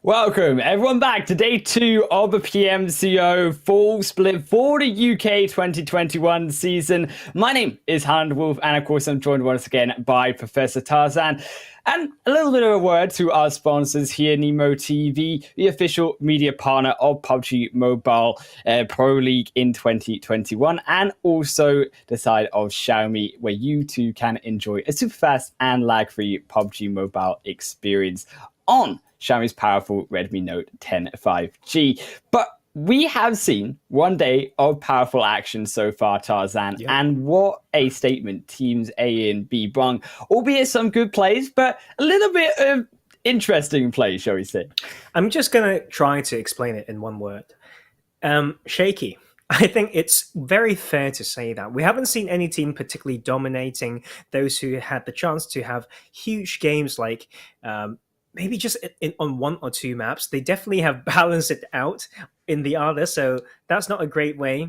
Welcome everyone back to day 2 of the PMCO Fall Split for the UK 2021 season. My name is Hand Wolf, and of course I'm joined once again by Professor Tarzan. And a little bit of a word to our sponsors here, Nemo TV, the official media partner of Pubg Mobile Pro League in 2021, and also the side of Xiaomi, where you too can enjoy a super fast and lag-free Pubg Mobile experience on Xiaomi's powerful Redmi Note 10 5G. But we have seen one day of powerful action so far, Tarzan, and what a statement teams A and B brung, albeit some good plays, but a little bit of interesting plays, shall we say. I'm just going to try to explain it in one word. Shaky. I think it's very fair to say that. We haven't seen any team particularly dominating those who had the chance to have huge games like maybe just on one or two maps. They definitely have balanced it out in the other, so that's not a great way,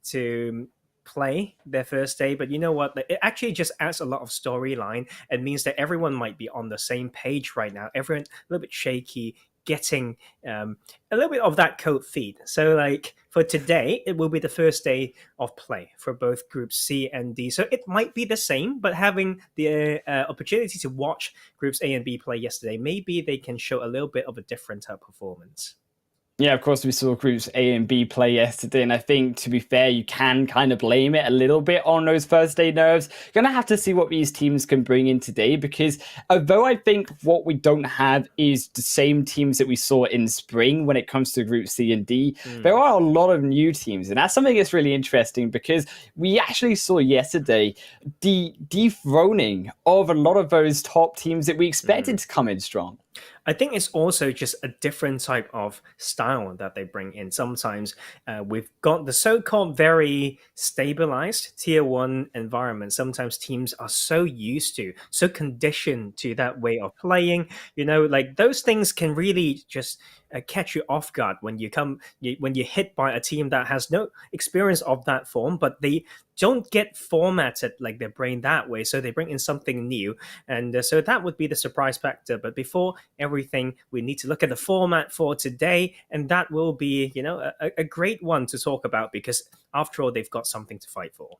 to play their first day. But you know what? It actually just adds a lot of storyline and means that everyone might be on the same page right now. Everyone a little bit shaky, getting a little bit of that cold feet. So like for today, it will be the first day of play for both groups C and D. So it might be the same, but having the opportunity to watch groups A and B play yesterday, maybe they can show a little bit of a different performance. Yeah, of course, we saw groups A and B play yesterday, and I think, to be fair, you can kind of blame it a little bit on those first day nerves. You're going to have to see what these teams can bring in today, because although I think what we don't have is the same teams that we saw in spring when it comes to group C and D, there are a lot of new teams, and that's something that's really interesting, because we actually saw yesterday the dethroning of a lot of those top teams that we expected to come in strong. I think it's also just a different type of style that they bring in. Sometimes we've got the so-called very stabilized tier 1 environment. Sometimes teams are so used to, so conditioned to that way of playing. Like those things can really just catch you off guard when when you're hit by a team that has no experience of that form, but they don't get formatted like their brain that way, so they bring in something new, and so that would be the surprise factor. But before everything, we need to look at the format for today, and that will be a great one to talk about, because after all, they've got something to fight for.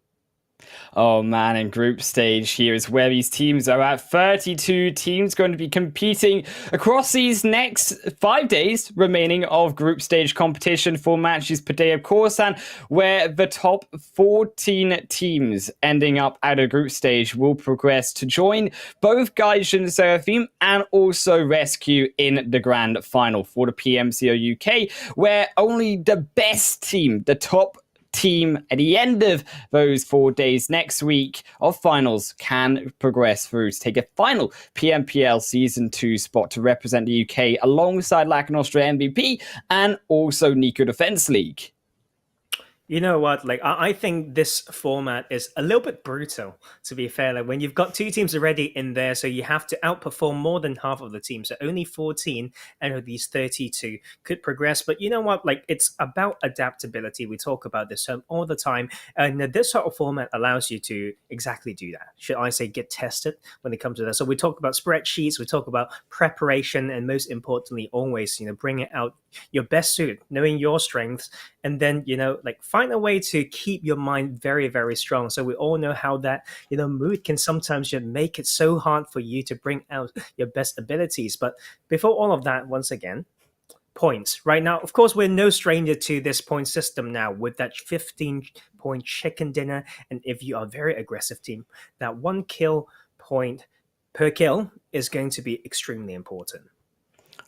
Oh man, in group stage here is where these teams are at. 32 teams going to be competing across these next 5 days remaining of group stage competition, 4 matches per day, of course, and where the top 14 teams ending up at a group stage will progress to join both Gaijin Seraphim and also Rescue in the grand final for the PMCO UK, where only the best team, the top team at the end of those 4 days next week of finals, can progress through to take a final PMPL Season 2 spot to represent the UK alongside Lac Nostra MVP and also Nico Defense League. You know what? Like, I think this format is a little bit brutal, to be fair. Like, when you've got 2 teams already in there, so you have to outperform more than half of the team. So only 14 out of these 32 could progress. But you know what? Like, it's about adaptability. We talk about this term all the time. And this sort of format allows you to exactly do that. Should I say get tested when it comes to that? So we talk about spreadsheets, we talk about preparation, and most importantly, always, bringing out your best suit, knowing your strengths, and then, like find a way to keep your mind very, very strong. So we all know how that, mood can sometimes just make it so hard for you to bring out your best abilities. But before all of that, once again, points. Right now, of course, we're no stranger to this point system now with that 15-point chicken dinner. And if you are a very aggressive team, that 1 kill point per kill is going to be extremely important.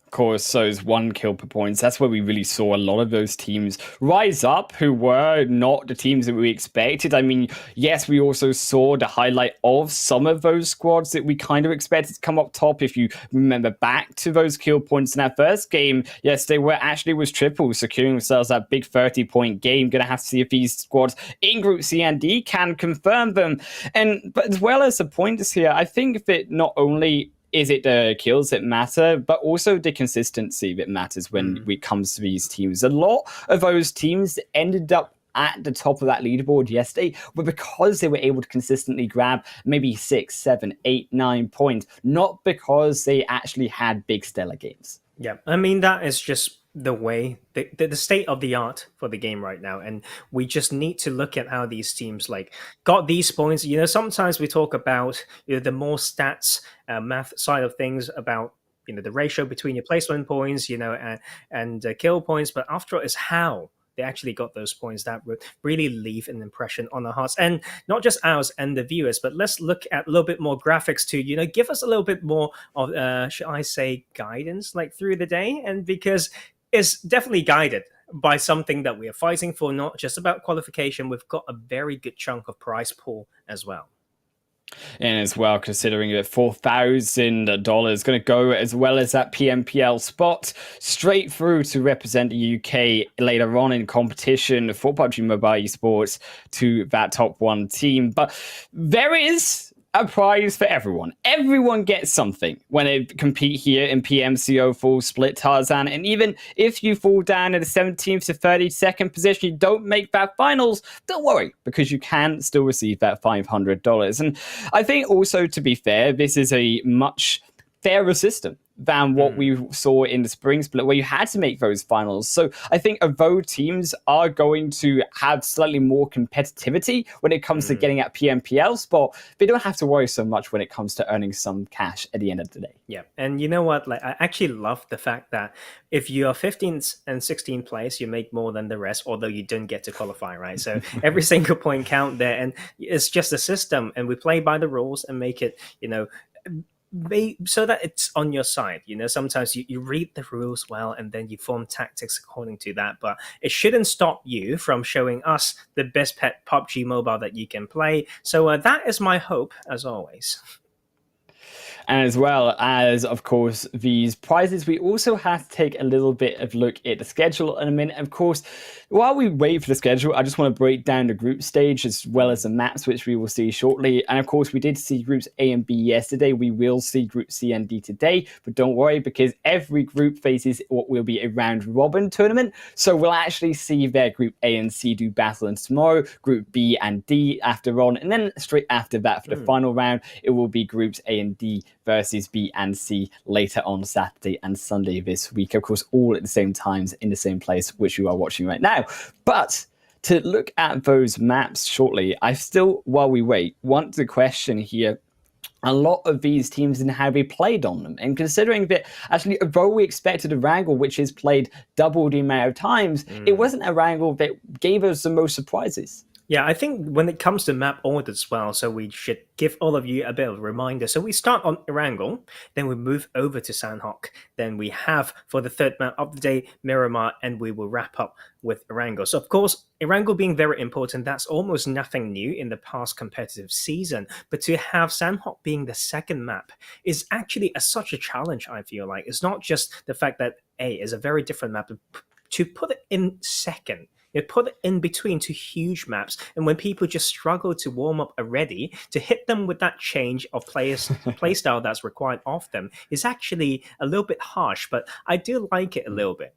Of course, those 1 kill per points, that's where we really saw a lot of those teams rise up who were not the teams that we expected. I mean, yes, we also saw the highlight of some of those squads that we kind of expected to come up top. If you remember back to those kill points in our first game, yes, they were actually was triple, securing themselves that big 30-point game. Gonna have to see if these squads in Group C and D can confirm them. But as well as the points here, I think that not only is it the kills that matter, but also the consistency that matters when it comes to these teams. A lot of those teams ended up at the top of that leaderboard yesterday, but because they were able to consistently grab maybe 6, 7, 8, 9 points, not because they actually had big stellar games. Yeah, I mean that is just the way the state of the art for the game right now, and we just need to look at how these teams like got these points. Sometimes we talk about the more stats, math side of things about the ratio between your placement points, and kill points, but after all, is how they actually got those points that would really leave an impression on our hearts, and not just ours and the viewers. But let's look at a little bit more graphics to give us a little bit more of should I say guidance like through the day, and because it's definitely guided by something that we are fighting for, not just about qualification. We've got a very good chunk of prize pool as well. And as well, considering that $4,000 is going to go as well as that PMPL spot straight through to represent the UK later on in competition for PUBG Mobile Esports to that top one team. But there is a prize for everyone. Everyone gets something when they compete here in PMCO Fall Split, Tarzan. And even if you fall down in the 17th to 32nd position, you don't make that finals, don't worry, because you can still receive that $500. And I think also, to be fair, this is a much fairer system than what we saw in the spring split, where you had to make those finals. So I think although teams are going to have slightly more competitivity when it comes to getting at PMPL spot, they don't have to worry so much when it comes to earning some cash at the end of the day. Yeah, and you know what? Like, I actually love the fact that if you are 15th and 16th place, you make more than the rest, although you didn't get to qualify, right? So every single point count there, and it's just a system, and we play by the rules and make it, so that it's on your side. Sometimes you read the rules well and then you form tactics according to that, but it shouldn't stop you from showing us the best pet PUBG Mobile that you can play. So that is my hope, as always. And as well as, of course, these prizes, we also have to take a little bit of a look at the schedule in a minute. Of course, while we wait for the schedule, I just want to break down the group stage as well as the maps, which we will see shortly. And of course, we did see groups A and B yesterday. We will see group C and D today, but don't worry, because every group faces what will be a round robin tournament. So we'll actually see their group A and C do battle in tomorrow, group B and D after on, and then straight after that for the final round, it will be groups A and D versus B and C later on Saturday and Sunday this week. Of course, all at the same times in the same place, which you are watching right now. But to look at those maps shortly, I still, while we wait, want to question here a lot of these teams and how they played on them. And considering that, actually, although we expected Erangel, which is played double the amount of times, it wasn't Erangel that gave us the most surprises. Yeah, I think when it comes to map order as well, so we should give all of you a bit of a reminder. So we start on Erangel, then we move over to Sanhok, then we have, for the third map of the day, Miramar, and we will wrap up with Erangel. So of course, Erangel being very important, that's almost nothing new in the past competitive season. But to have Sanhok being the second map is actually such a challenge, I feel like. It's not just the fact that A is a very different map, to put it in second, you put it in between two huge maps, and when people just struggle to warm up already, to hit them with that change of playstyle that's required of them is actually a little bit harsh, but I do like it a little bit.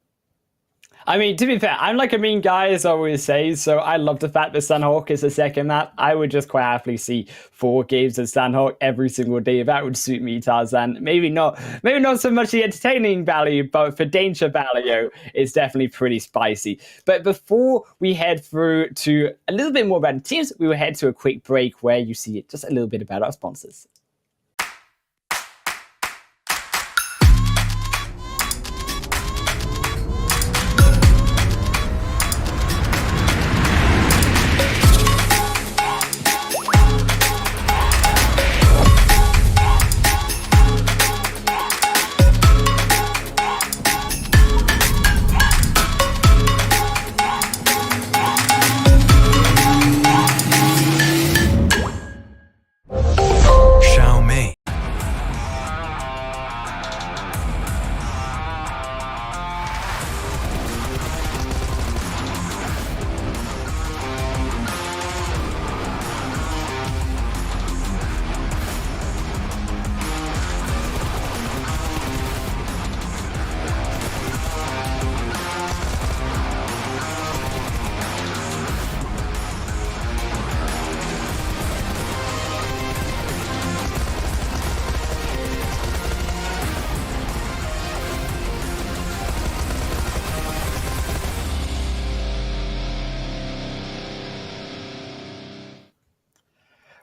I mean, to be fair, I'm like a mean guy, as I always say, so I love the fact that Sanhok is the second map. I would just quite happily see 4 games of Sanhok every single day. That would suit me, Tarzan. Maybe not so much the entertaining value, but for danger value, it's definitely pretty spicy. But before we head through to a little bit more about the teams, we will head to a quick break where you see just a little bit about our sponsors.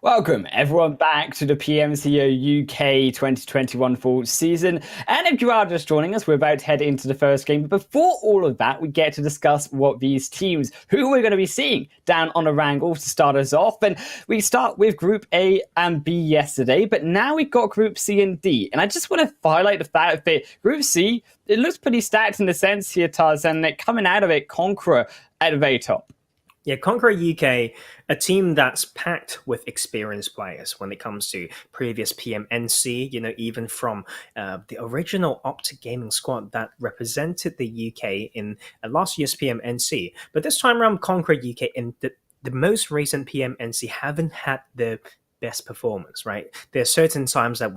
Welcome everyone back to the PMCO UK 2021 fall season. And if you are just joining us, we're about to head into the first game. But before all of that, we get to discuss what these teams, who we're going to be seeing down on Erangel to start us off. And we start with Group A and B yesterday, but now we've got Group C and D. And I just want to highlight the fact that Group C, it looks pretty stacked in the sense here, Tarzan, that coming out of it, Conqueror at the very top. Yeah, Conqueror UK, a team that's packed with experienced players when it comes to previous PMNC, even from the original Optic Gaming squad that represented the UK in last year's PMNC. But this time around, Conqueror UK in the most recent PMNC haven't had the best performance, right? There are certain times that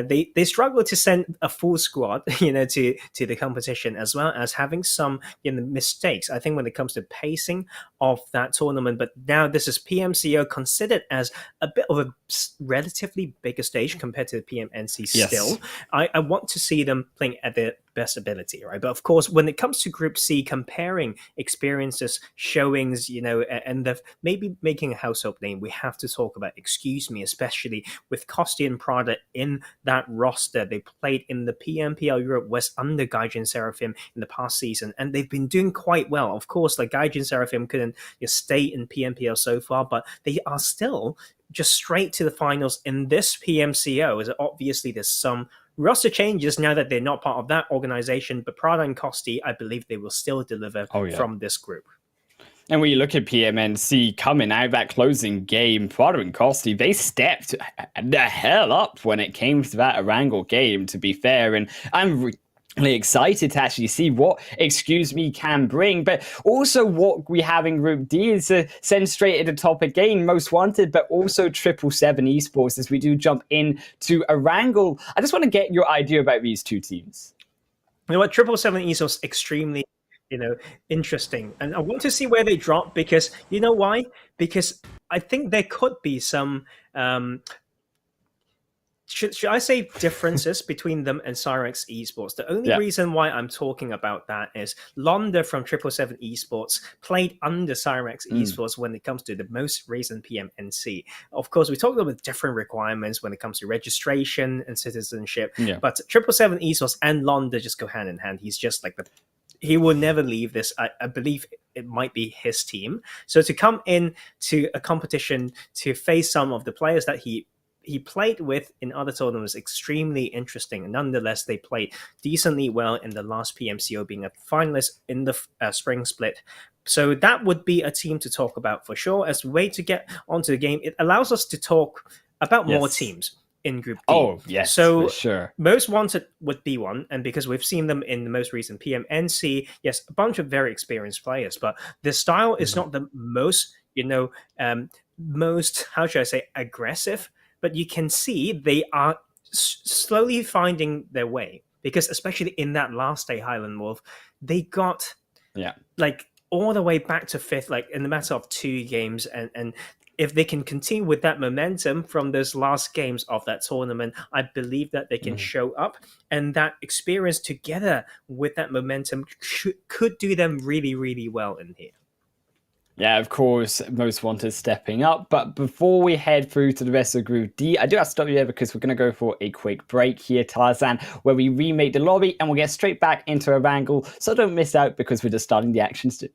they struggle to send a full squad, to the competition, as well as having some mistakes. I think when it comes to pacing of that tournament, but now this is PMCO considered as a bit of a relatively bigger stage compared to the PMNC. Still, yes. I want to see them playing at their best ability, right? But of course, when it comes to Group C, comparing experiences, showings, and maybe making a household name, we have to talk about Excuse Me, especially with Kosti and Prada in that roster. They played in the PMPL Europe West under Gaijin Seraphim in the past season, and they've been doing quite well. Of course, like Gaijin Seraphim couldn't stay in PMPL so far, but they are still just straight to the finals in this PMCO. As obviously there's some roster changes now that they're not part of that organization, but Prada and Kosti, I believe they will still deliver from this group. And when you look at PMNC coming out of that closing game, Prada and Kosti, they stepped the hell up when it came to that Erangel game, to be fair. And I'm really excited to actually see what Excuse Me can bring, but also what we have in Group D is send straight at the top again, Most Wanted, but also 777 Esports as we do jump into Erangel. I just want to get your idea about these two teams. You know what, 777 Esports extremely interesting, and I want to see where they drop, because you know why? Because I think there could be some should I say differences between them and Cyrex Esports. The only reason why I'm talking about that is Londa from 777 Esports played under Cyrex Esports when it comes to the most recent PMNC. Of course, we talked about different requirements when it comes to registration and citizenship, but 777 Esports and Londa just go hand in hand. He's just like he will never leave this. I believe it might be his team. So to come in to a competition to face some of the players that he played with in other tournaments, extremely interesting. Nonetheless, they played decently well in the last PMCO, being a finalist in the spring split. So that would be a team to talk about for sure. As a way to get onto the game, it allows us to talk about more teams in Group D. Oh, yes, so for sure. Most Wanted would be one, and because we've seen them in the most recent PMNC, yes, a bunch of very experienced players, but the style is not the most, most, how should I say, aggressive, but you can see they are slowly finding their way, because especially in that last day Highland Wolf, they got like all the way back to fifth, like in the matter of 2 games, and if they can continue with that momentum from those last games of that tournament, I believe that they can show up, and that experience together with that momentum could do them really, really well in here. Yeah, of course, Most Wanted stepping up. But before we head through to the rest of Group D, I do have to stop you there because we're going to go for a quick break here, Tarzan, where we remake the lobby and we'll get straight back into Erangel. So don't miss out because we're just starting the action soon.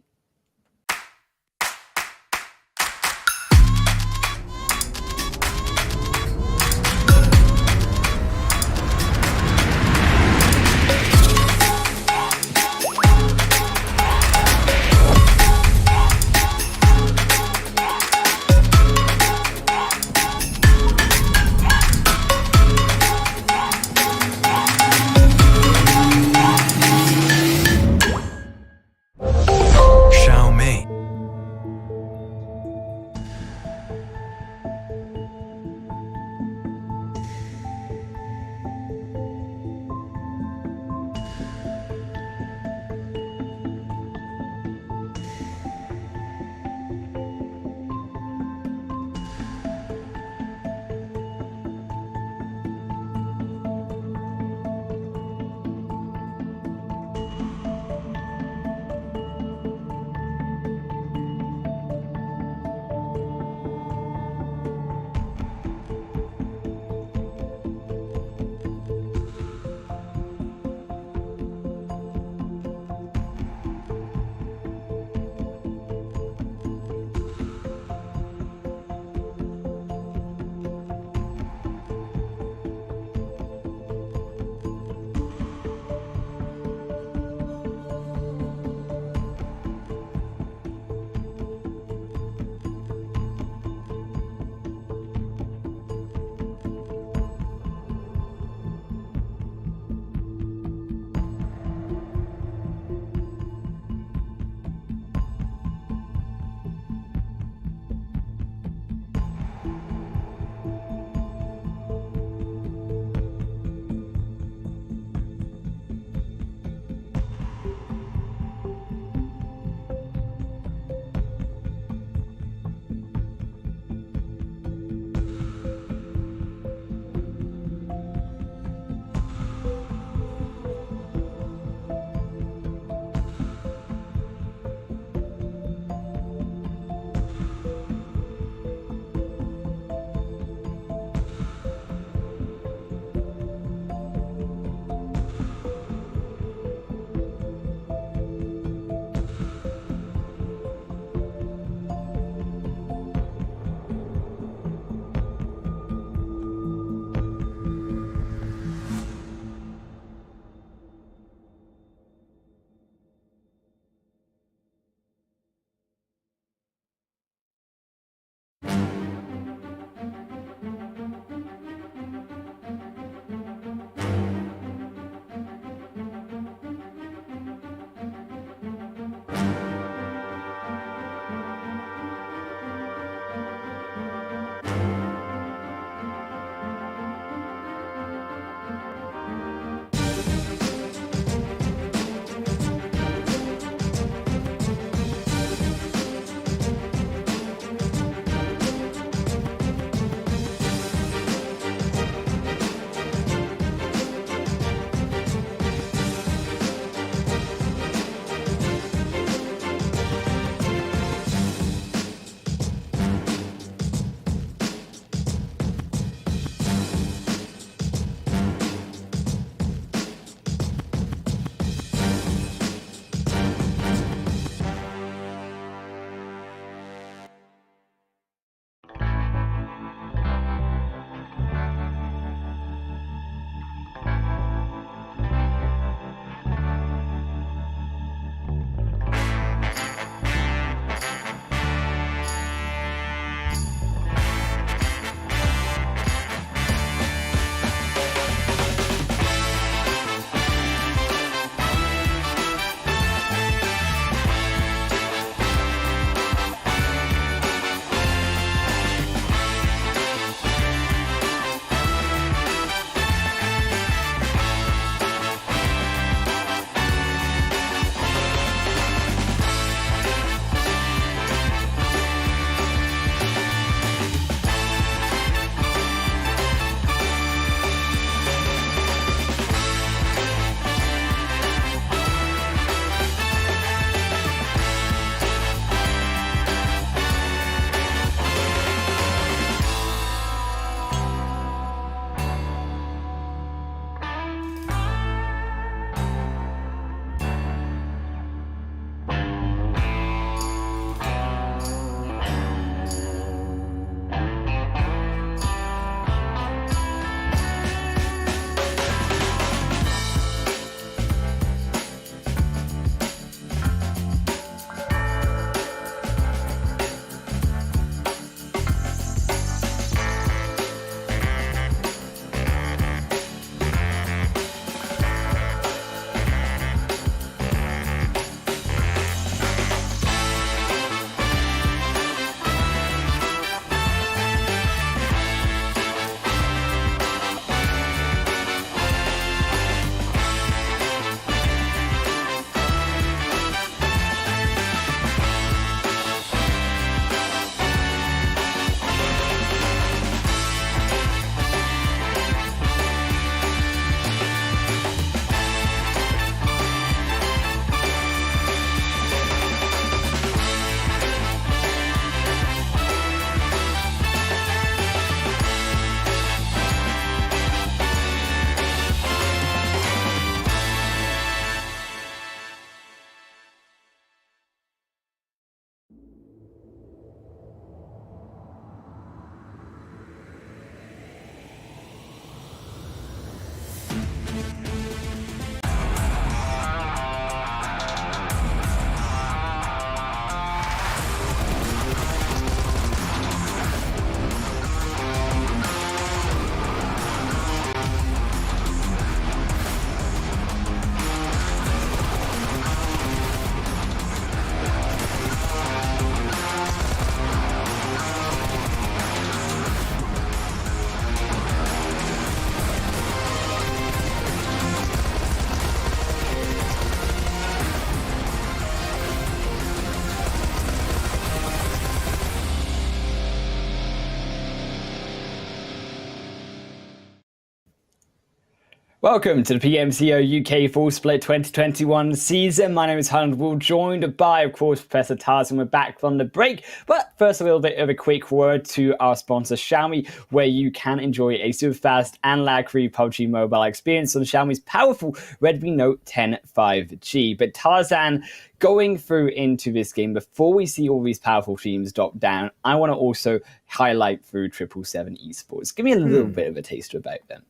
Welcome to the PMCO UK Fall Split 2021 season. My name is Handwall, joined by, of course, Professor Taz, and we're back from the break. But first, a little bit of a quick word to our sponsor, Xiaomi, where you can enjoy a super fast and lag-free Pubg mobile experience on Xiaomi's powerful Redmi Note 10 5G. But Tarzan, going through into this game, before we see all these powerful teams drop down, I want to also highlight through 777 Esports. Give me a little bit of a taster about them.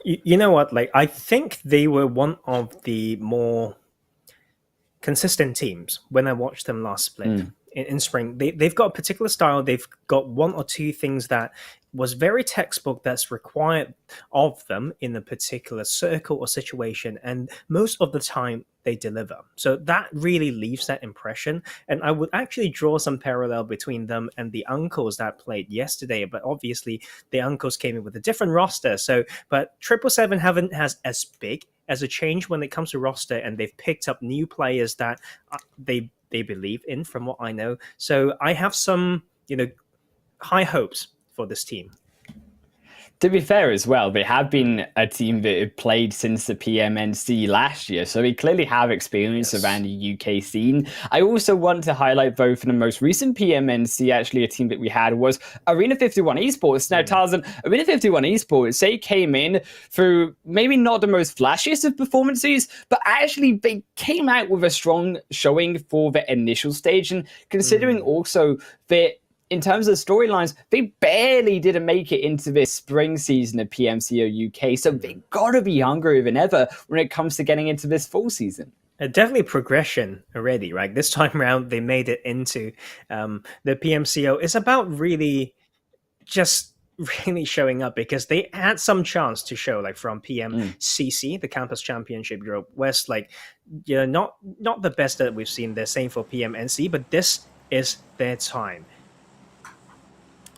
You know what? Like, I think they were one of the more consistent teams when I watched them last split in spring. They've got a particular style. They've got one or two things that was very textbook that's required of them in a particular circle or situation, and most of the time they deliver. So that really leaves that impression, and I would actually draw some parallel between them and the Uncles that played yesterday, but obviously the Uncles came in with a different roster. But 777 haven't has as big as a change when it comes to roster, and they've picked up new players that they believe in, from what I know. So I have some high hopes for this team. To be fair as well, they have been a team that have played since the PMNC last year, so they clearly have experience around the UK scene. I also want to highlight, though, for the most recent PMNC, actually a team that we had was Arena 51 Esports. Now, Tarzan, Arena 51 Esports, they came in through maybe not the most flashiest of performances, but actually they came out with a strong showing for the initial stage, and considering also that in terms of storylines, they barely didn't make it into this spring season of PMCO UK, so they gotta be hungrier than ever when it comes to getting into this fall season. Definitely progression already, right? This time around, they made it into the PMCO. It's about really showing up, because they had some chance to show, like from PMCC, the Campus Championship Europe West, not the best that we've seen. They're saying for PMNC, but this is their time.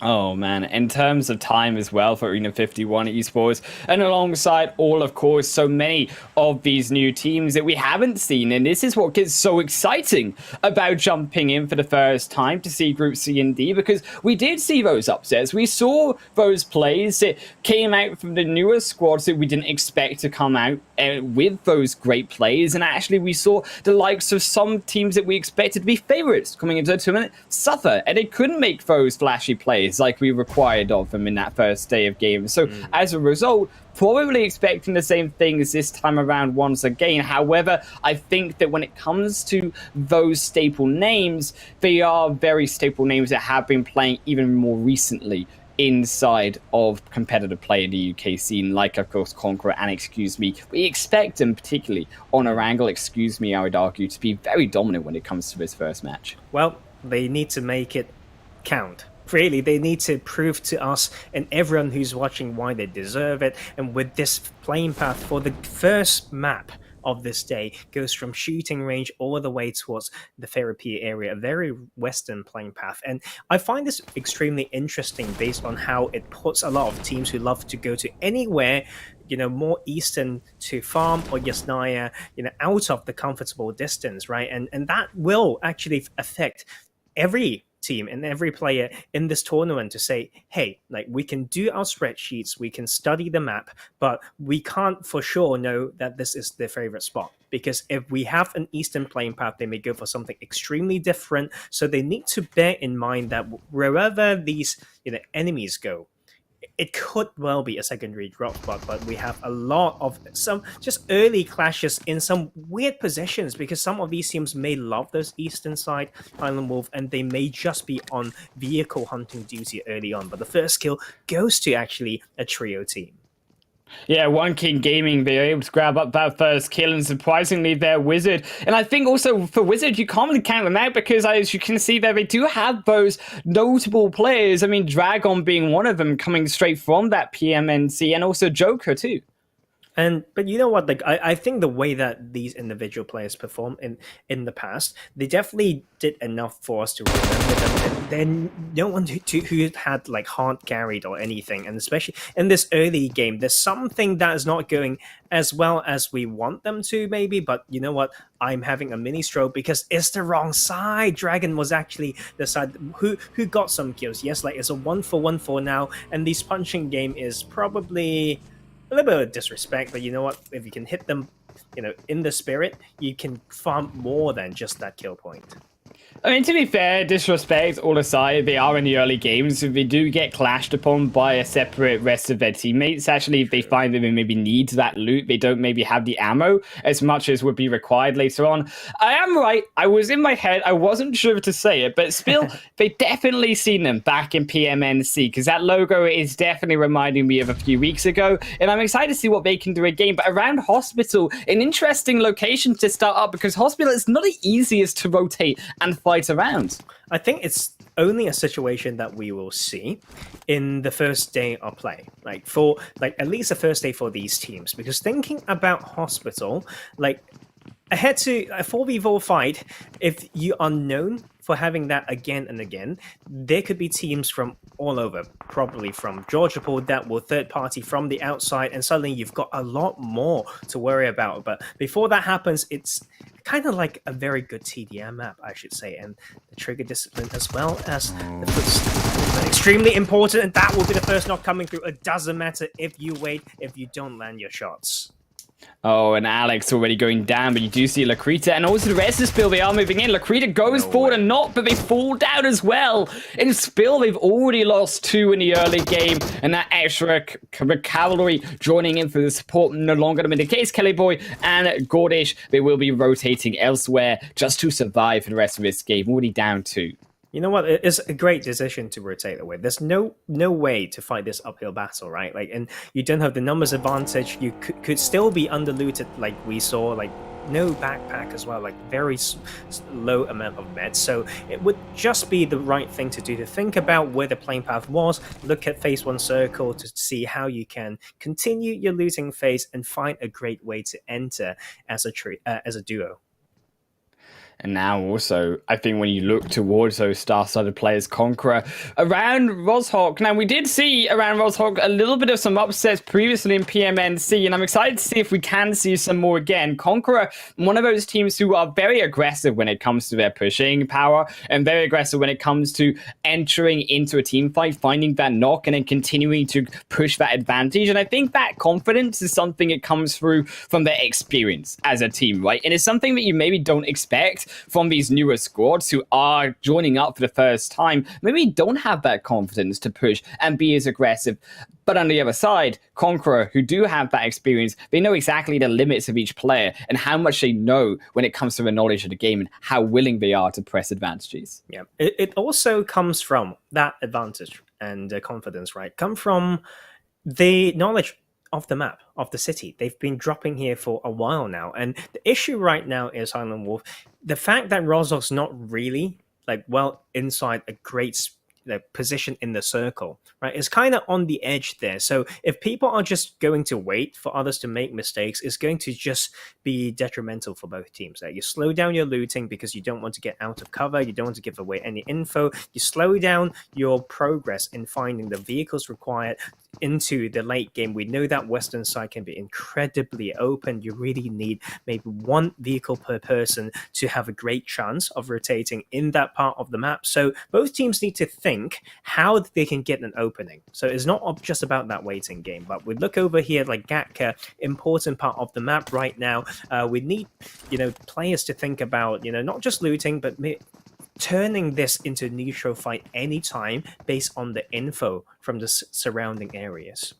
Oh man, in terms of time as well for Arena 51 Esports, and alongside all, of course, so many of these new teams that we haven't seen, and this is what gets so exciting about jumping in for the first time to see Group C and D, because we did see those upsets. We saw those plays that came out from the newer squads that we didn't expect to come out with those great plays, and actually we saw the likes of some teams that we expected to be favorites coming into the tournament suffer, and they couldn't make those flashy plays like we required of them in that first day of games. So as a result, probably expecting the same things this time around once again. However, I think that when it comes to those staple names, they are very staple names that have been playing even more recently inside of competitive play in the UK scene, like, of course, Conqueror and Excuse Me. We expect them, particularly on Erangel, Excuse Me, I would argue, to be very dominant when it comes to this first match. Well, they need to make it count. Really, they need to prove to us and everyone who's watching why they deserve it. And with this playing path for the first map of this day, goes from shooting range all the way towards the therapy area, a very western playing path. And I find this extremely interesting based on how it puts a lot of teams who love to go to anywhere, more eastern to farm or Yasnaya, out of the comfortable distance, right? And that will actually affect every team and every player in this tournament to say, hey, we can do our spreadsheets, we can study the map, but we can't for sure know that this is their favorite spot, because if we have an eastern playing path, they may go for something extremely different. So they need to bear in mind that wherever these enemies go, it could well be a secondary drop spot, but we have a lot of some just early clashes in some weird positions, because some of these teams may love those eastern side Island Wolf, and they may just be on vehicle hunting duty early on, but the first kill goes to actually a trio team. Yeah, One King Gaming, they're able to grab up that first kill, and surprisingly, they're Wizard. And I think also for Wizard, you can't really count them out, because as you can see there, they do have those notable players. I mean, Dragon being one of them, coming straight from that PMNC, and also Joker too. But you know what? I think the way that these individual players perform in the past, they definitely did enough for us to remember them. Then no one who had hard carried or anything, and especially in this early game, there's something that is not going as well as we want them to, maybe. But you know what? I'm having a mini stroke because it's the wrong side. Dragon was actually the side who got some kills. Yes, it's a 1-for-1 for now, and this punching game is probably a little bit of disrespect, but you know what? If you can hit them, in the spirit, you can farm more than just that kill point. I mean, to be fair, disrespect all aside, they are in the early games, so they do get clashed upon by a separate rest of their teammates. Actually, if they find that they maybe need that loot, they don't maybe have the ammo as much as would be required later on. I am right. I was in my head. I wasn't sure to say it, but still, they definitely seen them back in PMNC, because that logo is definitely reminding me of a few weeks ago, and I'm excited to see what they can do again. But around Hospital, an interesting location to start up, because Hospital is not the easiest to rotate and fight around. I think it's only a situation that we will see in the first day of play, for at least the first day for these teams. Because thinking about Hospital, ahead to a 4v4 fight, if you are known for having that again and again, there could be teams from all over, probably from Georgia Pool, that will third party from the outside, and suddenly you've got a lot more to worry about. But before that happens, it's kind of like a very good TDM map, I should say, and the trigger discipline as well as the footstep. Extremely important, and that will be the first knock coming through. It doesn't matter if you wait, if you don't land your shots. Oh, and Alex already going down, but you do see Lakrita and also the rest of Spill. They are moving in. Lakrita goes forward and not, but they fall down as well. In Spill, they've already lost 2 in the early game, and that extra cavalry joining in for the support no longer to be the case. Kelly Boy and Gordish, they will be rotating elsewhere just to survive for the rest of this game. Already down 2. You know what? It's a great decision to rotate away. There's no way to fight this uphill battle, right? And you don't have the numbers advantage. You could still be underlooted, like we saw. No backpack as well. Very low amount of meds. So it would just be the right thing to do, to think about where the playing path was. Look at phase 1 circle to see how you can continue your looting phase and find a great way to enter as a duo. And now also, I think when you look towards those star-studded players, Conqueror, around Rozhok. Now, we did see around Rozhok a little bit of some upsets previously in PMNC, and I'm excited to see if we can see some more again. Conqueror, one of those teams who are very aggressive when it comes to their pushing power, and very aggressive when it comes to entering into a team fight, finding that knock, and then continuing to push that advantage. And I think that confidence is something that comes through from their experience as a team, right? And it's something that you maybe don't expect from these newer squads who are joining up for the first time, maybe don't have that confidence to push and be as aggressive. But on the other side, Conqueror, who do have that experience, they know exactly the limits of each player and how much they know when it comes to the knowledge of the game and how willing they are to press advantages. Yeah, it also comes from that advantage and confidence, right? Come from the knowledge of the map, of the city. They've been dropping here for a while now. And the issue right now is Island Wolf. The fact that Rozhok's not really inside a great position in the circle, right? It's kind of on the edge there. So if people are just going to wait for others to make mistakes, it's going to just be detrimental for both teams. You slow down your looting because you don't want to get out of cover. You don't want to give away any info. You slow down your progress in finding the vehicles required into the late game. We know that western side can be incredibly open. You really need maybe 1 vehicle per person to have a great chance of rotating in that part of the map. So both teams need to think how they can get an opening. So it's not just about that waiting game, but we look over here like Gatka, important part of the map right now. We need players to think about not just looting, but turning this into a neutral fight anytime based on the info from the surrounding areas.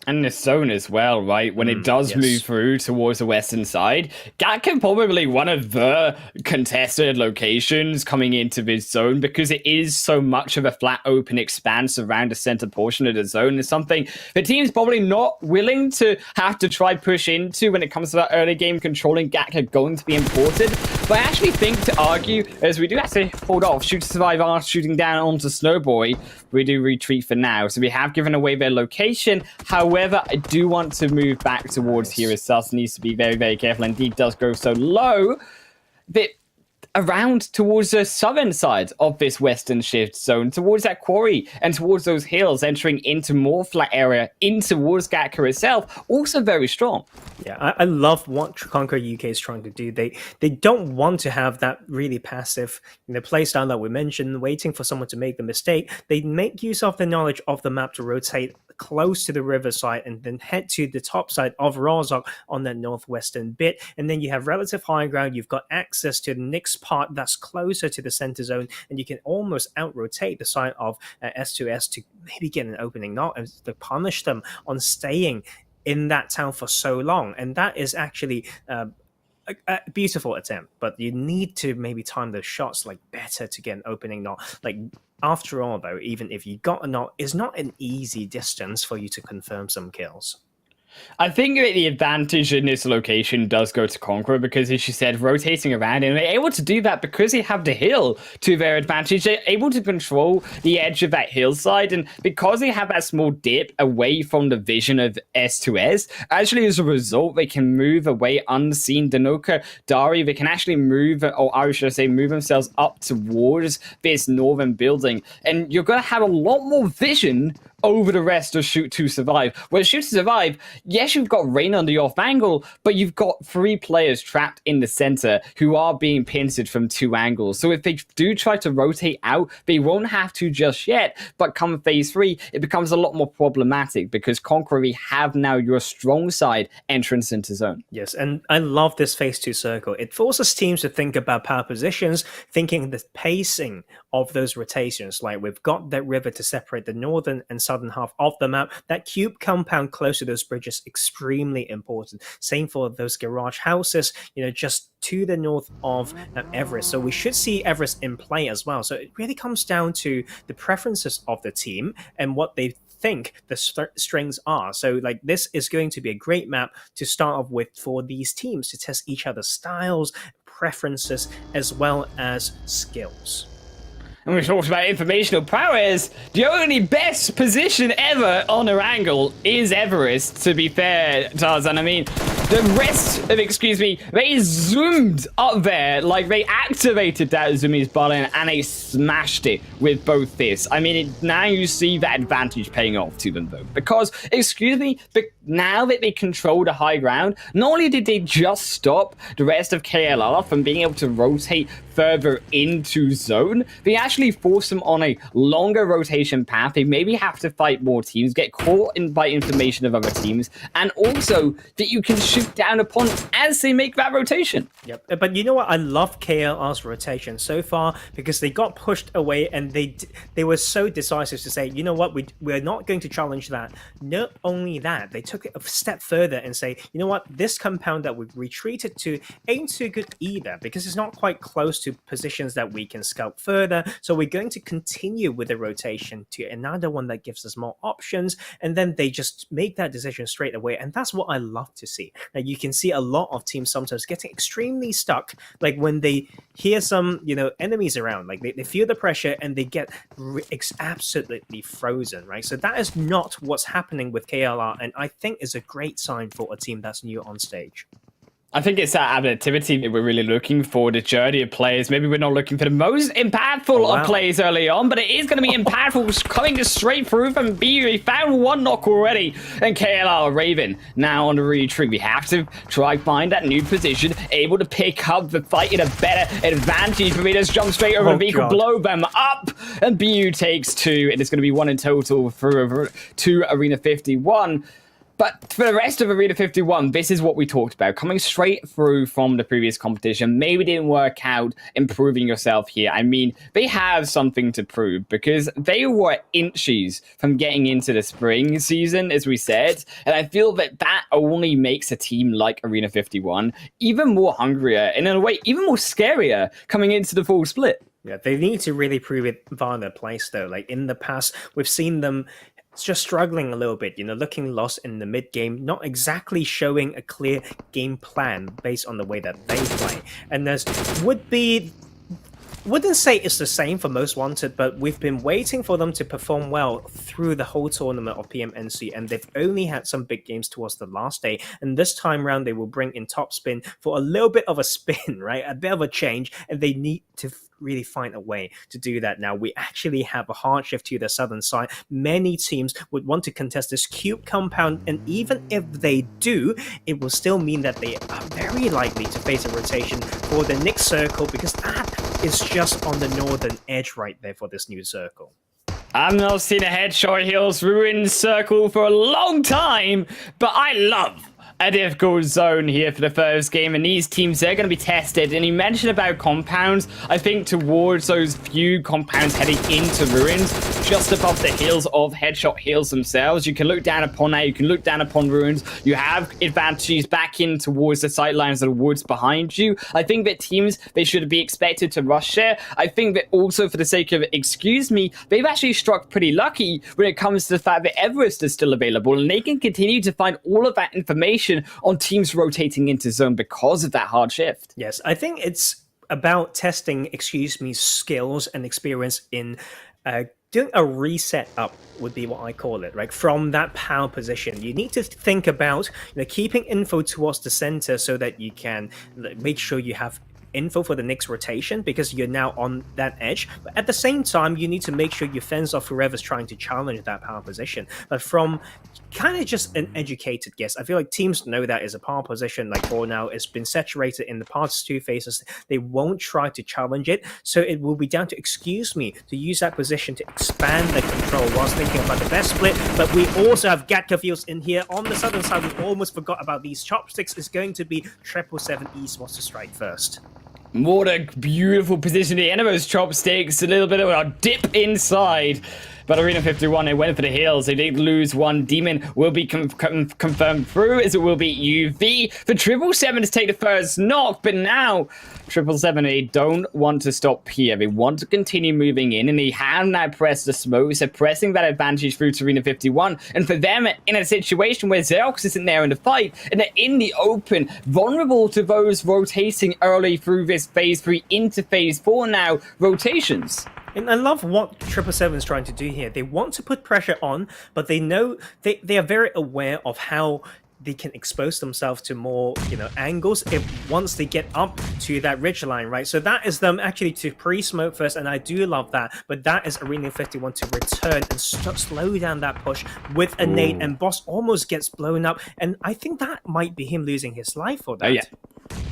And the zone as well, right? When it does move through towards the western side, Gatka probably one of the contested locations coming into this zone because it is so much of a flat open expanse around the center portion of the zone. Is something the team's probably not willing to have to try push into when it comes to that early game controlling Gatka going to be important. But I actually think to argue, as we do have to hold off, shoot to survive are shooting down onto Snowboy, we do retreat for now. So we have given away their location. However, I do want to move back towards here as Sus needs to be very, very careful. Indeed does go so low that around towards the southern side of this western shift zone, towards that quarry and towards those hills, entering into more flat area, in towards Gatka itself, also very strong. Yeah, I love what Conquer UK is trying to do. They don't want to have that really passive play style that we mentioned, waiting for someone to make the mistake. They make use of the knowledge of the map to rotate close to the riverside and then head to the top side of Rozhok on the northwestern bit. And then you have relative high ground. You've got access to the next part that's closer to the center zone, and you can almost out-rotate the side of S2S to maybe get an opening knock and to punish them on staying in that town for so long. And that is actually a beautiful attempt, but you need to maybe time the shots like better to get an opening knock. Like, after all, though, even if you got a knock, it's not an easy distance for you to confirm some kills. I think that the advantage in this location does go to Conqueror because, as you said, rotating around, and they're able to do that because they have the hill to their advantage. They're able to control the edge of that hillside, and because they have that small dip away from the vision of S2S, actually, as a result, they can move away unseen. Danoka, Dari, they can actually move, or I should say, move themselves up towards this northern building, and you're going to have a lot more vision over the rest of Shoot to Survive. Where Shoot to Survive, yes, you've got Rain on the off angle, but you've got 3 players trapped in the center who are being pincered from 2 angles. So if they do try to rotate out, they won't have to just yet, but come phase 3, it becomes a lot more problematic because Conqueror have now your strong side entrance into zone. Yes, and I love this phase 2 circle. It forces teams to think about power positions, thinking the pacing of those rotations. Like, we've got that river to separate the northern and southern half of the map. That cube compound close to those bridges extremely important. Same for those garage houses, just to the north of Everest. So we should see Everest in play as well. So it really comes down to the preferences of the team and what they think the strengths are. So like, this is going to be a great map to start off with for these teams to test each other's styles, preferences, as well as skills. And we talked about informational prowess. The only best position ever on Erangel is Everest, to be fair, Tarzan. I mean, the rest of, they zoomed up there, like they activated that Zumi's button and they smashed it with both fists. I mean, now you see that advantage paying off to them, though. Because, now that they control the high ground, not only did they just stop the rest of KLR from being able to rotate further into zone, they actually force them on a longer rotation path. They maybe have to fight more teams, get caught by information of other teams, and also that you can shoot down upon as they make that rotation. Yep, but you know what? I love KLR's rotation so far because they got pushed away and they were so decisive to say, you know what, we're not going to challenge that. Not only that, they took it a step further and say, you know what, this compound that we've retreated to ain't too good either because it's not quite close to positions that we can scout further. So we're going to continue with the rotation to another one that gives us more options. And then they just make that decision straight away. And that's what I love to see. Now, you can see a lot of teams sometimes getting extremely stuck, like when they hear some, enemies around, like they feel the pressure and they get absolutely frozen, right? So that is not what's happening with KLR. And I think is a great sign for a team that's new on stage. I think it's that adaptivity that we're really looking for, the journey of players. Maybe we're not looking for the most impactful of players early on, but it is going to be impactful coming straight through from BU. He found 1 knock already, and KLR Raven now on the retreat. We have to try find that new position, able to pick up the fight in a better advantage. But we just jump straight over the vehicle, blow them up, and BU takes 2, and it's going to be 1 in total to Arena 51. But for the rest of Arena 51, this is what we talked about. Coming straight through from the previous competition, maybe didn't work out, improving yourself here. I mean, they have something to prove because they were inches from getting into the spring season, as we said. And I feel that that only makes a team like Arena 51 even more hungrier and in a way, even more scarier coming into the full split. Yeah, they need to really prove it via their place, though. Like, in the past, we've seen them just struggling a little bit, looking lost in the mid game, not exactly showing a clear game plan based on the way that they play. And there's wouldn't say it's the same for Most Wanted, but we've been waiting for them to perform well through the whole tournament of PMNC, and they've only had some big games towards the last day. And this time around, they will bring in Top Spin for a little bit of a spin, right? A bit of a change, and they need to really find a way to do that now. We actually have a hard shift to the southern side. Many teams would want to contest this cube compound, and even if they do, it will still mean that they are very likely to face a rotation for the next circle, because that is just on the northern edge right there for this new circle. I've not seen a headshot heals ruin circle for a long time, but I love a difficult zone here for the first game, and these teams, they're going to be tested. And you mentioned about compounds. I think towards those few compounds heading into ruins, just above the hills of headshot hills themselves, you can look down upon that, you can look down upon ruins, you have advantages back in towards the sightlines of the woods behind you. I think that teams, they should be expected to rush there. I think that also, for the sake of excuse me, they've actually struck pretty lucky when it comes to the fact that Everest is still available, and they can continue to find all of that information on teams rotating into zone because of that hard shift. Yes, I think it's about testing, skills and experience in doing a reset up would be what I call it, right? From that power position, you need to think about keeping info towards the center so that you can make sure you have info for the next rotation because you're now on that edge. But at the same time, you need to make sure you fence off whoever's trying to challenge that power position. But from kind of just an educated guess, I feel like teams know that is a power position. Like for now, it's been saturated in the past two phases. They won't try to challenge it. So it will be down to to use that position to expand the control whilst thinking about the best split. But we also have Gatka Fields in here. On the southern side, we almost forgot about these chopsticks. It's going to be 777 Esports to strike first. What a beautiful position. The end of those chopsticks, a little bit of a dip inside. But Arena 51, they went for the heals. They did lose one. Demon will be confirmed through, as it will be UV for 777 to take the first knock. But now 777, they don't want to stop here. They want to continue moving in, and they have now pressed the smokes. They're pressing that advantage through to Arena 51. And for them, in a situation where Xerox isn't there in the fight, and they're in the open, vulnerable to those rotating early through this phase 3 into phase 4 now, rotations. And I love what 777 is trying to do here. They want to put pressure on, but they know they are very aware of how they can expose themselves to more, angles if once they get up to that ridge line, right? So that is them actually to pre-smoke first, and I do love that. But that is Arena 51 to return and slow down that push with a nade, and Boss almost gets blown up, and I think that might be him losing his life for that. Oh, yeah.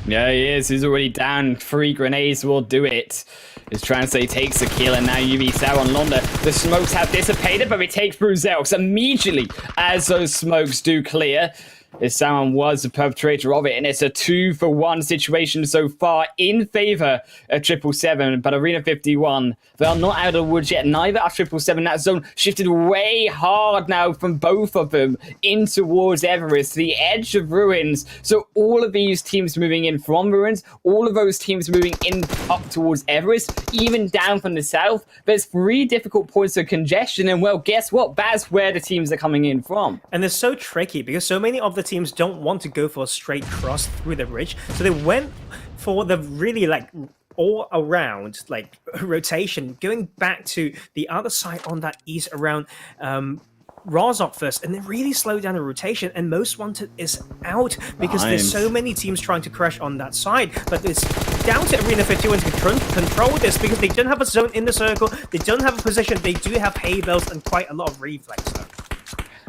Yeah, he is. He's already down. 3 grenades will do it. His Translate takes the kill, and now UV Sour on Londa. The smokes have dissipated, but we take through Zelx immediately as those smokes do clear. If someone was the perpetrator of it, and it's a 2-for-1 situation so far in favor of 777. But Arena 51, they are not out of the woods yet. Neither are 777. That zone shifted way hard now from both of them in towards Everest, the edge of ruins. So all of these teams moving in from ruins, all of those teams moving in up towards Everest, even down from the south. There's 3 difficult points of congestion, and well, guess what? That's where the teams are coming in from. And it's so tricky because so many of the teams don't want to go for a straight cross through the ridge, so they went for the really all around rotation, going back to the other side on that east around Razok first, and then really slow down the rotation. And Most Wanted is out because there's so many teams trying to crash on that side. But it's down to Arena 51 to control this because they don't have a zone in the circle, they don't have a position, they do have hay bales and quite a lot of reflex though.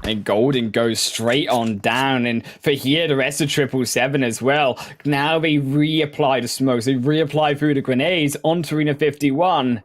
And Golden goes straight on down. And for here, the rest of 777 as well. Now they reapply the smokes. They reapply through the grenades onto Arena 51.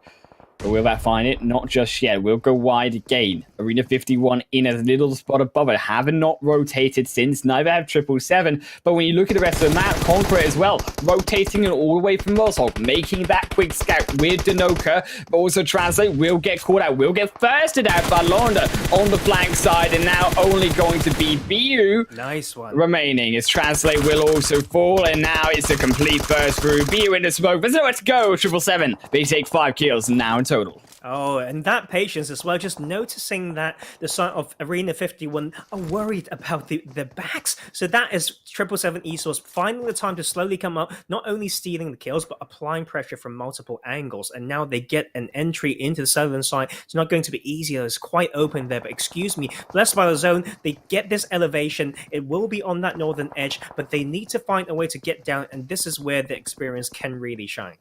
But will that find it? Not just yet. We'll go wide again. Arena 51 in a little spot above it. Haven't not rotated since. Neither have 777. But when you look at the rest of the map, Conqueror as well. Rotating it all the way from Rosshog. Making that quick scout with Danoka. But also Translate will get caught out. Will get thirsted out by Londa on the flank side. And now only going to be BU. Nice one. Remaining. As Translate will also fall. And now it's a complete burst through. BU in the smoke. There's nowhere to go. 777. They take 5 kills now in total. Oh, and that patience as well, just noticing that the side of Arena 51 are worried about the backs. So that is 777 Esports finding the time to slowly come up, not only stealing the kills, but applying pressure from multiple angles. And now they get an entry into the southern side. It's not going to be easy. It's quite open there, but excuse me, blessed by the zone, they get this elevation. It will be on that northern edge, but they need to find a way to get down, and this is where the experience can really shine.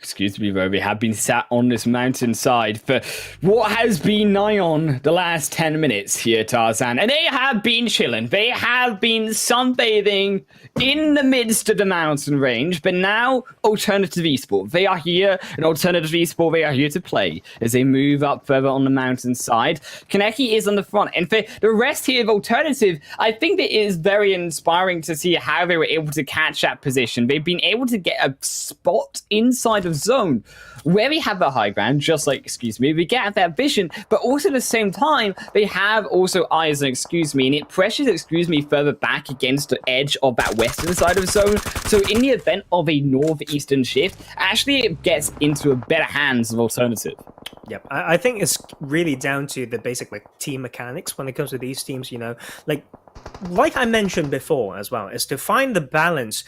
excuse me, where we have been sat on this mountainside for what has been nigh on the last 10 minutes here, Tarzan. And they have been chilling. They have been sunbathing in the midst of the mountain range. But now, Alternative Esport, they are here. And Alternative Esport, they are here to play as they move up further on the mountainside. Kaneki is on the front. And for the rest here of Alternative, I think it is very inspiring to see how they were able to catch that position. They've been able to get a spot inside of zone where we have the high ground, just like, excuse me, we get that vision, but also at the same time, they have also eyes on, excuse me, and it pressures, excuse me, further back against the edge of that western side of zone. So in the event of a northeastern shift, actually it gets into a better hands of Alternative. Yep, I think it's really down to the basic team mechanics when it comes to these teams, like I mentioned before as well, is to find the balance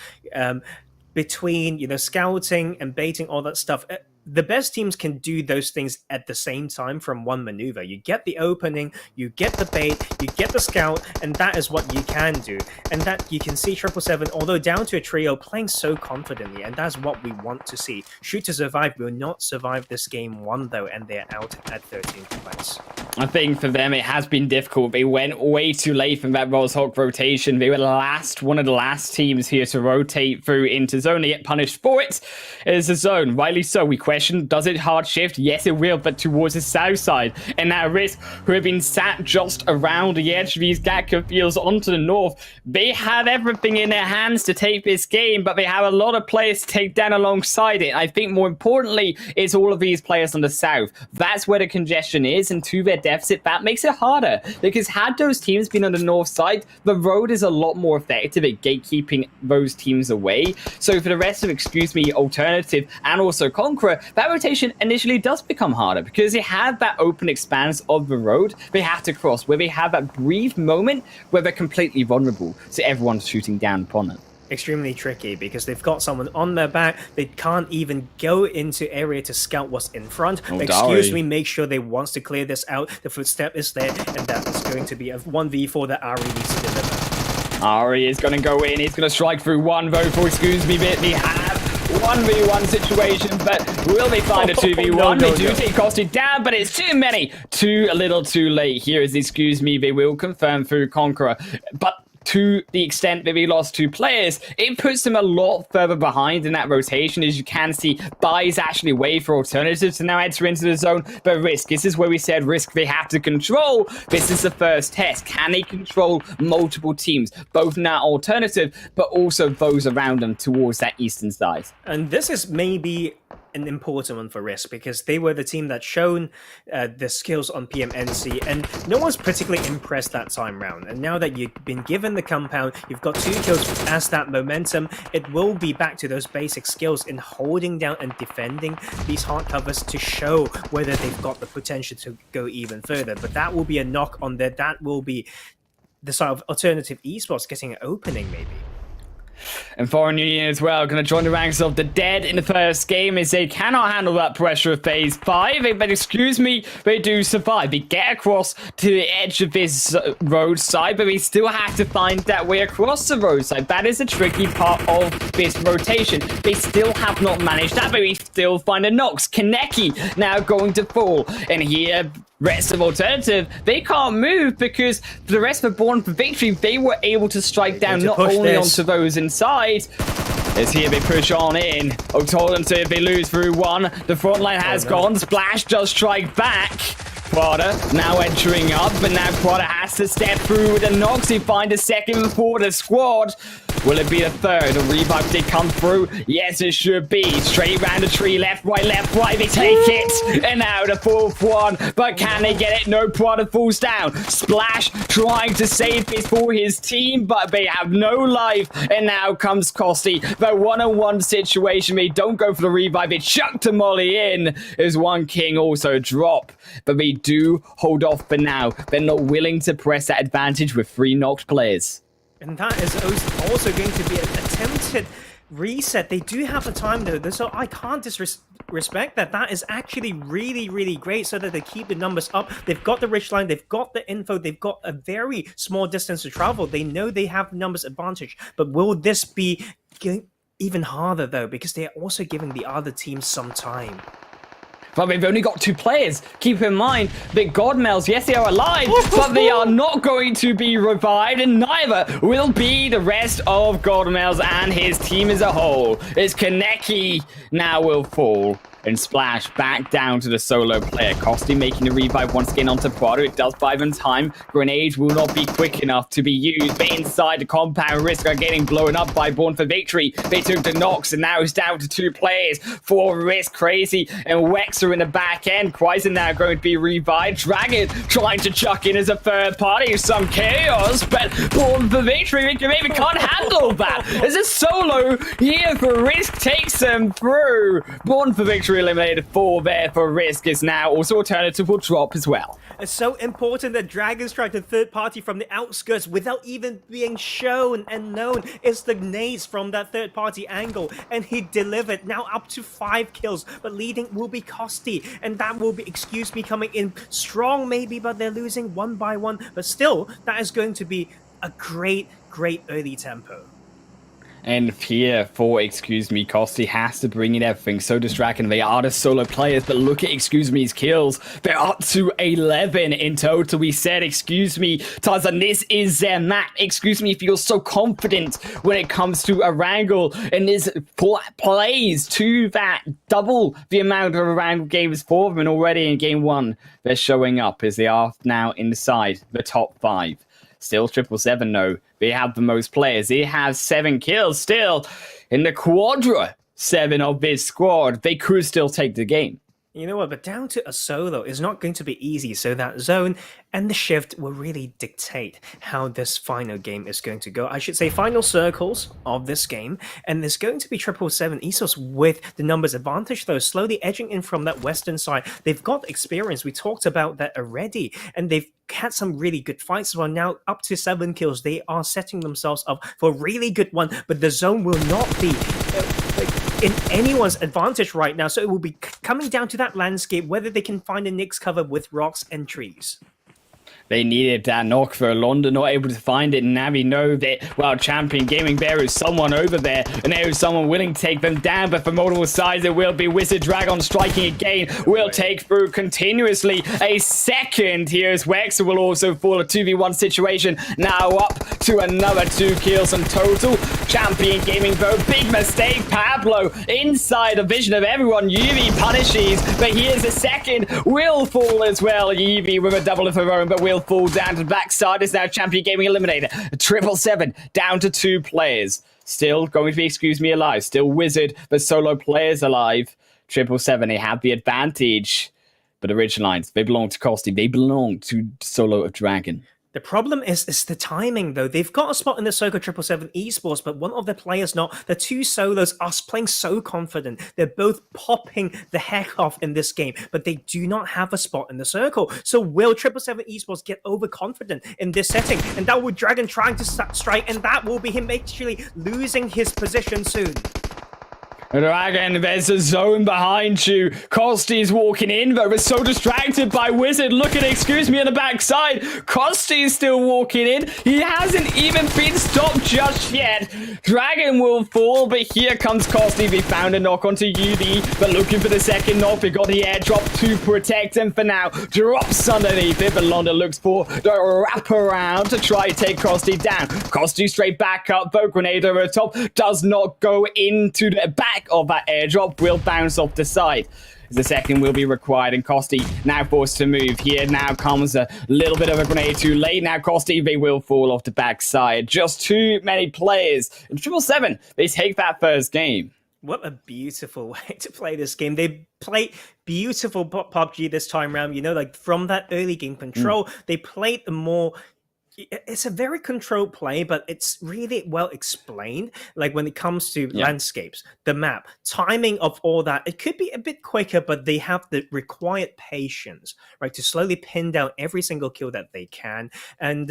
between, scouting and baiting, all that stuff. The best teams can do those things at the same time from one maneuver. You get the opening, you get the bait, you get the scout, and that is what you can do. And that you can see 777, although down to a trio, playing so confidently, and that's what we want to see. Shoot to Survive will not survive this game 1, though, and they're out at 13th place. I think for them, it has been difficult. They went way too late from that Rozhok rotation. They were one of the last teams here to rotate through into zone. They get punished for it. It is a zone. Rightly so. We question, does it hard shift? Yes, it will, but towards the south side. And now Risk, who have been sat just around the edge of these Gatka fields onto the north, they had everything in their hands to take this game, but they have a lot of players to take down alongside it. I think more importantly, it's all of these players on the south. That's where the congestion is, and to their deficit, that makes it harder. Because had those teams been on the north side, the road is a lot more effective at gatekeeping those teams away. So for the rest of, excuse me, Alternative and also Conqueror, that rotation initially does become harder because they have that open expanse of the road they have to cross, where they have that brief moment where they're completely vulnerable to everyone shooting down upon it. Extremely tricky because they've got someone on their back. They can't even go into area to scout what's in front. Excuse me, make sure they wants to clear this out. The footstep is there, and that is going to be a 1v4 that Ari needs to deliver. Ari is going to go in. He's going to strike through one vote for, excuse me, but they have 1v1 situation, but will they find a 2v1? They do take Costi down, but it's too many. A little too late. Here is, excuse me, they will confirm through Conqueror. But to the extent that we lost 2 players, it puts them a lot further behind in that rotation. As you can see, buys actually way for Alternatives to now enter into the zone. But Risk, this is where we said Risk they have to control. This is the first test. Can they control multiple teams, both now Alternative, but also those around them towards that eastern side? And this is maybe an important one for Risk because they were the team that shown the skills on PMNC, and no one's particularly impressed that time round. And now that you've been given the compound, you've got 2 kills as that momentum, it will be back to those basic skills in holding down and defending these hard covers to show whether they've got the potential to go even further. But that will be a knock on there. That will be the sort of Alternative Esports getting an opening maybe. And Foreign Union as well, going to join the ranks of the dead in the first game as they cannot handle that pressure of phase 5. But excuse me, they do survive. They get across to the edge of this roadside, but they still have to find that way across the roadside. That is a tricky part of this rotation. They still have not managed that, but we still find a Nox. Kaneki now going to fall. And here, rest of Alternative, they can't move because for the rest of Born for Victory, they were able to strike down not only onto those inside. As here they push on in. Alternative, they lose through one. The front line has gone. Splash does strike back. Prada now entering up, but now Prada has to step through with a Nox. He find a second for the squad. Will it be a third? A revive did come through. Yes, it should be. Straight round the tree, left, right, they take it. And now the fourth one. But can they get it? No, Prada falls down. Splash trying to save this for his team, but they have no life. And now comes Costi. The one-on-one situation. They don't go for the revive. They chuck to Molly in. As one king also drop. But they do hold off for now. They're not willing to press that advantage with 3 knocked players. And that is also going to be an attempted reset. They do have the time though, so I can't disrespect that. That is actually really, really great so that they keep the numbers up. They've got the rich line, they've got the info, they've got a very small distance to travel. They know they have numbers advantage, but will this be even harder though, because they're also giving the other team some time. But they've only got 2 players. Keep in mind that Godmails, yes, they are alive, but they are not going to be revived, and neither will be the rest of Godmails and his team as a whole. As Kaneki now will fall and splash back down to the solo player. Kosti making the revive once again onto Prado. It does buy them time. Grenades will not be quick enough to be used. But inside the compound, Risk are getting blown up by Born for Victory. They took the knocks, and now it's down to 2 players for Risk, Crazy, and Wexer in the back end. Quaizen now going to be revived. Dragon trying to chuck in as a third party. Some chaos, but Born for Victory maybe can't handle that. As a solo here for Risk takes them through. Born for Victory eliminated 4 there for Risk. Is now also alternative will drop as well. It's so important that Dragon's trying to third party from the outskirts without even being shown and known. It's the nades from that third party angle, and he delivered. Now up to 5 kills, but leading will be Kosti, and that will be, excuse me, coming in strong maybe, but they're losing 1 by 1. But still, that is going to be a great early tempo. And here for Excuse Me, Kosti has to bring in everything. So does Dragon. They are the solo players, but look at Excuse Me's kills. They're up to 11 in total. We said, Excuse Me, Tarzan, this is their map. Excuse Me feels so confident when it comes to Erangel, and this plays to that double the amount of Erangel games for them. And already in game 1, they're showing up as they are now inside the top 5. Still 777 though. They have the most players. They have 7 kills still in the quadra 7 of this squad. They could still take the game. You know what, but down to a solo is not going to be easy, so that zone and the shift will really dictate how this final game is going to go. I should say final circles of this game, and there's going to be 777 Esports with the numbers advantage though, slowly edging in from that western side. They've got experience, we talked about that already, and they've had some really good fights as well. Now up to 7 kills, they are setting themselves up for a really good one, but the zone will not be in anyone's advantage right now, so it will be coming down to that landscape, whether they can find a Nyx cover with rocks and trees. They needed that knock for London, not able to find it. And now we know that, well, Champion Gaming, there is someone over there, and there is someone willing to take them down. But for multiple sides, it will be Wizard Dragon striking again. Will take through continuously. A second. Here's Wexer will also fall. A 2v1 situation. Now up to another 2 kills in total. Champion Gaming, though, big mistake. Pablo inside the vision of everyone. Yuvi punishes, but here's a second. Will fall as well. Yuvi with a double of her own, but will fall down to the backside. Is now Champion Gaming eliminated. 777 down to 2 players. Still going to be Excuse Me alive. Still Wizard, but solo players alive. 777, they have the advantage. But Original Lines, they belong to Kosti. They belong to solo of Dragon. The problem is the timing, though. They've got a spot in the circle 777 Esports, but one of the players not. The 2 solos are playing so confident. They're both popping the heck off in this game, but they do not have a spot in the circle. So will 777 Esports get overconfident in this setting? And that will Dragon trying to strike, and that will be him actually losing his position soon. Dragon, there's a zone behind you. Kosti's walking in, though. We're so distracted by Wizard. Look at Excuse Me on the backside. Kosti's still walking in. He hasn't even been stopped just yet. Dragon will fall, but here comes Kosti. They found a knock onto UV, but looking for the second knock. They got the airdrop to protect him for now. Drops underneath it, but London looks for the wraparound to try to take Kosti down. Kosti straight back up, though. Grenade over the top does not go into the back of that airdrop, will bounce off the side. The second will be required, and Kosti now forced to move. Here now comes a little bit of a grenade too late. Now Kosti, they will fall off the backside. Just too many players. And 777, they take that first game. What a beautiful way to play this game. They played beautiful PUBG this time around, you know, like from that early game control, they played the more... It's a very controlled play, but it's really well explained. Like when it comes to landscapes, the map, timing of all that, it could be a bit quicker, but they have the required patience, right, to slowly pin down every single kill that they can. And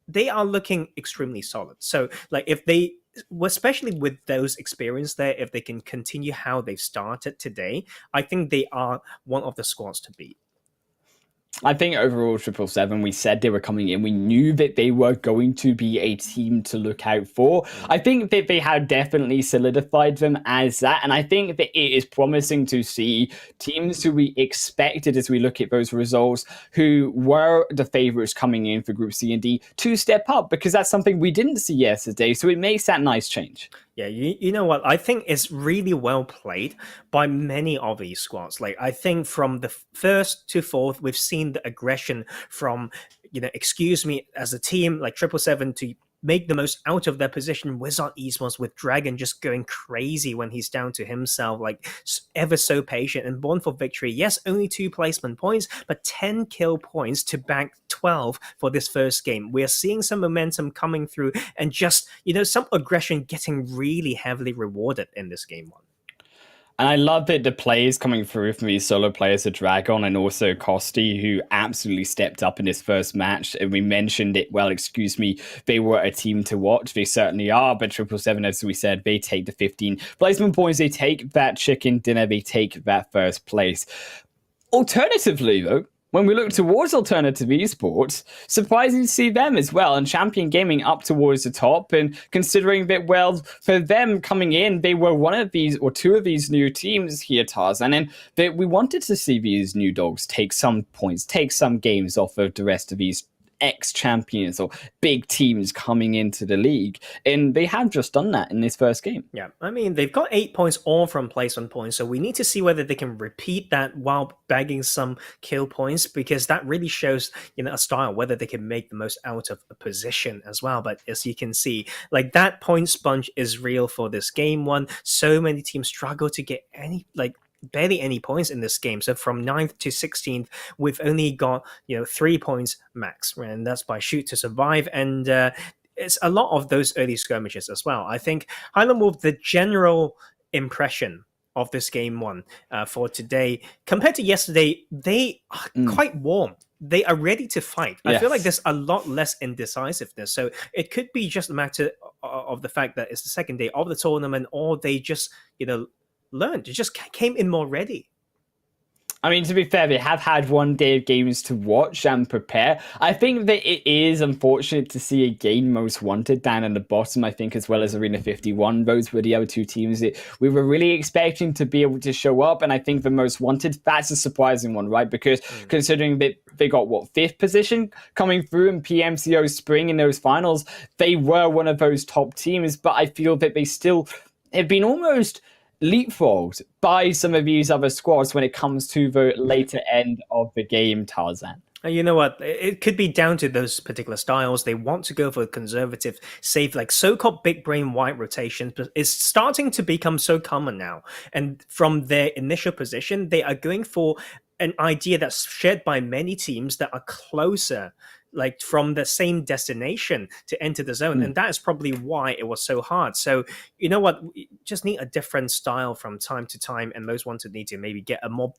they are looking extremely solid. So like if they, especially with those experience there, if they can continue how they've started today, I think they are one of the squads to beat. I think overall 777, we said they were coming in. We knew that they were going to be a team to look out for. I think that they had definitely solidified them as that. And I think that it is promising to see teams who we expected as we look at those results, who were the favorites coming in for Group C and D, to step up, because that's something we didn't see yesterday. So it makes that nice change. Yeah, you know what? I think it's really well played by many of these squads. Like, I think from the first to fourth, we've seen the aggression from, excuse me, as a team like 777 to make the most out of their position. Wizard Esports with Dragon just going crazy when he's down to himself, like ever so patient and born for victory. Yes, only 2 placement points, but 10 kill points to back 12 for this first game. We're seeing some momentum coming through and just, some aggression getting really heavily rewarded in this game one. And I love that the players coming through from these solo players are Dragon and also Kosti, who absolutely stepped up in his first match. And we mentioned it, well, excuse me, they were a team to watch. They certainly are. But 777, as we said, they take the 15 placement points. They take that chicken dinner. They take that first place. Alternatively, though, when we look towards alternative esports, surprising to see them as well, and Champion Gaming up towards the top. And considering that, well, for them coming in, they were one of these or two of these new teams here, Tarzan, and that we wanted to see these new dogs take some points, take some games off of the rest of these ex-champions or big teams coming into the league, and they have just done that in this first game. Yeah, I mean, they've got 8 points all from placement points, so we need to see whether they can repeat that while bagging some kill points, because that really shows, a style, whether they can make the most out of a position as well. But as you can see, like, that point sponge is real for this game one. So many teams struggle to get barely any points in this game. So from 9th to 16th, we've only got 3 points max, and that's by shoot to survive. And it's a lot of those early skirmishes as well. I think Highland Wolf, the general impression of this game one for today compared to yesterday, they are quite warm. They are ready to fight. I feel like there's a lot less indecisiveness. So it could be just a matter of the fact that it's the second day of the tournament, or they just learned. It just came in more ready. I mean, to be fair, they have had one day of games to watch and prepare. I think that it is unfortunate to see again Most Wanted down in the bottom, I think, as well as Arena 51. Those were the other two teams that we were really expecting to be able to show up. And I think the Most Wanted, that's a surprising one, right? Because considering that they got, 5th position coming through in PMCO Spring in those finals, they were one of those top teams. But I feel that they still have been almost leapfrogged by some of these other squads when it comes to the later end of the game, Tarzan. You know what? It could be down to those particular styles. They want to go for conservative, safe, like so-called big brain white rotations, but it's starting to become so common now. And from their initial position, they are going for an idea that's shared by many teams that are closer, like from the same destination to enter the zone. And that is probably why it was so hard. So, you know what? We just need a different style from time to time. And Most Wanted need to maybe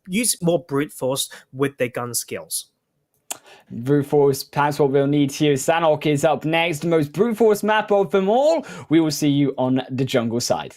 use more brute force with their gun skills. Brute force, that's what we'll need here. Sanhok is up next, the most brute force map of them all. We will see you on the jungle side.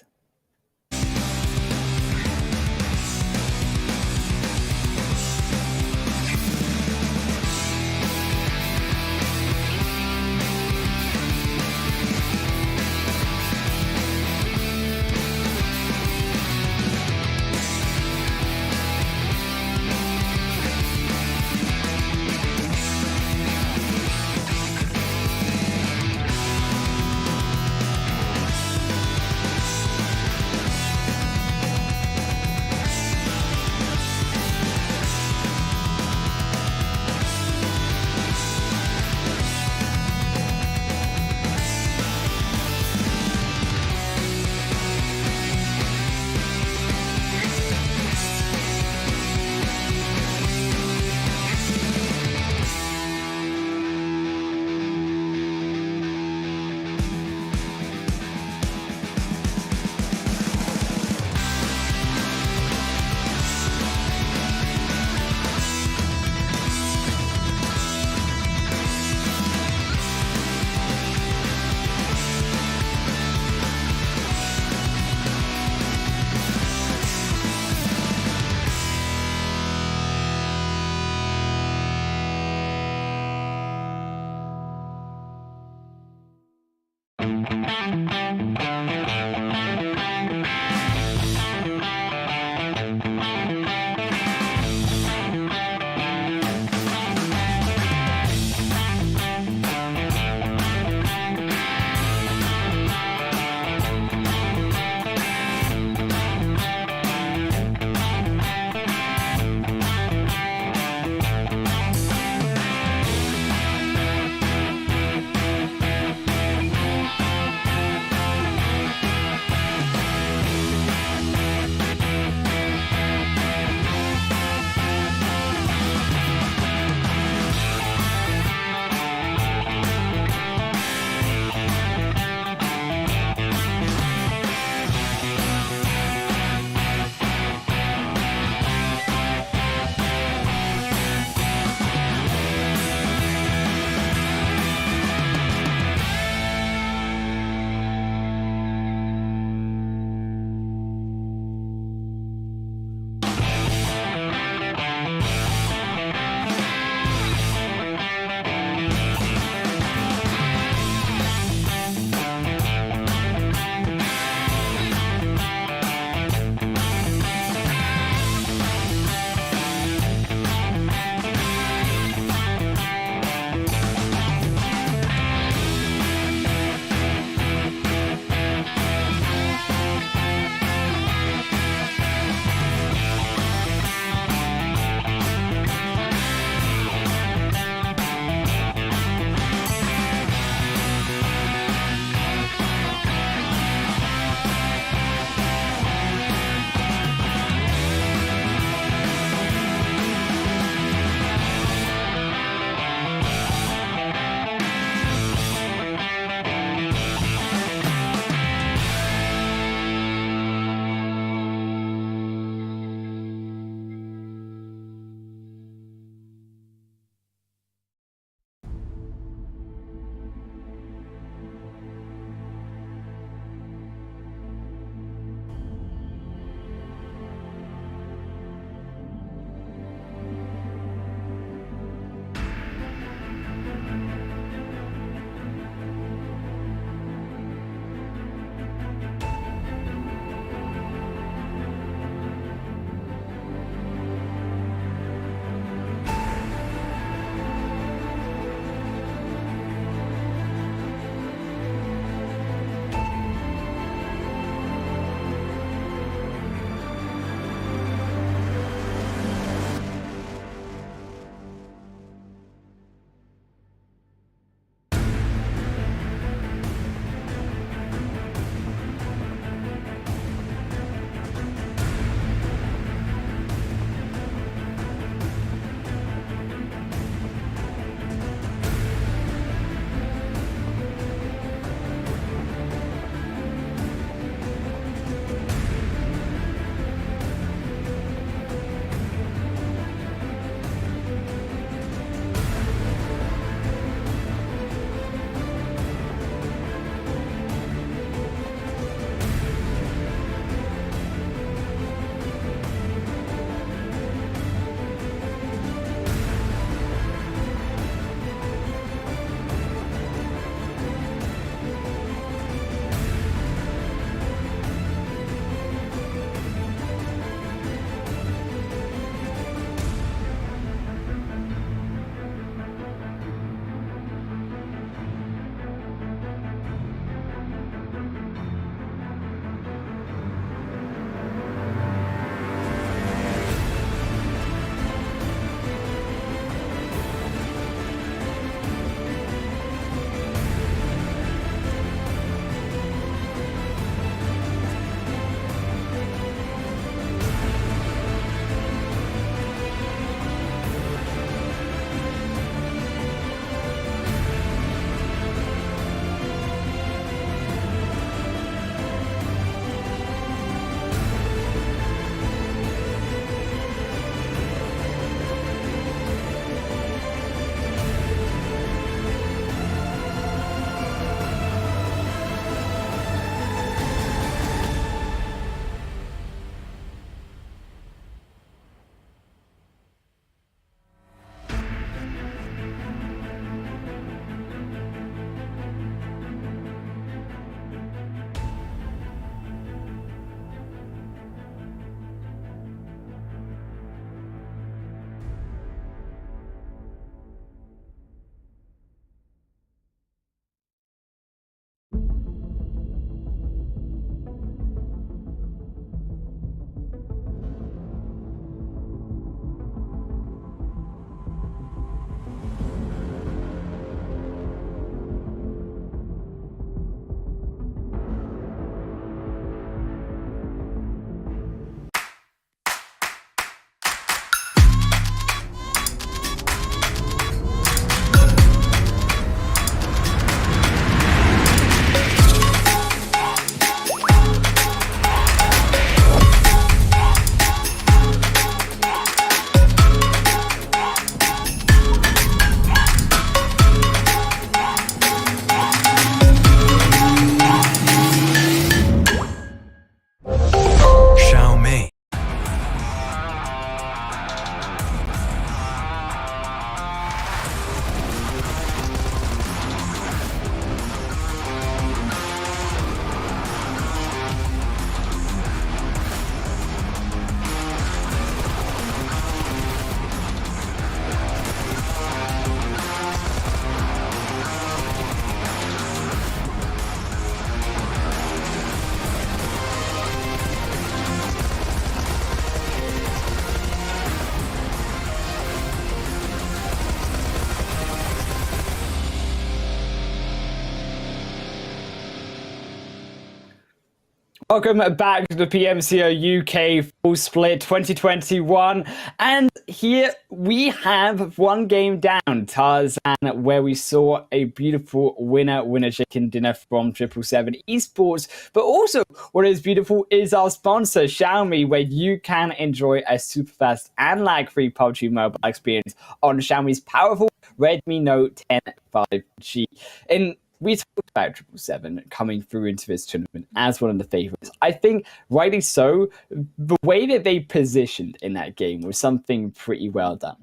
Welcome back to the PMCO UK Fall Split 2021. And here we have one game down, Tarzan, where we saw a beautiful winner chicken dinner from 777 Esports. But also, what is beautiful is our sponsor, Xiaomi, where you can enjoy a super fast and lag-free PUBG mobile experience on Xiaomi's powerful Redmi Note 10 5G. And we talked about 777 coming through into this tournament as one of the favorites. I think, rightly so, the way that they positioned in that game was something pretty well done.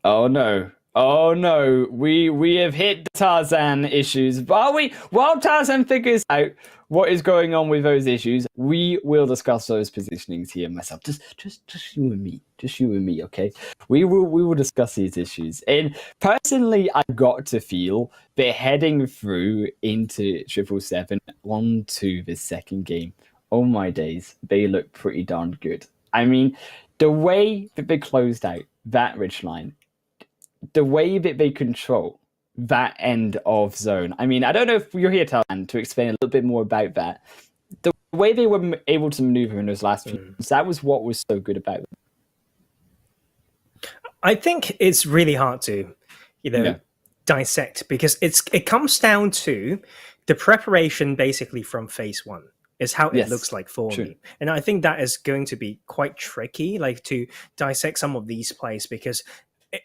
Oh no. Oh no, we have hit the Tarzan issues. While Tarzan figures out what is going on with those issues, we will discuss those positionings here myself. Just you and me. Just you and me, okay? We will discuss these issues. And personally, I got to feel they're heading through into 777 onto the second game. Oh my days, they look pretty darn good. I mean, the way that they closed out that ridge line, the way that they control that end of zone. I mean, I don't know if you're here, Talan, to explain a little bit more about that. The way they were able to maneuver in those last few games, that was what was so good about them. I think it's really hard to, dissect, because it comes down to the preparation basically from phase one. Is how it looks like for me. And I think that is going to be quite tricky, like to dissect some of these plays, because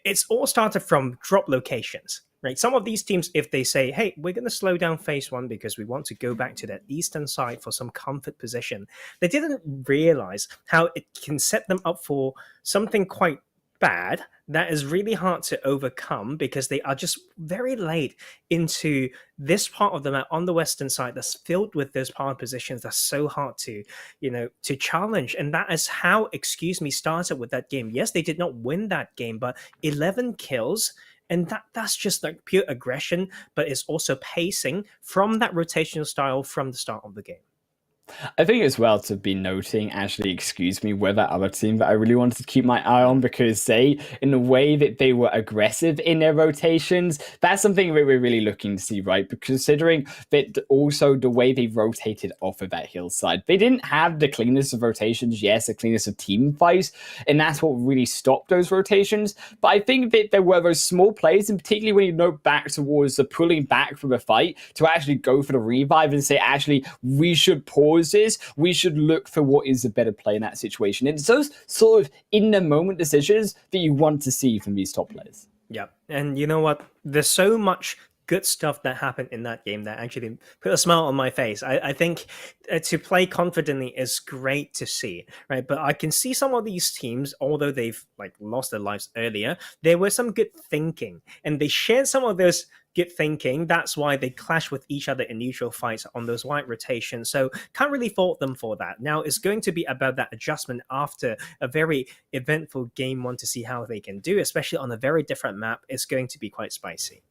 it's all started from drop locations, right? Some of these teams, if they say, hey, we're going to slow down phase one because we want to go back to that eastern side for some comfort position, they didn't realize how it can set them up for something quite bad that is really hard to overcome, because they are just very late into this part of the map on the western side that's filled with those power positions that's so hard to challenge. And that is how Excuse Me started with that game. Yes, they did not win that game, but 11 kills, and that's just like pure aggression, but it's also pacing from that rotational style from the start of the game. I think as well to be noting, actually, Excuse Me, with that other team that I really wanted to keep my eye on, because they, in the way that they were aggressive in their rotations, that's something that we're really looking to see, right? Because considering that also the way they rotated off of that hillside, they didn't have the cleanest of rotations, yes, the cleanest of team fights, and that's what really stopped those rotations. But I think that there were those small plays, and particularly when you note back towards the pulling back from a fight to actually go for the revive and say, actually, we should pause this, we should look for what is a better play in that situation. And it's those sort of in the moment decisions that you want to see from these top players. Yeah, and you know what? There's so much good stuff that happened in that game that actually put a smile on my face. I think to play confidently is great to see, right? But I can see some of these teams, although they've lost their lives earlier, there was some good thinking, and they shared some of those good thinking. That's why they clash with each other in neutral fights on those wide rotations. So can't really fault them for that. Now it's going to be about that adjustment after a very eventful game one to see how they can do, especially on a very different map. It's going to be quite spicy.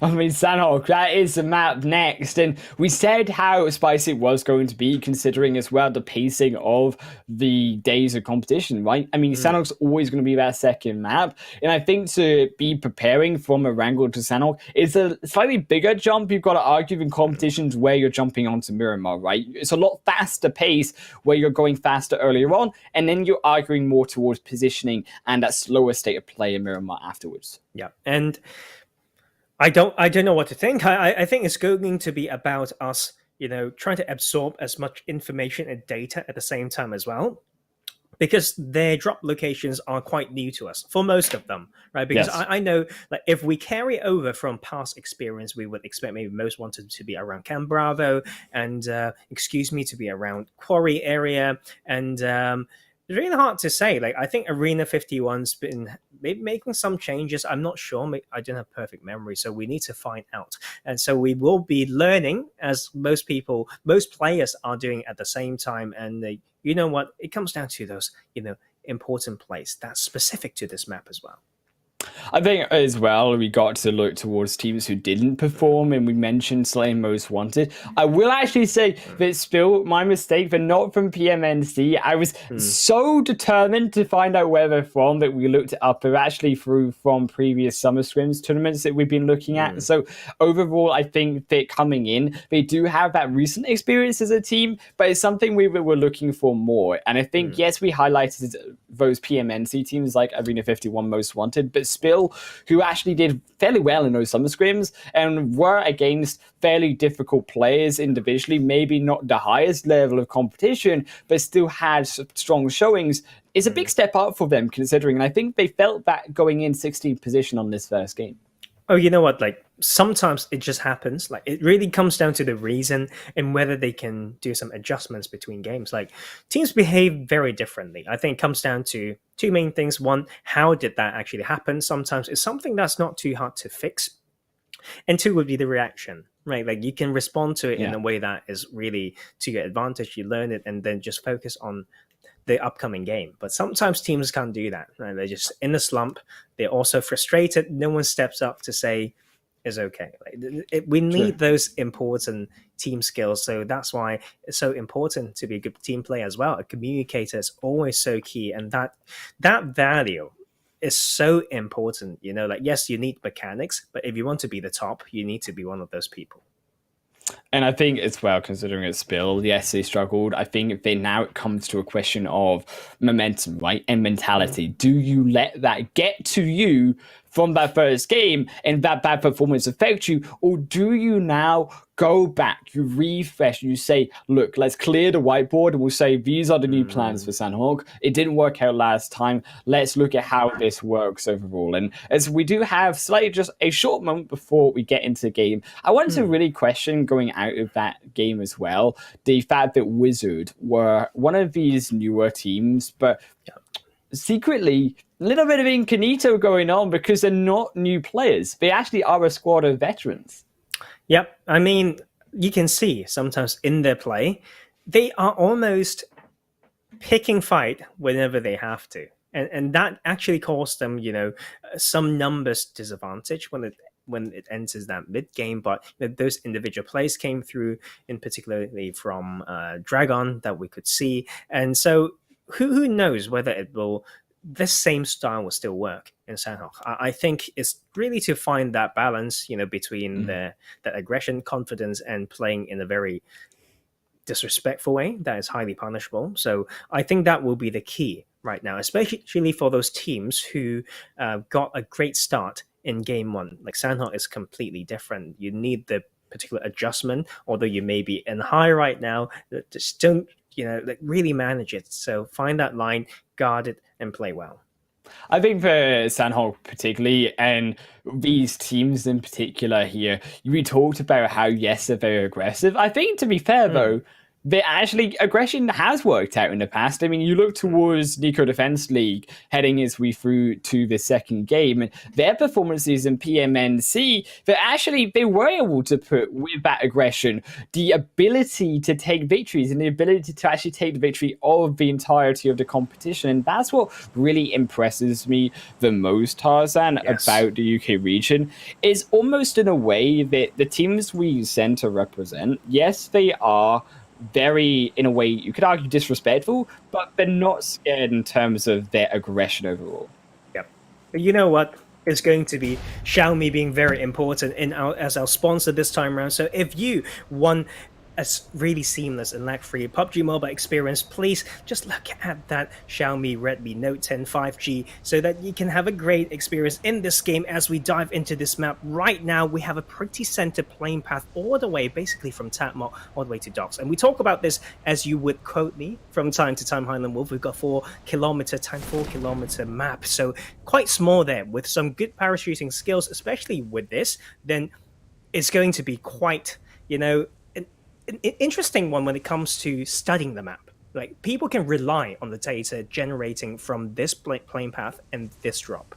I mean, Sanhok, that is the map next. And we said how spicy it was going to be, considering as well the pacing of the days of competition, right? I mean, Sanhok's always going to be that second map. And I think to be preparing from Erangel to Sanhok is a slightly bigger jump, you've got to argue, in competitions where you're jumping onto Miramar, right? It's a lot faster pace where you're going faster earlier on, and then you're arguing more towards positioning and that slower state of play in Miramar afterwards. Yeah, and I don't know what to think. I think it's going to be about us, trying to absorb as much information and data at the same time as well, because their drop locations are quite new to us for most of them, right? Because I know that if we carry over from past experience, we would expect maybe most wanted to be around Camp Bravo and Excuse Me to be around Quarry area, and it's really hard to say. I think Arena 51's been making some changes. I'm not sure. I don't have perfect memory, so we need to find out. And so we will be learning, as most players are doing at the same time. And you know what? It comes down to those, important plays that's specific to this map as well. I think as well, we got to look towards teams who didn't perform, and we mentioned Slaying Most Wanted. I will actually say that still my mistake, but not from PMNC. I was so determined to find out where they're from that we looked it up. They're actually through from previous Summer Scrims tournaments that we've been looking at. So overall, I think that coming in, they do have that recent experience as a team, but it's something we were looking for more. And I think, yes, we highlighted those PMNC teams like Arena 51 Most Wanted, but Spill, who actually did fairly well in those Summer Scrims and were against fairly difficult players individually, maybe not the highest level of competition, but still had strong showings, is a big step up for them considering. And I think they felt that going in 16th position on this first game. Oh, you know what? Like sometimes it just happens. Like it really comes down to the reason and whether they can do some adjustments between games. Like teams behave very differently. I think it comes down to two main things. One, how did that actually happen? Sometimes it's something that's not too hard to fix. And two would be the reaction, right? Like you can respond to it in a way that is really to your advantage. You learn it and then just focus on the upcoming game. But sometimes teams can't do that. Right? They're just in a slump. They're also frustrated. No one steps up to say, it's okay. Like, we need those important team skills. So that's why it's so important to be a good team player as well. A communicator is always so key. And that value is so important. You know, like, yes, you need mechanics, but if you want to be the top, you need to be one of those people. And I think as well, considering it's Spill, yes, they struggled. I think they now it comes to a question of momentum, right? And mentality. Do you let that get to you from that first game and that bad performance affect you? Or do you now go back, you refresh, you say, look, let's clear the whiteboard and we'll say, these are the new plans for Sanhok. It didn't work out last time. Let's look at how this works overall. And as we do have slightly just a short moment before we get into the game, I wanted to really question going out of that game as well, the fact that Wizard were one of these newer teams, but secretly a little bit of incognito going on because they're not new players. They actually are a squad of veterans. Yep. I mean, you can see sometimes in their play, they are almost picking fight whenever they have to. And that actually caused them, you know, some numbers disadvantage when it enters that mid game. But you know, those individual plays came through, in particularly from Dragon that we could see. And so who knows whether this same style will still work in Sanhok. I think it's really to find that balance, you know, between that aggression, confidence, and playing in a very disrespectful way that is highly punishable. So I think that will be the key right now, especially for those teams who got a great start in game one. Like Sanhok is completely different. You need the particular adjustment, although you may be in high right now, just don't, you know, like really manage it. So find that line, guard it, and play well. I think for Sanhok particularly, and these teams in particular here, we talked about how, yes, they're very aggressive. I think, to be fair, though, that actually aggression has worked out in the past. I mean, you look towards Nico Defense League heading as we through to the second game, and their performances in PMNC, that actually they were able to put with that aggression the ability to take victories and the ability to actually take the victory of the entirety of the competition. And that's what really impresses me the most, Tarzan, about the UK region, is almost in a way that the teams we send to represent, yes, they are very, in a way, you could argue disrespectful, but they're not scared in terms of their aggression overall. Yep. You know what? It's going to be Xiaomi being very important as our sponsor this time around. So if you want a really seamless and lag-free PUBG mobile experience, please just look at that Xiaomi Redmi Note 10 5G so that you can have a great experience in this game as we dive into this map. Right now, we have a pretty center plane path all the way, basically from Tatmok all the way to Docks. And we talk about this as you would quote me from time to time, Highland Wolf. We've got 4 kilometer times 4 kilometer map. So quite small there with some good parachuting skills, especially with this, then it's going to be quite, you know, an interesting one when it comes to studying the map. Like people can rely on the data generating from this plane path and this drop.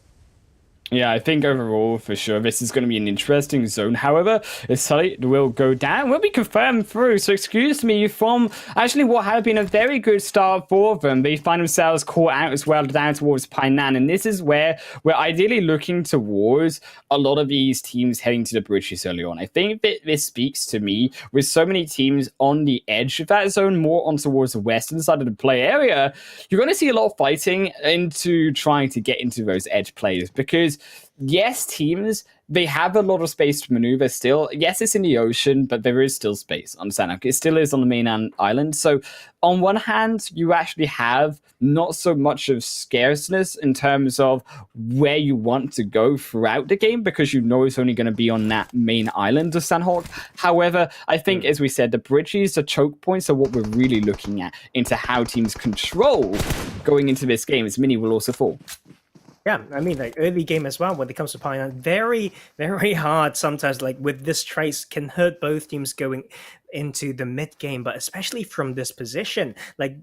Yeah, I think overall, for sure, this is going to be an interesting zone. However, the site will go down, will be confirmed through. So, excuse me, from actually what had been a very good start for them, they find themselves caught out as well down towards Painan. And this is where we're ideally looking towards a lot of these teams heading to the bridges early on. I think that this speaks to me with so many teams on the edge of that zone, more on towards the western side of the play area. You're going to see a lot of fighting into trying to get into those edge plays because yes, teams, they have a lot of space to maneuver still. Yes, it's in the ocean, but there is still space on Sanhok. It still is on the main island. So on one hand, you actually have not so much of scarceness in terms of where you want to go throughout the game because you know it's only going to be on that main island of Sanhok. However, I think, as we said, the bridges, the choke points are what we're really looking at into how teams control going into this game as Mini will also fall. Yeah, I mean, like early game as well, when it comes to Pioneer, very, very hard sometimes, like with this trace, can hurt both teams going into the mid game, but especially from this position. Like,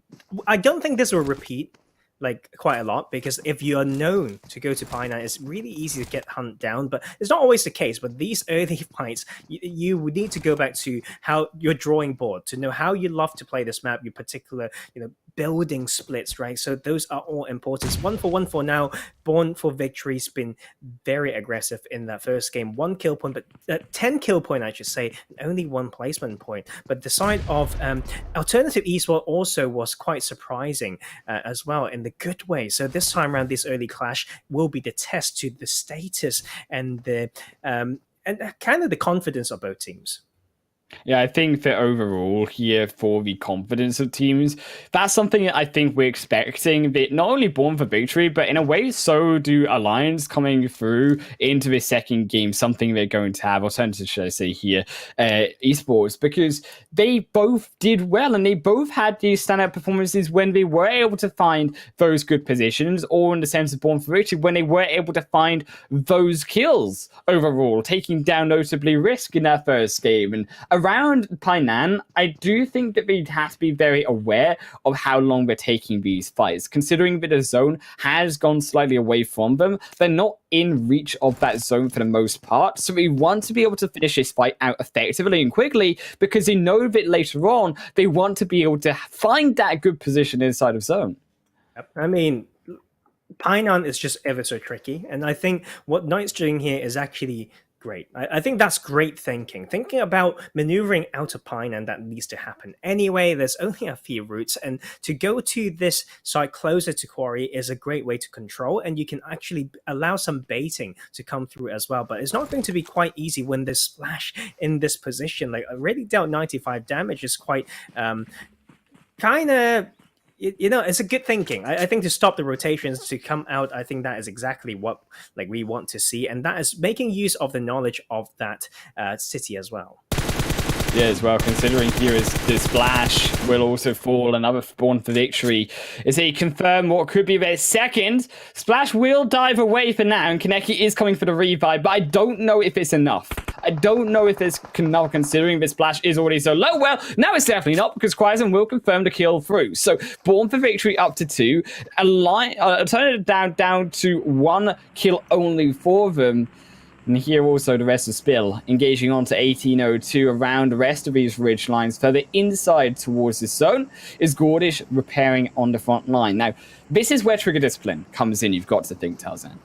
I don't think this will repeat like quite a lot because if you're known to go to Pioneer, it's really easy to get hunt down, but it's not always the case. But these early fights, you would need to go back to how your drawing board to know how you love to play this map, your particular, building splits, right? So those are all important. It's 1 for now. Born for Victory's been very aggressive in that first game. 1 kill point, but 10 kill point, I should say, only 1 placement point. But the side of Alternative Esports also was quite surprising as well in the good way. So this time around, this early clash will be the test to the status and the and kind of the confidence of both teams. Yeah, I think that overall here for the confidence of teams, that's something that I think we're expecting that not only Born for Victory, but in a way, so do Alliance coming through into the second game, something they're going to have, alternative, should I say here, esports, because they both did well and they both had these standout performances when they were able to find those good positions, or in the sense of Born for Victory, when they were able to find those kills overall, taking down notably Risk in that first game. And around Painan, I do think that they'd have to be very aware of how long they're taking these fights. Considering that the zone has gone slightly away from them, they're not in reach of that zone for the most part. So we want to be able to finish this fight out effectively and quickly because they know that later on, they want to be able to find that good position inside of zone. I mean, Painan is just ever so tricky. And I think what Knight's doing here is actually great. I think that's great thinking. Thinking about maneuvering out of Painan that needs to happen anyway. There's only a few routes, and to go to this site closer to Quarry is a great way to control, and you can actually allow some baiting to come through as well. But it's not going to be quite easy when there's Splash in this position. Like already dealt 95 damage is quite kind of. It's a good thinking. I think to stop the rotations, to come out, I think that is exactly what we want to see, and that is making use of the knowledge of that city as well. Yeah, as well, considering here is the Splash will also fall, another Born for Victory as they confirm what could be their second. Splash will dive away for now, and Kaneki is coming for the revive, but I don't know if it's enough. I don't know if it's enough considering this Splash is already so low. Well, now it's definitely not because Quaisen will confirm the kill through. So Born for Victory up to 2, Alternative down to 1 kill only for them. And here also the rest of Spill, engaging on to 1802 around the rest of these ridge lines. Further inside towards the zone is Gordish repairing on the front line. Now, this is where Trigger Discipline comes in, you've got to think, Tarzan.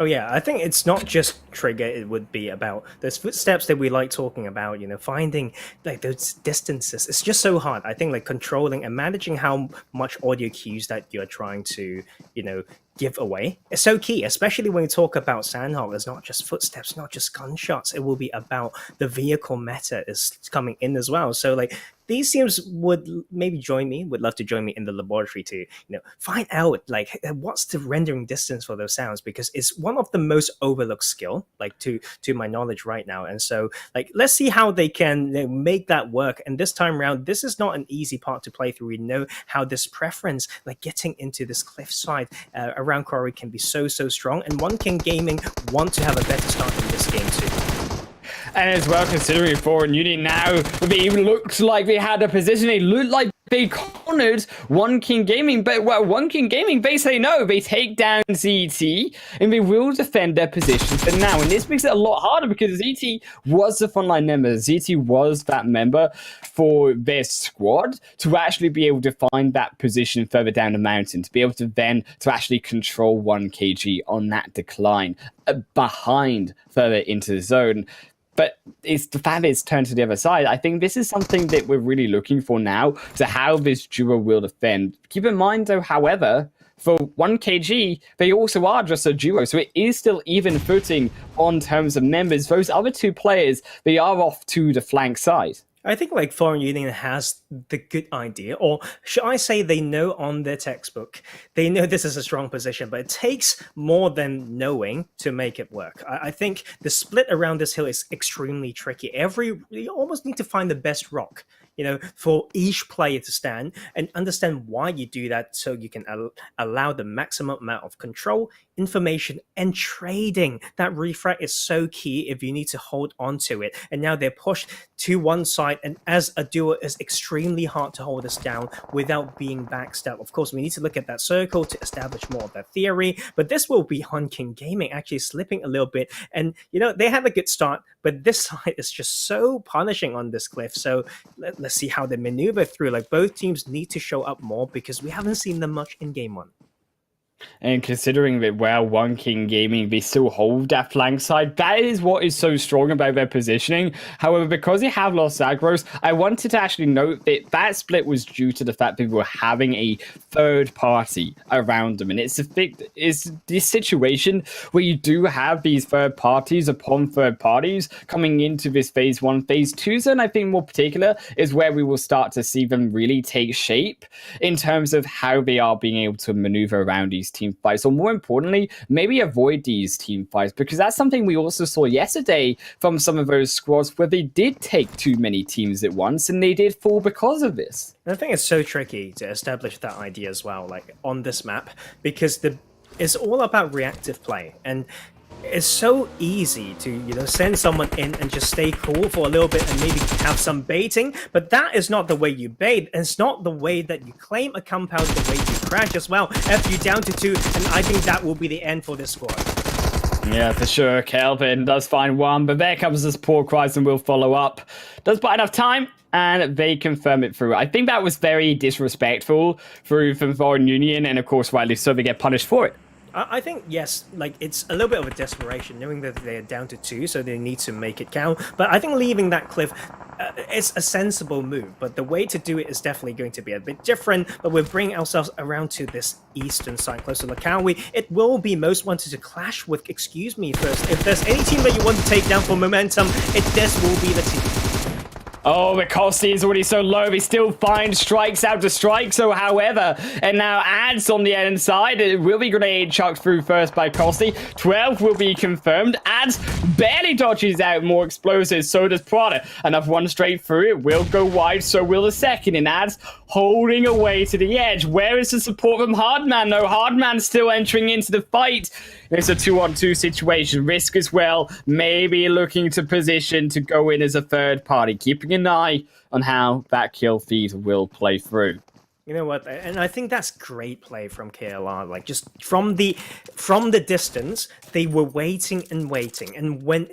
Oh yeah, I think it's not just Trigger, it would be about those footsteps that we like talking about, finding like those distances. It's just so hard. I think like controlling and managing how much audio cues that you're trying to, give away. It's so key, especially when we talk about Sanhok. It's not just footsteps, not just gunshots. It will be about the vehicle meta is coming in as well. So like these teams would maybe would love to join me in the laboratory to, find out like what's the rendering distance for those sounds, because it's one of the most overlooked skill, like to my knowledge right now. And so like, let's see how they can make that work. And this time around, this is not an easy part to play through. We know how this preference, like getting into this cliffside around Quarry can be so strong. And One King Gaming want to have a better start in this game too. And as well, considering Foreign Union now, it even looks like they had a position. It looked like they cornered One King Gaming, but One King Gaming, they say no. They take down ZT and they will defend their position for now. And this makes it a lot harder because ZT was the frontline member. ZT was that member for their squad to actually be able to find that position further down the mountain, to be able to then to actually control 1kg on that decline behind further into the zone. But it's the fact that it's turned to the other side. I think this is something that we're really looking for now, to how this duo will defend. Keep in mind, though, however, for 1kg, they also are just a duo, so it is still even footing on terms of members. Those other two players, they are off to the flank side. I think like Foreign Union has the good idea, or should I say they know on their textbook, they know this is a strong position, but it takes more than knowing to make it work. I think the split around this hill is extremely tricky. You almost need to find the best rock, for each player to stand and understand why you do that, so you can allow the maximum amount of control, information, and trading. That refrag is so key if you need to hold on to it. And now they're pushed to one side, and as a duo, it's extremely hard to hold us down without being backstabbed. Of course, we need to look at that circle to establish more of that theory, but this will be One King Gaming actually slipping a little bit. And, they have a good start, but this side is just so punishing on this cliff. So let's see how they maneuver through. Like, both teams need to show up more because we haven't seen them much in game one. And considering that, One King Gaming, they still hold that flank side, that is what is so strong about their positioning. However, because they have lost aggros, I wanted to actually note that that split was due to the fact that we were having a third party around them. And it's this situation where you do have these third parties upon third parties coming into this phase 1. Phase 2 zone, I think more particular, is where we will start to see them really take shape in terms of how they are being able to maneuver around these team fights, or more importantly, maybe avoid these team fights, because that's something we also saw yesterday from some of those squads where they did take too many teams at once and they did fall because of this. And I think it's so tricky to establish that idea as well, like on this map, because it's all about reactive play, and it's so easy to send someone in and just stay cool for a little bit and maybe have some baiting, but that is not the way you bait, and it's not the way that you claim a compound, the way you crash as well. FU down to 2, and I think that will be the end for this squad. Yeah, for sure. Kelvin does find one, but there comes the support cries and will follow up. Does buy enough time, and they confirm it through. I think that was very disrespectful from Foreign Union, and of course, rightly so, they get punished for it. I think, yes, like it's a little bit of a desperation knowing that they're down to 2, so they need to make it count. But I think leaving that cliff, it's a sensible move. But the way to do it is definitely going to be a bit different. But we're bringing ourselves around to this eastern side, close to Lakawi. It will be most wanted to clash with Excuse Me first. If there's any team that you want to take down for momentum, this will be the team. Oh, but Kosti is already so low. He still finds strikes out to strike. So, however, and now Ads on the inside. It will be grenade chucked through first by Kosti. 12 will be confirmed. Ads barely dodges out more explosives. So does Prada. Another one straight through. It will go wide. So will the second. And Ads holding away to the edge. Where is the support from Hardman? No, Hardman still entering into the fight. It's a 2-on-2 situation. Risk as well. Maybe looking to position to go in as a third party. Keeping an eye on how that kill feed will play through. You know what? And I think that's great play from KLR. Like, just from the distance, they were waiting and waiting. And when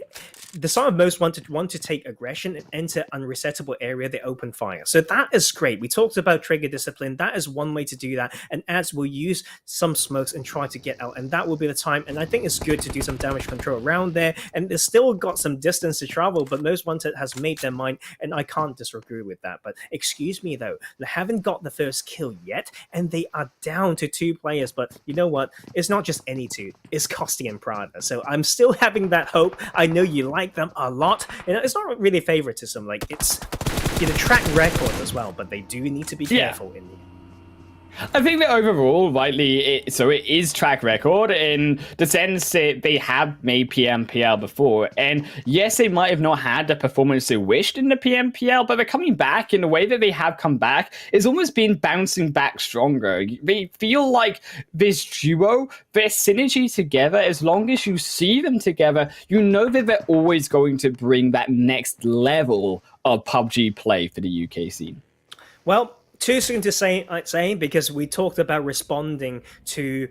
the side of most want to take aggression and enter unresettable area, they open fire. So that is great. We talked about trigger discipline. That is one way to do that. And Ads will use some smokes and try to get out. And that will be the time. And I think it's good to do some damage control around there. And they've still got some distance to travel, but Most Wanted has made their mind. And I can't disagree with that. But excuse me, though. They haven't got the first kill yet. And they are down to 2 players. But you know what? It's not just any 2. It's Kosti and Prada. So I'm still having that hope. I know you like them a lot. It's not really favoritism, like it's track record as well, but they do need to be careful in the I think that overall, rightly, it is track record in the sense that they have made PMPL before. And yes, they might have not had the performance they wished in the PMPL, but they're coming back in the way that they have come back is almost been bouncing back stronger. They feel like this duo, their synergy together, as long as you see them together, you know that they're always going to bring that next level of PUBG play for the UK scene. Well, Too soon to say, I'd say, because we talked about responding to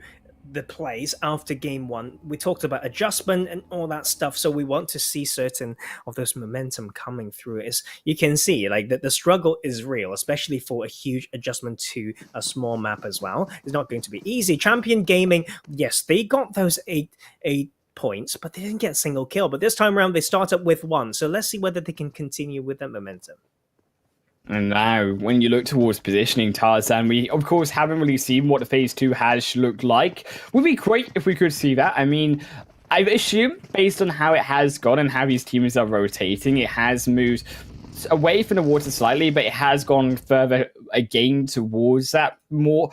the plays after game one. We talked about adjustment and all that stuff. So we want to see certain of those momentum coming through. As you can see, like the struggle is real, especially for a huge adjustment to a small map as well. It's not going to be easy. Champion Gaming, yes, they got those eight points, but they didn't get a single kill. But this time around, they start up with one. So let's see whether they can continue with that momentum. And now, when you look towards positioning, Tarzan, we, of course, haven't really seen what the Phase 2 has looked like. Would be great if we could see that. I mean, I assume, based on how it has gone and how these teams are rotating, it has moved away from the water slightly, but it has gone further again towards that more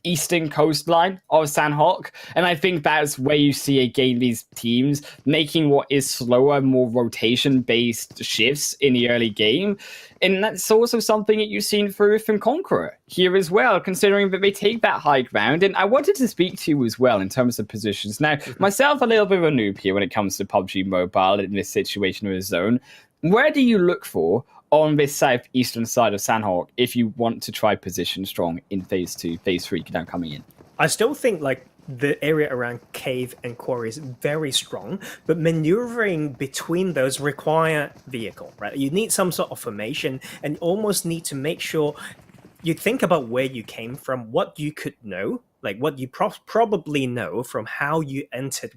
eastern coastline of Sanhok. And I think that's where you see again these teams making what is slower, more rotation-based shifts in the early game. And that's also something that you've seen through from Conqueror here as well, considering that they take that high ground. And I wanted to speak to you as well in terms of positions. Now, myself, a little bit of a noob here when it comes to PUBG Mobile in this situation of a zone. Where do you look for on this southeastern side of Sanhok if you want to try position strong in Phase 2, Phase 3 now coming in? I still think like the area around cave and quarry is very strong, but maneuvering between those require vehicle, right? You need some sort of formation and almost need to make sure you think about where you came from, what you could know, like what you probably know from how you entered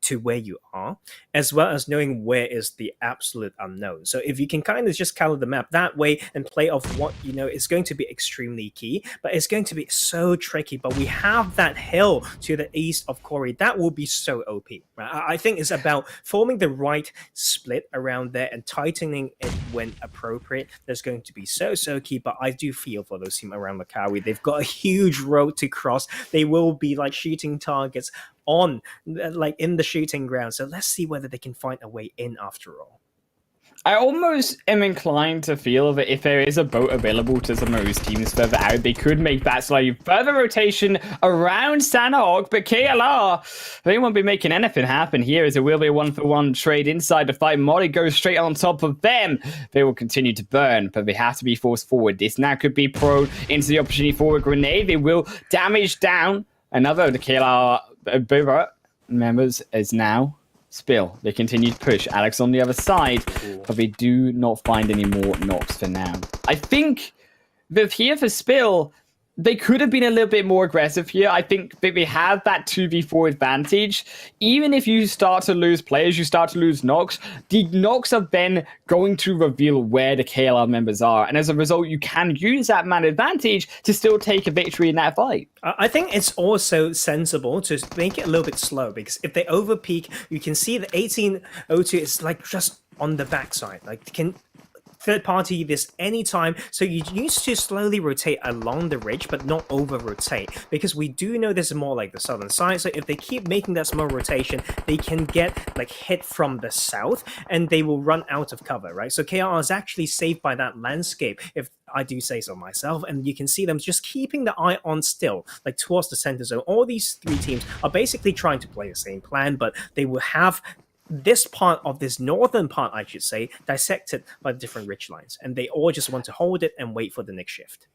to where you are, as well as knowing where is the absolute unknown. So if you can kind of just color the map that way and play off what you know, it's going to be extremely key, but it's going to be so tricky. But we have that hill to the east of Quarry. That will be so OP. Right? I think it's about forming the right split around there and tightening it when appropriate. That's going to be so key, but I do feel for those teams around Macau. They've got a huge road to cross. They will be like shooting targets on like in the shooting ground. So let's see whether they can find a way in after all. I almost am inclined to feel that if there is a boat available to some of those teams further out, they could make that slightly further rotation around Sanhok, but KLR, they won't be making anything happen here as it will be a 1-for-1 trade inside the fight. Molly goes straight on top of them. They will continue to burn, but they have to be forced forward. This now could be thrown into the opportunity for a grenade. They will damage down another of the KLR members is now Spill. They continue to push. Alex on the other side, but they do not find any more knocks for now. I think that here for Spill, they could have been a little bit more aggressive here. I think that they have that 2v4 advantage. Even if you start to lose players, you start to lose knocks, the knocks are then going to reveal where the KLR members are. And as a result, you can use that man advantage to still take a victory in that fight. I think it's also sensible to make it a little bit slow, because if they overpeak, you can see the 1802 is like just on the backside. Like, can third party this anytime, so you used to slowly rotate along the ridge but not over rotate, because we do know this is more like the southern side. So if they keep making that small rotation, they can get like hit from the south and they will run out of cover, right? So KR is actually saved by that landscape, if I do say so myself. And you can see them just keeping the eye on still, like towards the center zone. All these three teams are basically trying to play the same plan, but they will have this part of this northern part, I should say, dissected by different ridge lines, and they all just want to hold it and wait for the next shift.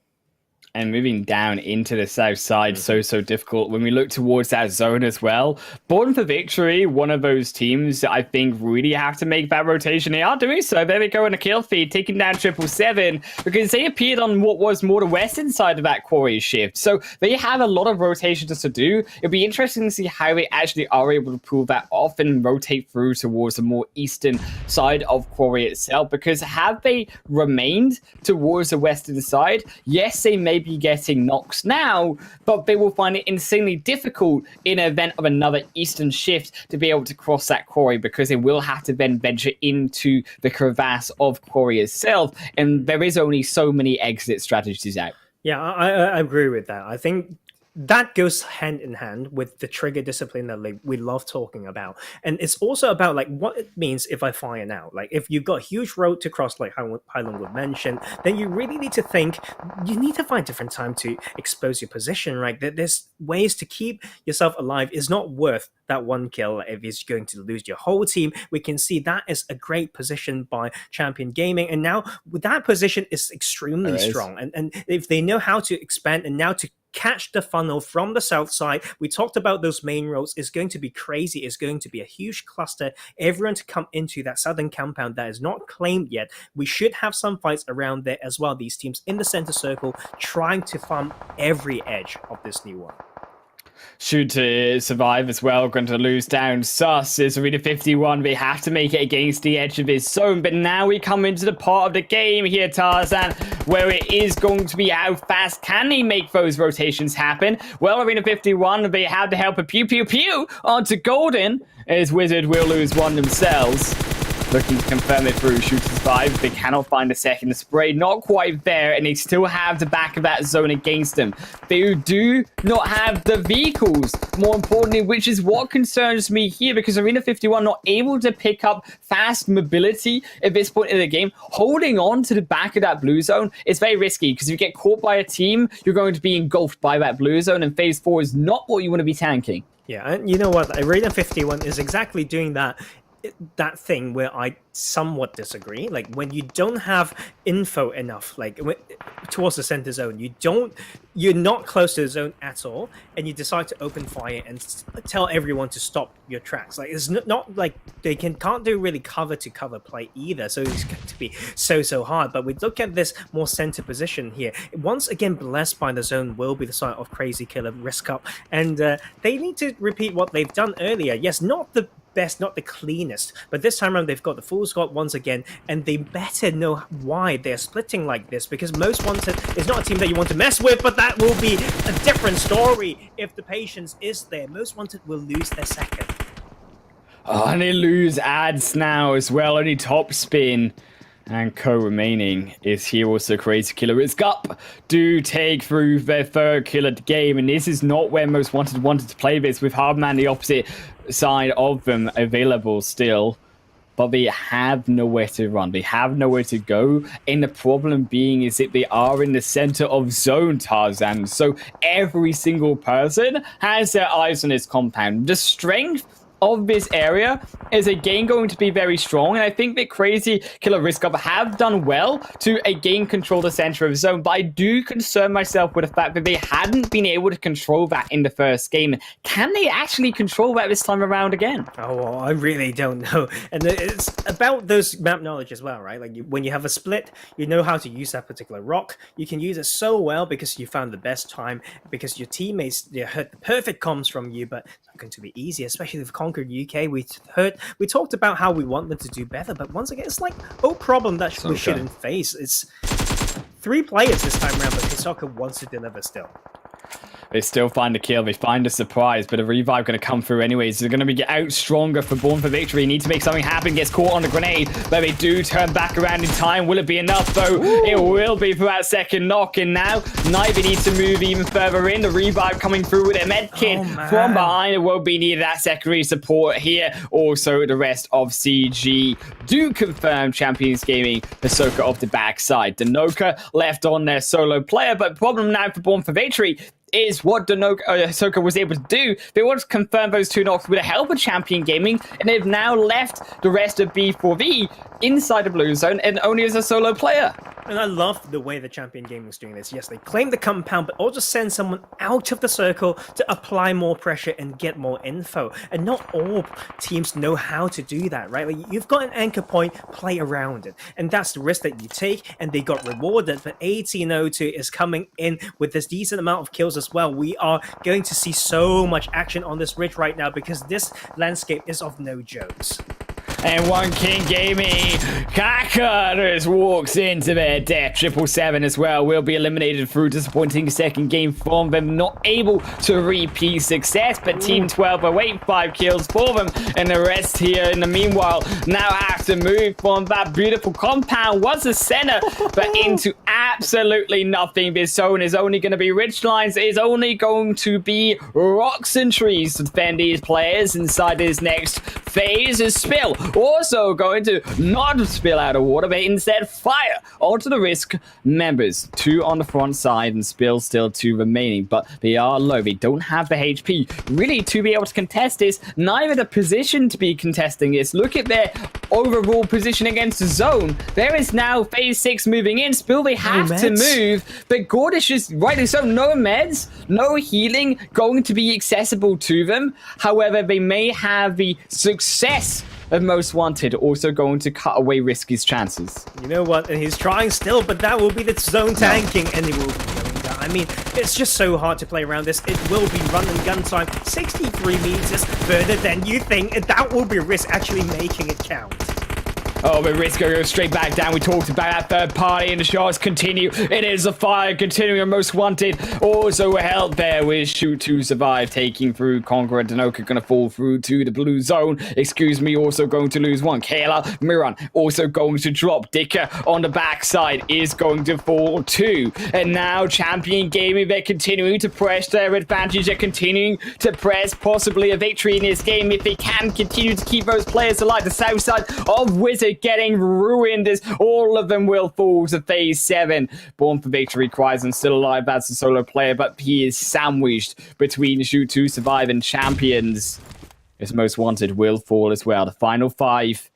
And moving down into the south side, so difficult. When we look towards that zone as well, Born for Victory, one of those teams that I think really have to make that rotation. They are doing so. There they go in a kill feed, taking down 777, because they appeared on what was more the western side of that quarry shift. So they have a lot of rotations to do. It'll be interesting to see how they actually are able to pull that off and rotate through towards the more eastern side of quarry itself, because have they remained towards the western side, yes, they may be getting knocks now, but they will find it insanely difficult in the event of another eastern shift to be able to cross that quarry, because they will have to then venture into the crevasse of quarry itself, and there is only so many exit strategies out. Yeah, I agree with that. I think that goes hand in hand with the trigger discipline that like, we love talking about, and it's also about like what it means if I fire now. Like if you've got a huge road to cross, like Hailong would mention, then you really need to think. You need to find different time to expose your position. Right, there's ways to keep yourself alive. Is not worth that one kill if it's going to lose your whole team. We can see that is a great position by Champion Gaming, and now with that position is extremely strong. And if they know how to expand and now to catch the funnel from the south side. We talked about those main roads. It's going to be crazy. It's going to be a huge cluster. Everyone to come into that southern compound that is not claimed yet. We should have some fights around there as well. These teams in the center circle trying to farm every edge of this new one. Should to survive as well, going to lose down. Sus is Arena 51. They have to make it against the edge of his zone. But now we come into the part of the game here, Tarzan, where it is going to be how fast can he make those rotations happen. Well, Arena 51, they have the help of Pew Pew Pew onto Golden, as Wizard will lose one themselves. Looking to confirm it through Shoot to survive. They cannot find a second spray. Not quite there, and they still have the back of that zone against them. They do not have the vehicles, more importantly, which is what concerns me here, because Arena 51 not able to pick up fast mobility at this point in the game. Holding on to the back of that blue zone is very risky, because if you get caught by a team, you're going to be engulfed by that blue zone, and phase 4 is not what you want to be tanking. Yeah, and you know what? Arena 51 is exactly doing that thing where I somewhat disagree. Like when you don't have info enough, like towards the center zone, you're not close to the zone at all, and you decide to open fire and tell everyone to stop your tracks. Like it's not like they can't do really cover to cover play either, so it's going to be so hard. But we look at this more center position here. Once again, blessed by the zone will be the side of Crazy Killer risk up, and they need to repeat what they've done earlier. Yes, not the best, not the cleanest, but this time around they've got the full squad once again, and they better know why they're splitting like this, because Most Wanted is not a team that you want to mess with, but that will be a different story if the patience is there. Most Wanted will lose their second. Oh, and they lose ads now as well, only top spin. And co-remaining is here also Crazy Killer. It's Gup do take through their third kill of the game, and this is not where Most wanted to play this, with Hardman the opposite side of them available still. But they have nowhere to run. They have nowhere to go. And the problem being is that they are in the center of zone, Tarzan. So every single person has their eyes on this compound. The strength of this area is again going to be very strong, and I think that Crazy Killer Risk Up have done well to again control the center of the zone, but I do concern myself with the fact that they hadn't been able to control that in the first game. Can they actually control that this time around again? Oh, well, I really don't know. And it's about those map knowledge as well, right? Like when you have a split, you know how to use that particular rock. You can use it so well because you found the best time, because your teammates heard the perfect comms from you, but it's not going to be easy, especially with UK. We talked about how we want them to do better, but once again, it's like no problem that we shouldn't face. It's 3 players this time around, but Hisoka wants to deliver still. They still find a kill. They find a surprise, but a revive going to come through anyways. They're going to be out stronger for Born for Victory. Need to make something happen. Gets caught on the grenade, but they do turn back around in time. Will it be enough, though? Ooh. It will be for that second knock. And now, Nivey needs to move even further in. The revive coming through with a med kit from behind. It will be needed that secondary support here. Also, the rest of CG do confirm Champions Gaming Hisoka off the backside. Danoka left on their solo player, but problem now for Born for Victory is what Hisoka was able to do. They want to confirm those 2 knocks with the help of Champion Gaming, and they've now left the rest of B4V inside the blue zone and only as a solo player. And I love the way the Champion Gaming is doing this. Yes, they claim the compound, but also send someone out of the circle to apply more pressure and get more info. And not all teams know how to do that, right? Like, you've got an anchor point, play around it. And that's the risk that you take, and they got rewarded. But 1802 is coming in with this decent amount of kills as well. We are going to see so much action on this ridge right now, because this landscape is of no jokes. and One King Gaming. Kaka just walks into their death. 777 as well will be eliminated through disappointing second game from them. Not able to repeat success, but Team 12 await 5 kills for them. And the rest here in the meanwhile now have to move from that beautiful compound. Was the center, but into absolutely nothing. This zone is only going to be ridge lines. It is only going to be rocks and trees to defend these players inside this next phase. Is Spill also going to not spill out of water, but instead fire onto the Risk members. 2 on the front side and Spill still 2 remaining, but they are low. They don't have the HP really to be able to contest this, neither the position to be contesting this. Look at their overall position against the zone. There is now phase 6 moving in. Spill, they have to move, but Gordish is rightly so. No meds, no healing going to be accessible to them. However, they may have the success of Most Wanted, also going to cut away Risky's chances. You know what? And he's trying still, but that will be the zone tanking, and he will be going down. I mean, it's just so hard to play around this. It will be run and gun time, 63 meters further than you think, and that will be Risk actually making it count. Oh, but Risk goes straight back down. We talked about that third party, and the shots continue. It is a fire continuing on Most Wanted. Also held there with Shoot to Survive, taking through Conqueror. Danoka going to fall through to the blue zone. Excuse me, also going to lose one. Kayla, Miran also going to drop. Dicker on the backside is going to fall too. And now Champion Gaming, they're continuing to press their advantage. They're continuing to press possibly a victory in this game if they can continue to keep those players alive. The south side of Wizard getting ruined as all of them will fall to phase 7. Born for Victory, Kryzen still alive as a solo player, but he is sandwiched between Shoot to Survive and Champions. His Most Wanted will fall as well. The final 5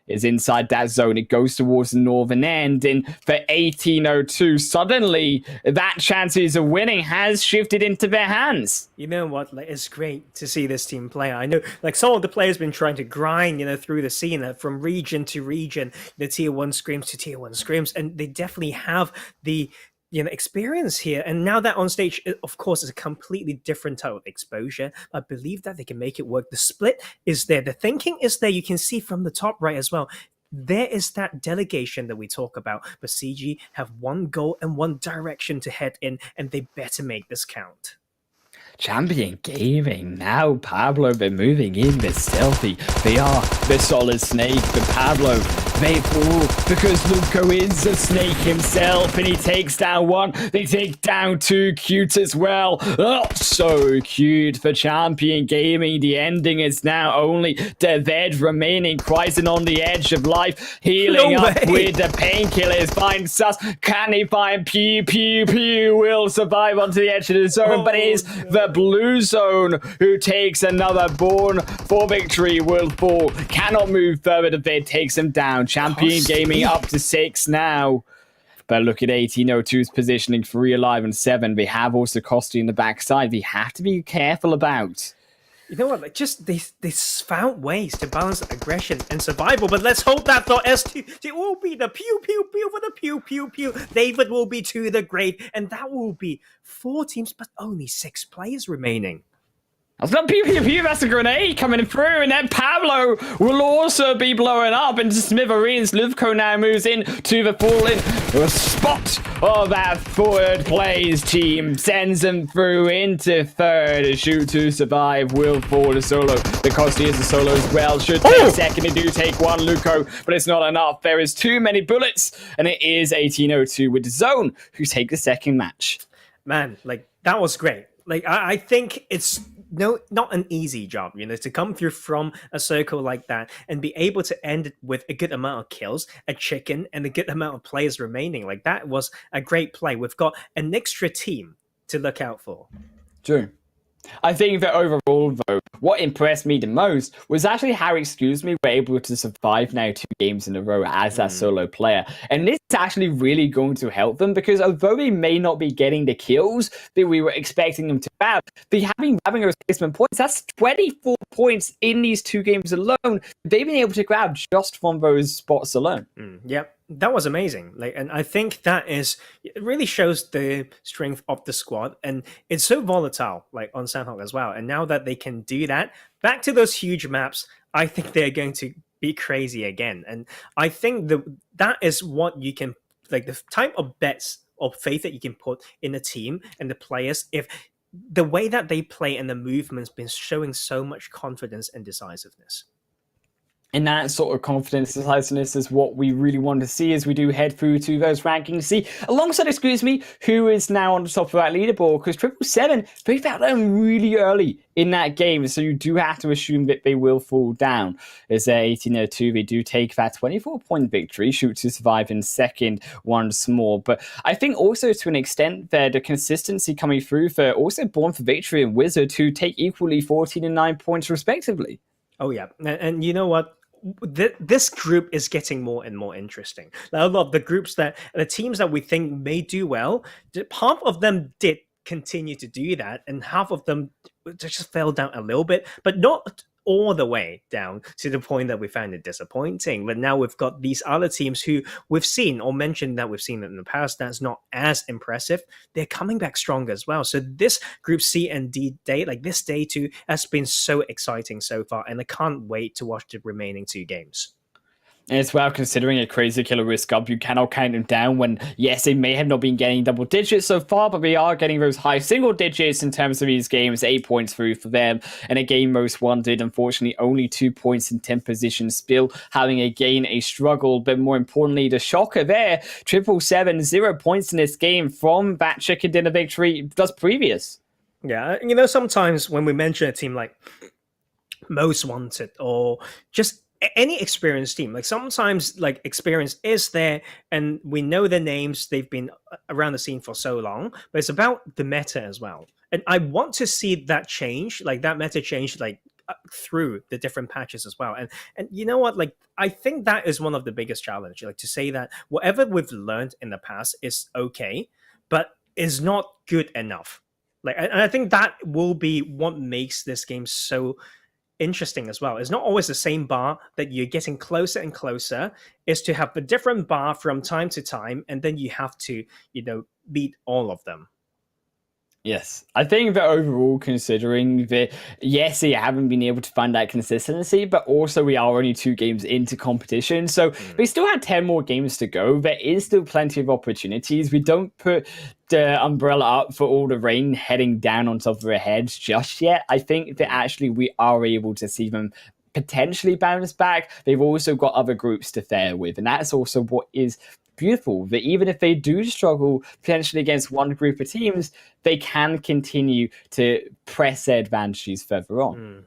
is inside that zone. It goes towards the northern end, and for 1802, suddenly that chances of winning has shifted into their hands. You know what? Like, it's great to see this team play. I know, like, some of the players been trying to grind, through the scene, from region to region, the tier 1 scrims to tier 1 scrims, and they definitely have the experience here. And now that on stage, of course, is a completely different type of exposure. I believe that they can make it work. The split is there. The thinking is there. You can see from the top right as well. There is that delegation that we talk about. But CG have one goal and one direction to head in, and they better make this count. Champion Gaming, now Pablo, they're moving in, they're stealthy, they are the solid snake, but Pablo, they fall because Luco is a snake himself, and he takes down 1, they take down 2, cute as well. Oh, so cute for Champion Gaming. The ending is now only Deved remaining. Kryzen on the edge of life, healing up with the painkillers. Finds Sus, can he find Pew? Will survive onto the edge of the zone, but it is the blue zone who takes another. Born for Victory will fall, cannot move further. Deved takes him down. Champion Gaming up to 6 now. But look at 1802's positioning, 3 alive and 7. They have also Costi in the backside. They have to be careful about. You know what? Like, just they found ways to balance aggression and survival. But let's hope that for S2, it will be the pew for the pew. David will be to the grave, and that will be 4 teams, but only 6 players remaining. That's not pew, that's a grenade coming through, and then Pablo will also be blowing up into smithereens. Luvko now moves in to the fallen spot of that forward plays team, sends them through into third. Shoot to Survive will fall to solo because he is a solo as well. Should take second, they do take 1, Luco, but it's not enough. There is too many bullets, and it is 1802 with the zone who take the second match. Man, like, that was great. Like, I think it's not an easy job, to come through from a circle like that and be able to end it with a good amount of kills, a chicken, and a good amount of players remaining. Like, that was a great play. We've got an extra team to look out for. True. I think that overall, though, what impressed me the most was actually how Excuse Me were able to survive now 2 games in a row as that solo player. And this is actually really going to help them, because although they may not be getting the kills that we were expecting them to have, having those placement points, that's 24 points in these 2 games alone. They've been able to grab just from those spots alone. Yep. That was amazing. Like, and I think it really shows the strength of the squad, and it's so volatile, like on Sanhok as well. And now that they can do that, back to those huge maps, I think they're going to be crazy again. And I think that is what you can, like, the type of bets or faith that you can put in the team and the players, if the way that they play and the movement's been showing so much confidence and decisiveness. And that sort of confidence, decisiveness is what we really want to see as we do head through to those rankings. See, alongside, excuse me, who is now on the top of that leaderboard, because 777, they fell down really early in that game, so you do have to assume that they will fall down. As they're 1802, they do take that 24-point victory, shoot to survive in second once more. But I think also to an extent there, the consistency coming through for also Born for Victory and Wizard, who take equally 14 and 9 points respectively. Oh, yeah. And you know what? This group is getting more and more interesting. Like, a lot of the teams that we think may do well, half of them did continue to do that, and half of them just fell down a little bit, but not all the way down to the point that we found it disappointing. But now we've got these other teams who we've seen or mentioned that we've seen in the past that's not as impressive. They're coming back stronger as well. So this Group C and D day, like this day 2, has been so exciting so far, and I can't wait to watch the remaining 2 games. And as well, considering a crazy killer risk up, you cannot count them down when, yes, they may have not been getting double digits so far, but we are getting those high single digits in terms of these games, 8 points through for them. And a game most wanted, unfortunately, only 2 points in 10th position, still having again a struggle. But more importantly, the shocker there, 777, 0 points in this game from that chicken dinner victory just previous. Yeah, sometimes when we mention a team like most wanted or just any experienced team, like sometimes like experience is there and we know their names, they've been around the scene for so long, but it's about the meta as well. And I want to see that change, like that meta change, like through the different patches as well. And you know what, like I think that is one of the biggest challenges, like to say that whatever we've learned in the past is okay, but is not good enough. Like, and I think that will be what makes this game so interesting as well. It's not always the same bar that you're getting closer and closer. Is to have a different bar from time to time, and then you have to, beat all of them. Yes, I think that overall, considering that, yes, they haven't been able to find that consistency, but also we are only 2 games into competition, so we still have 10 more games to go. There is still plenty of opportunities. We don't put the umbrella up for all the rain heading down on top of their heads just yet. I think that actually we are able to see them potentially bounce back. They've also got other groups to fare with, and that's also what is beautiful, that even if they do struggle potentially against one group of teams, they can continue to press their advantages further on.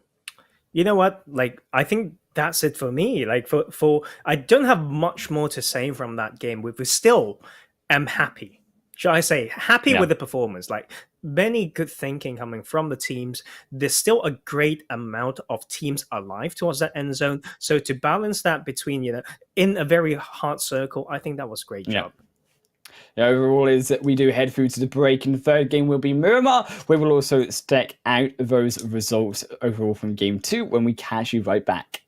You know what? Like, I think that's it for me. Like, for I don't have much more to say from that game. We still am happy. Shall I say happy with the performance? Like, many good thinking coming from the teams. There's still a great amount of teams alive towards that end zone. So to balance that between, in a very hard circle, I think that was a great job. The overall is that we do head through to the break, and the third game will be Miramar. We will also stack out those results overall from game 2 when we catch you right back.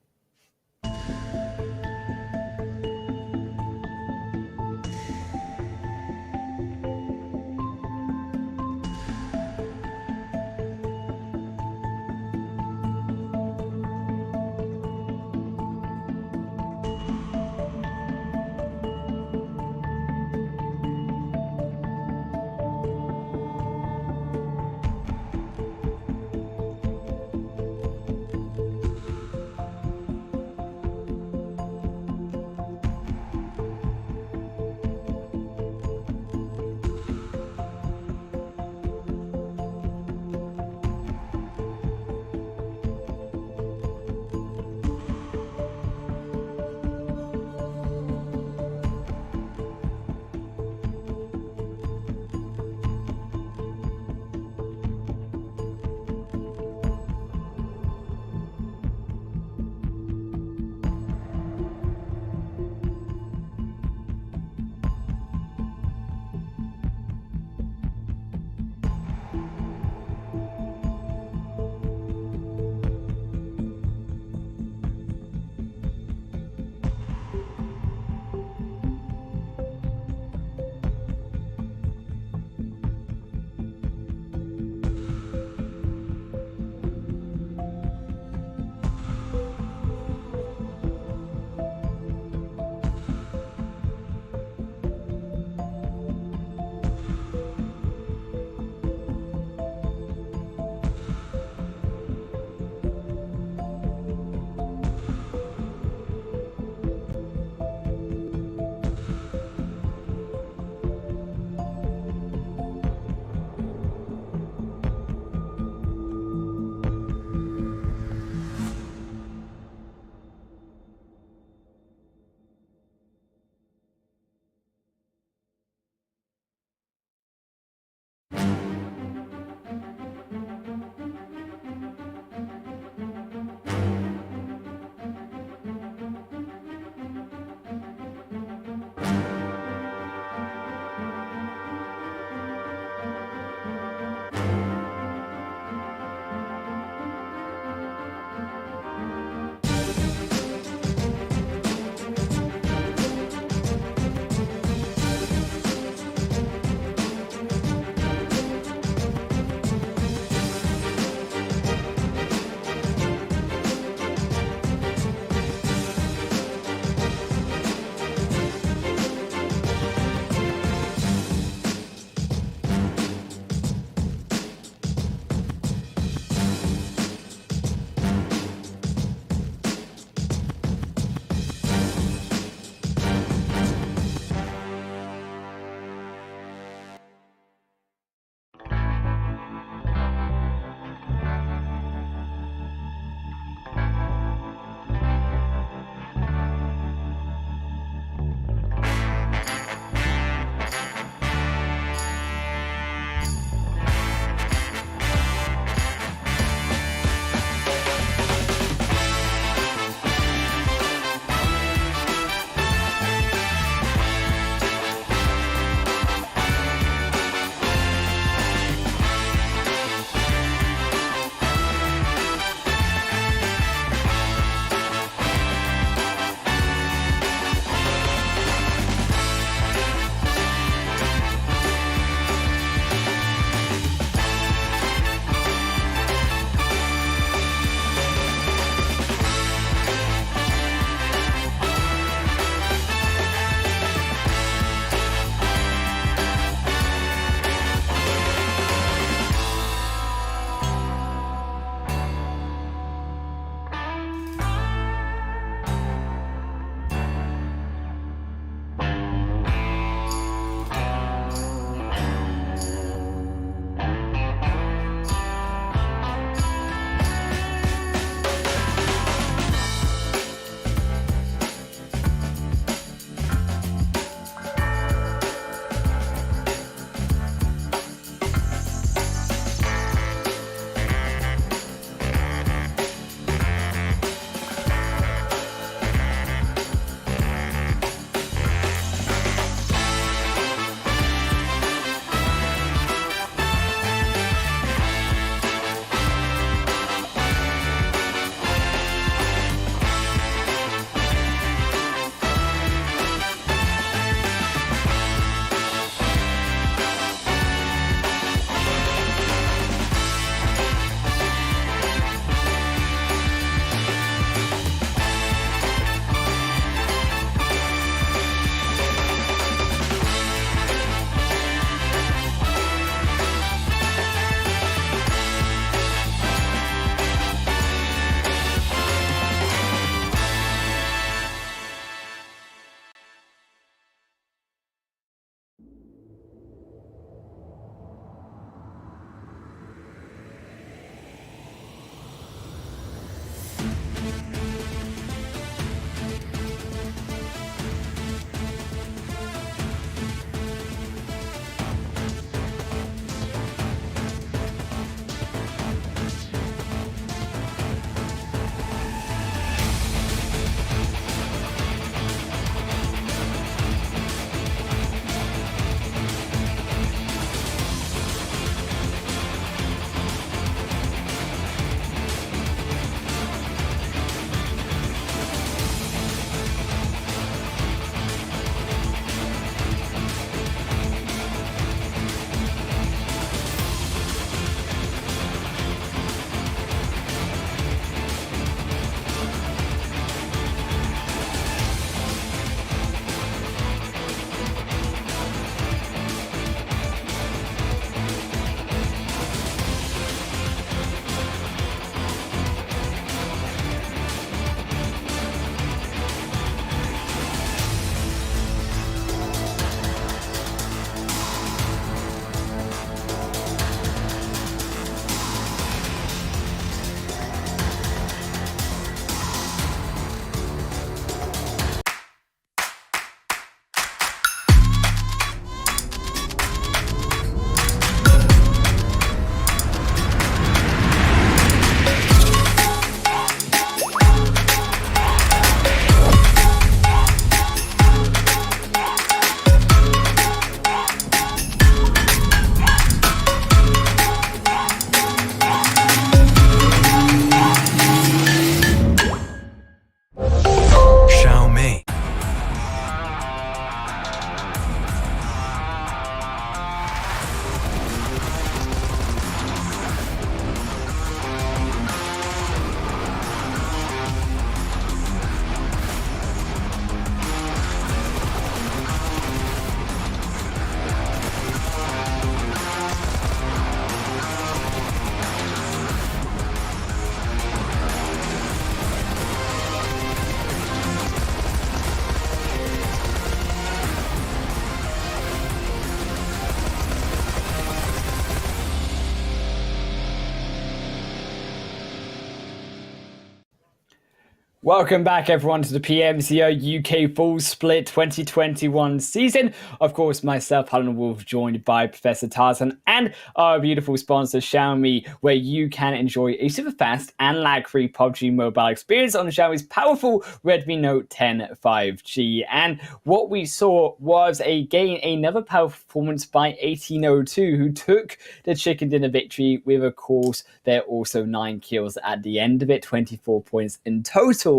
Welcome back, everyone, to the PMCO UK Fall Split 2021 season. Of course, myself, Helen Wolf, joined by Professor Tarzan and our beautiful sponsor, Xiaomi, where you can enjoy a super fast and lag-free Pubg mobile experience on Xiaomi's powerful Redmi Note 10 5G. And what we saw was another powerful performance by 1802, who took the chicken dinner victory with, of course, there also 9 kills at the end of it, 24 points in total.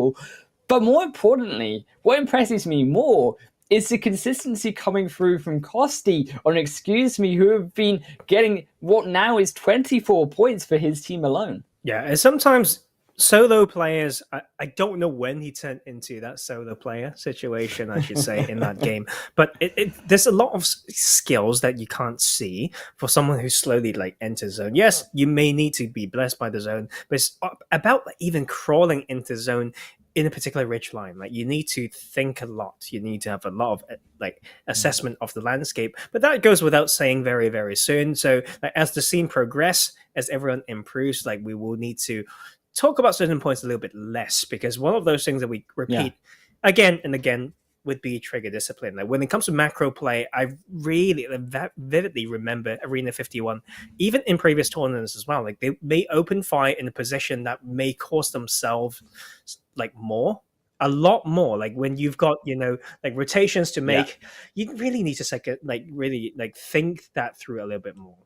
But more importantly, what impresses me more is the consistency coming through from Costi on Excuse Me, who have been getting what now is 24 points for his team alone. Yeah, and sometimes solo players, I don't know when he turned into that solo player situation, I should say, in that game. But there's a lot of skills that you can't see for someone who slowly enters zone. Yes, you may need to be blessed by the zone, but it's about even crawling into zone in a particular ridge line. You need to think a lot. You need to have a lot of assessment of the landscape. But that goes without saying very, very soon. So as the scene progresses, as everyone improves, we will need to talk about certain points a little bit less, because one of those things that we repeat again and again would be trigger discipline. When it comes to macro play, I really vividly remember Arena 51, even in previous tournaments as well. They may open fire in a position that may cost themselves a lot more. When you've got rotations to make, you really need to think that through a little bit more.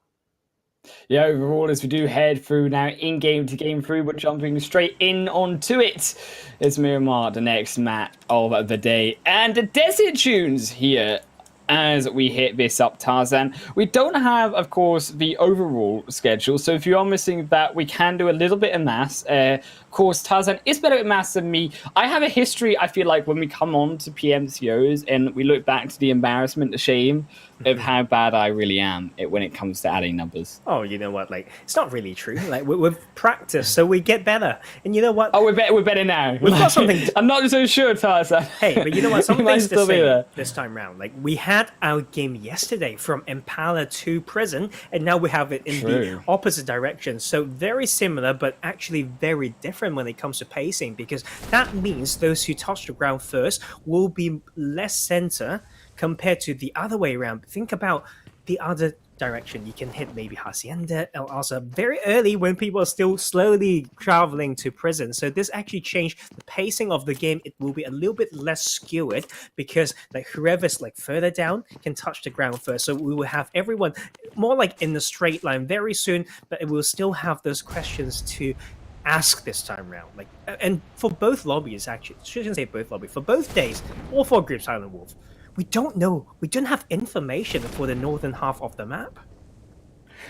Yeah, overall, as we do head through now in-game to game 3, we're jumping straight in onto it. It's Miramar, the next map of the day. And the Desert Tunes here as we hit this up, Tarzan. We don't have, of course, the overall schedule, so if you are missing that, we can do a little bit of maths. Of course, Tarzan is better at maths than me. I have a history, I feel like, when we come on to PMCOs and we look back to the embarrassment, the shame of how bad I really am when it comes to adding numbers. Oh, you know what? It's not really true. We've practiced, so we get better. And you know what? Oh, we're better now. We've got something. I'm not so sure, Tarzan. Hey, but you know what? Something's to say this time round. We had our game yesterday from Impala to Prison, and now we have it in the opposite direction. So very similar, but actually very different when it comes to pacing, because that means those who touch the ground first will be less center compared to the other way around. Think about the other direction. You can hit maybe Hacienda or also very early when people are still slowly traveling to Prison. So this actually changed the pacing of the game. It will be a little bit less skewed, because whoever's further down can touch the ground first. So we will have everyone more in the straight line very soon, but it will still have those questions to ask this time round. And for both lobbies, actually, I shouldn't say both lobbies, for both days, all 4 groups, Silent Wolf, we don't know. We don't have information for the northern half of the map.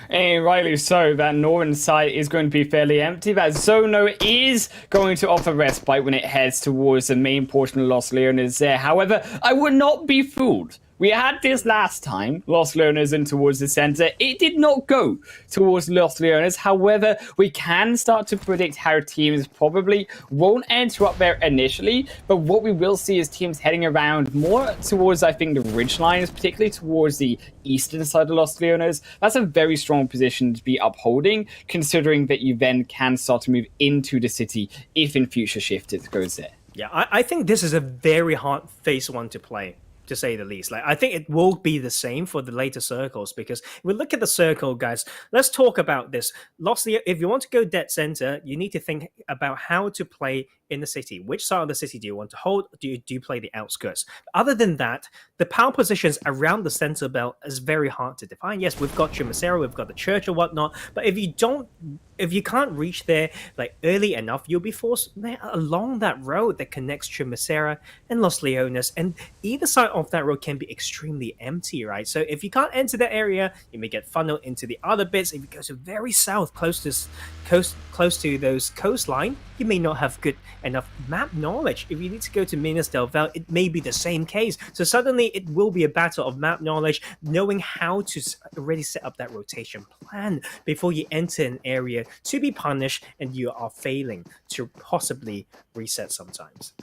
And rightly so, that northern side is going to be fairly empty. That Zono is going to offer respite when it heads towards the main portion of Los Leones there. However, I would not be fooled. We had this last time, Los Leones and towards the center. It did not go towards Los Leones. However, we can start to predict how teams probably won't enter up there initially. But what we will see is teams heading around more towards, I think, the ridge lines, particularly towards the eastern side of Los Leones. That's a very strong position to be upholding, considering that you then can start to move into the city if in future shift it goes there. Yeah, I think this is a very hard phase 1 to play, to say the least. I think it will be the same for the later circles, because if we look at the circle, guys, let's talk about this. If you want to go dead center, you need to think about how to play in the city. Which side of the city do you want to hold? Do you play the outskirts? Other than that, the power positions around the center belt is very hard to define. Yes, we've got Chumacera, we've got the church or whatnot, but if you can't reach there early enough, you'll be forced along that road that connects Chumacera and Los Leones, and either side of that road can be extremely empty, right? So if you can't enter that area, you may get funneled into the other bits. If you go to very south, close to those coastline, you may not have good enough map knowledge. If you need to go to Minas del Val, it may be the same case. So suddenly it will be a battle of map knowledge, knowing how to already set up that rotation plan before you enter an area to be punished and you are failing to possibly reset sometimes.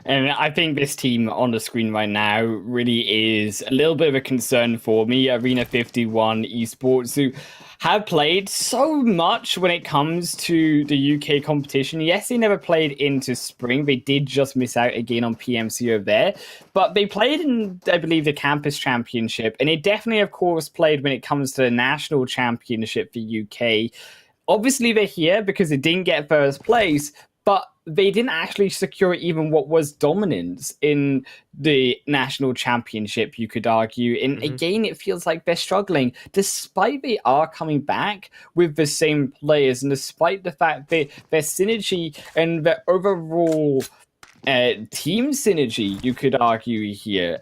And I think this team on the screen right now really is a little bit of a concern for me. Arena 51 Esports, who have played so much when it comes to the UK competition. Yes, they never played into spring. They did just miss out again on PMCO there. But they played in, I believe, the Campus Championship. And they definitely, of course, played when it comes to the National Championship for UK. Obviously, they're here because they didn't get first place, but they didn't actually secure even what was dominance in the national championship, you could argue. And again, it feels like they're struggling, despite they are coming back with the same players, and despite the fact that their synergy and their overall team synergy, you could argue here,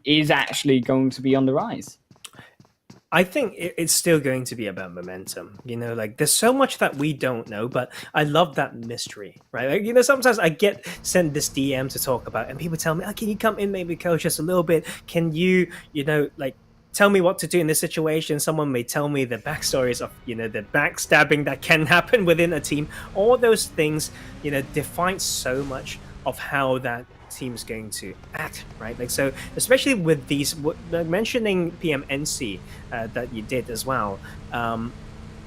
is actually going to be on the rise. I think it's still going to be about momentum. Like there's so much that we don't know, but I love that mystery, right? Like, sometimes I get sent this DM to talk about, and people tell me, "Oh, can you come in, maybe coach us a little bit? Can you, like tell me what to do in this situation?" Someone may tell me the backstories of, the backstabbing that can happen within a team. All those things, define so much of how that team's going to act, right? Like, so especially with these, mentioning PMNC that you did as well,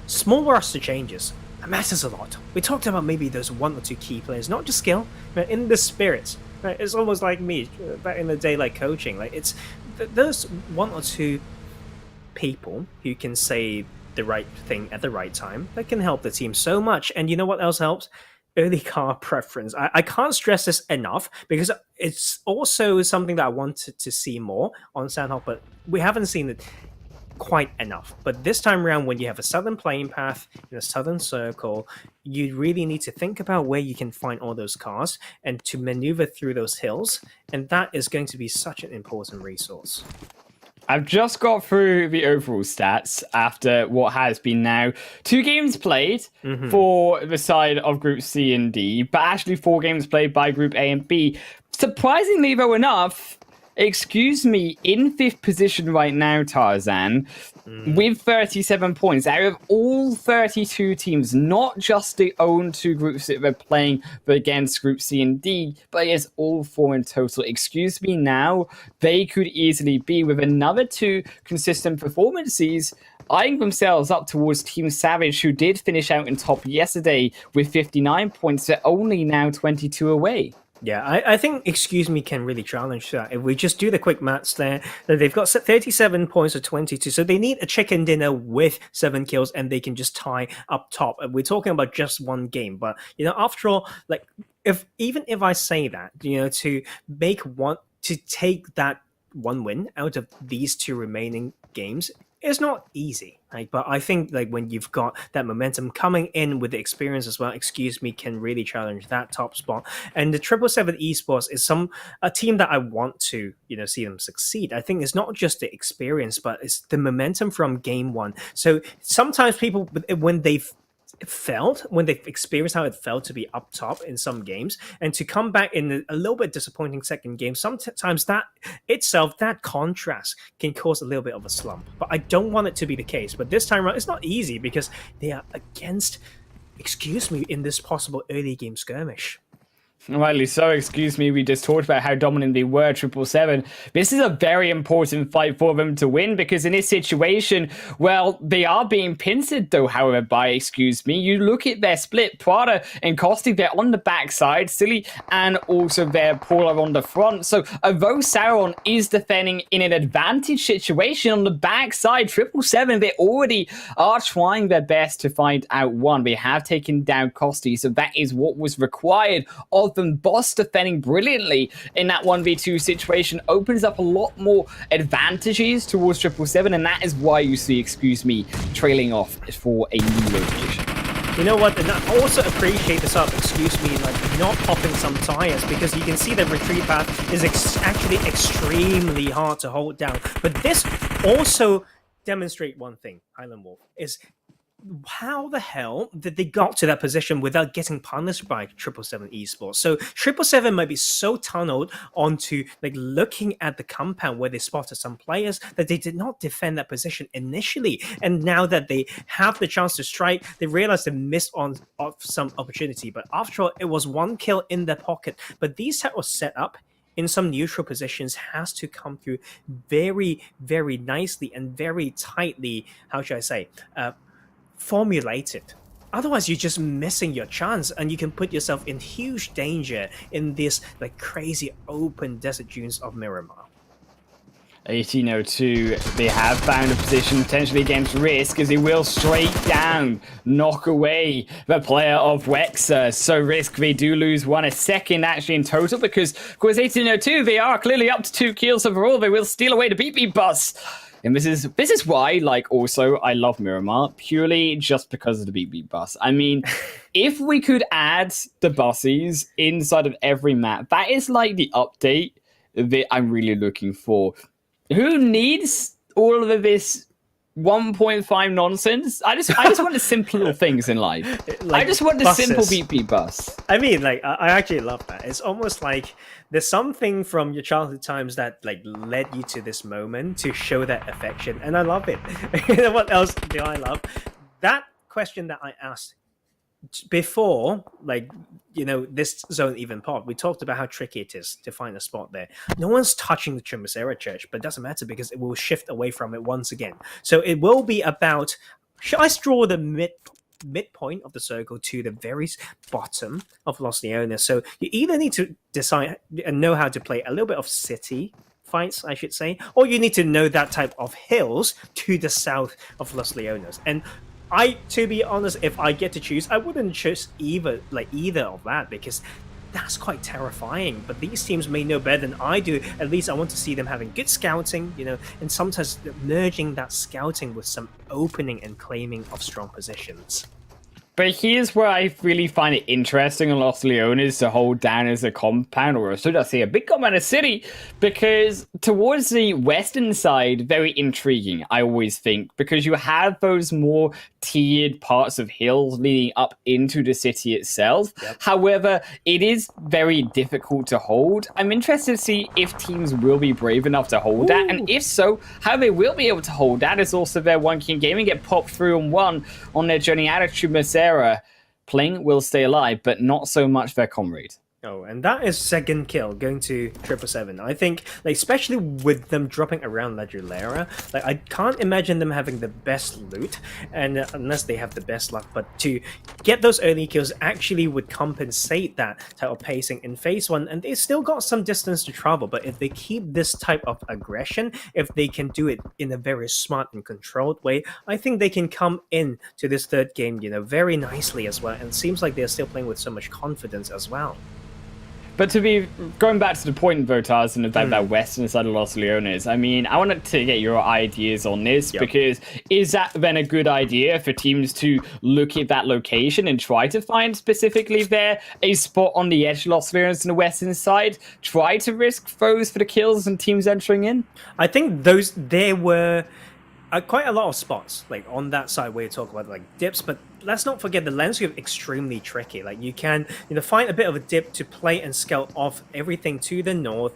small roster changes matters a lot. We talked about maybe those 1 or 2 key players, not just skill, but in the spirit, right? It's almost like me back in the day, like coaching, like it's those 1 or 2 people who can say the right thing at the right time that can help the team so much. And you know what else helps? Early car preference. I can't stress this enough, because it's also something that I wanted to see more on Sanhok, but we haven't seen it quite enough. But this time around, when you have a southern playing path in a southern circle, you really need to think about where you can find all those cars and to maneuver through those hills, and that is going to be such an important resource. I've just got through the overall stats after what has been now 2 games played for the side of Group C and D, but actually 4 games played by Group A and B. Surprisingly, though enough, in 5th position right now, Tarzan, with 37 points out of all 32 teams, not just the own 2 groups that they're playing against Group C and D, but it's all 4 in total. Now, they could easily be, with another 2 consistent performances, eyeing themselves up towards Team Savage, who did finish out in top yesterday with 59 points. They're only now 22 away. Yeah, I think can really challenge that. If we just do the quick maths there, they've got 37 points to 22, so they need a chicken dinner with 7 kills, and they can just tie up top. We're talking about just 1 game, but after all, like if I say that, to take that 1 win out of these 2 remaining games, it's not easy, right? But I think like when you've got that momentum coming in with the experience as well, can really challenge that top spot. And the 777 Esports is a team that I want to see them succeed. I think it's not just the experience, but it's the momentum from game 1. So sometimes people, when they've experienced how it felt to be up top in some games, and to come back in a little bit disappointing second game, sometimes that contrast can cause a little bit of a slump. But I don't want it to be the case. But this time around, it's not easy, because they are against in this possible early game skirmish. Rightly so, we just talked about how dominant they were, 777. This is a very important fight for them to win, because in this situation, well, they are being pincered though, however, by you look at their split, Prada and Kosti, they're on the backside, Silly and also their Paula on the front. So although Sauron is defending in an advantage situation on the backside, 777, they already are trying their best to find out one. They have taken down Kosti, so that is what was required of them. Boss defending brilliantly in that 1v2 situation opens up a lot more advantages towards 777, and that is why you see trailing off for a new location. You know what, and I also appreciate this up, like not popping some tires, because you can see the retreat path is actually extremely hard to hold down. But this also demonstrate one thing, Highland Wolf, is how the hell did they got to that position without getting punished by 777 Esports? So 777 might be so tunneled onto like looking at the compound where they spotted some players that they did not defend that position initially. And now that they have the chance to strike, they realize they missed on some opportunity. But after all, it was one kill in their pocket. But these type of setup in some neutral positions has to come through very, very nicely and very tightly, how should I say, formulated. Otherwise, you're just missing your chance, and you can put yourself in huge danger in this like crazy open desert dunes of Miramar. 1802, they have found a position potentially against Risk as he will straight down, knock away the player of Wexa. So Risk, they do lose a second actually in total because, of course, 1802, they are clearly up to 2 kills overall. They will steal away the BB bus. And this is why, like, also, I love Miramar, purely just because of the BB bus. I mean, if we could add the buses inside of every map, that is like the update that I'm really looking for. Who needs all of this 1.5 nonsense? I just want the simple things in life. Like I just want the buses. simple BP bus. I mean, like, I actually love that. It's almost like there's something from your childhood times that like led you to this moment to show that affection, and I love it. What else do I love? That question that I asked before, like, this zone even popped. We talked about how tricky it is to find a spot there. No one's touching the Trimasera Church, but it doesn't matter because it will shift away from it once again. So it will be about, should I draw the midpoint of the circle to the very bottom of Los Leones? So you either need to decide and know how to play a little bit of city fights, I should say, or you need to know that type of hills to the south of Los Leones. And to be honest, if I get to choose, I wouldn't choose either of that because that's quite terrifying. But these teams may know better than I do. At least I want to see them having good scouting, and sometimes merging that scouting with some opening and claiming of strong positions. But here's where I really find it interesting on Los Leones to hold down as a compound, or should I say a big compound, a city, because towards the western side, very intriguing, I always think, because you have those more tiered parts of hills leading up into the city itself. Yep. However, it is very difficult to hold. I'm interested to see if teams will be brave enough to hold that, and if so, how they will be able to hold that is also their One King Gaming get popped through and one on their journey out of Trimasera. Pling will stay alive, but not so much their comrade. Oh, and that is second kill going to 777. I think, like, especially with them dropping around La Julera, like, I can't imagine them having the best loot, and unless they have the best luck. But to get those early kills actually would compensate that type of pacing in phase one, and they still got some distance to travel. But if they keep this type of aggression, if they can do it in a very smart and controlled way, I think they can come in to this third game, very nicely as well. And it seems like they're still playing with so much confidence as well. But to be going back to the point, Votaz, and about that western side of Los Leones, I mean, I wanted to get your ideas on this because is that then a good idea for teams to look at that location and try to find specifically there a spot on the edge of Los Leones on the western side, try to risk foes for the kills and teams entering in? I think there were quite a lot of spots like on that side where you talk about like dips, but let's not forget the landscape is extremely tricky. Like you can find a bit of a dip to play and scout off everything to the north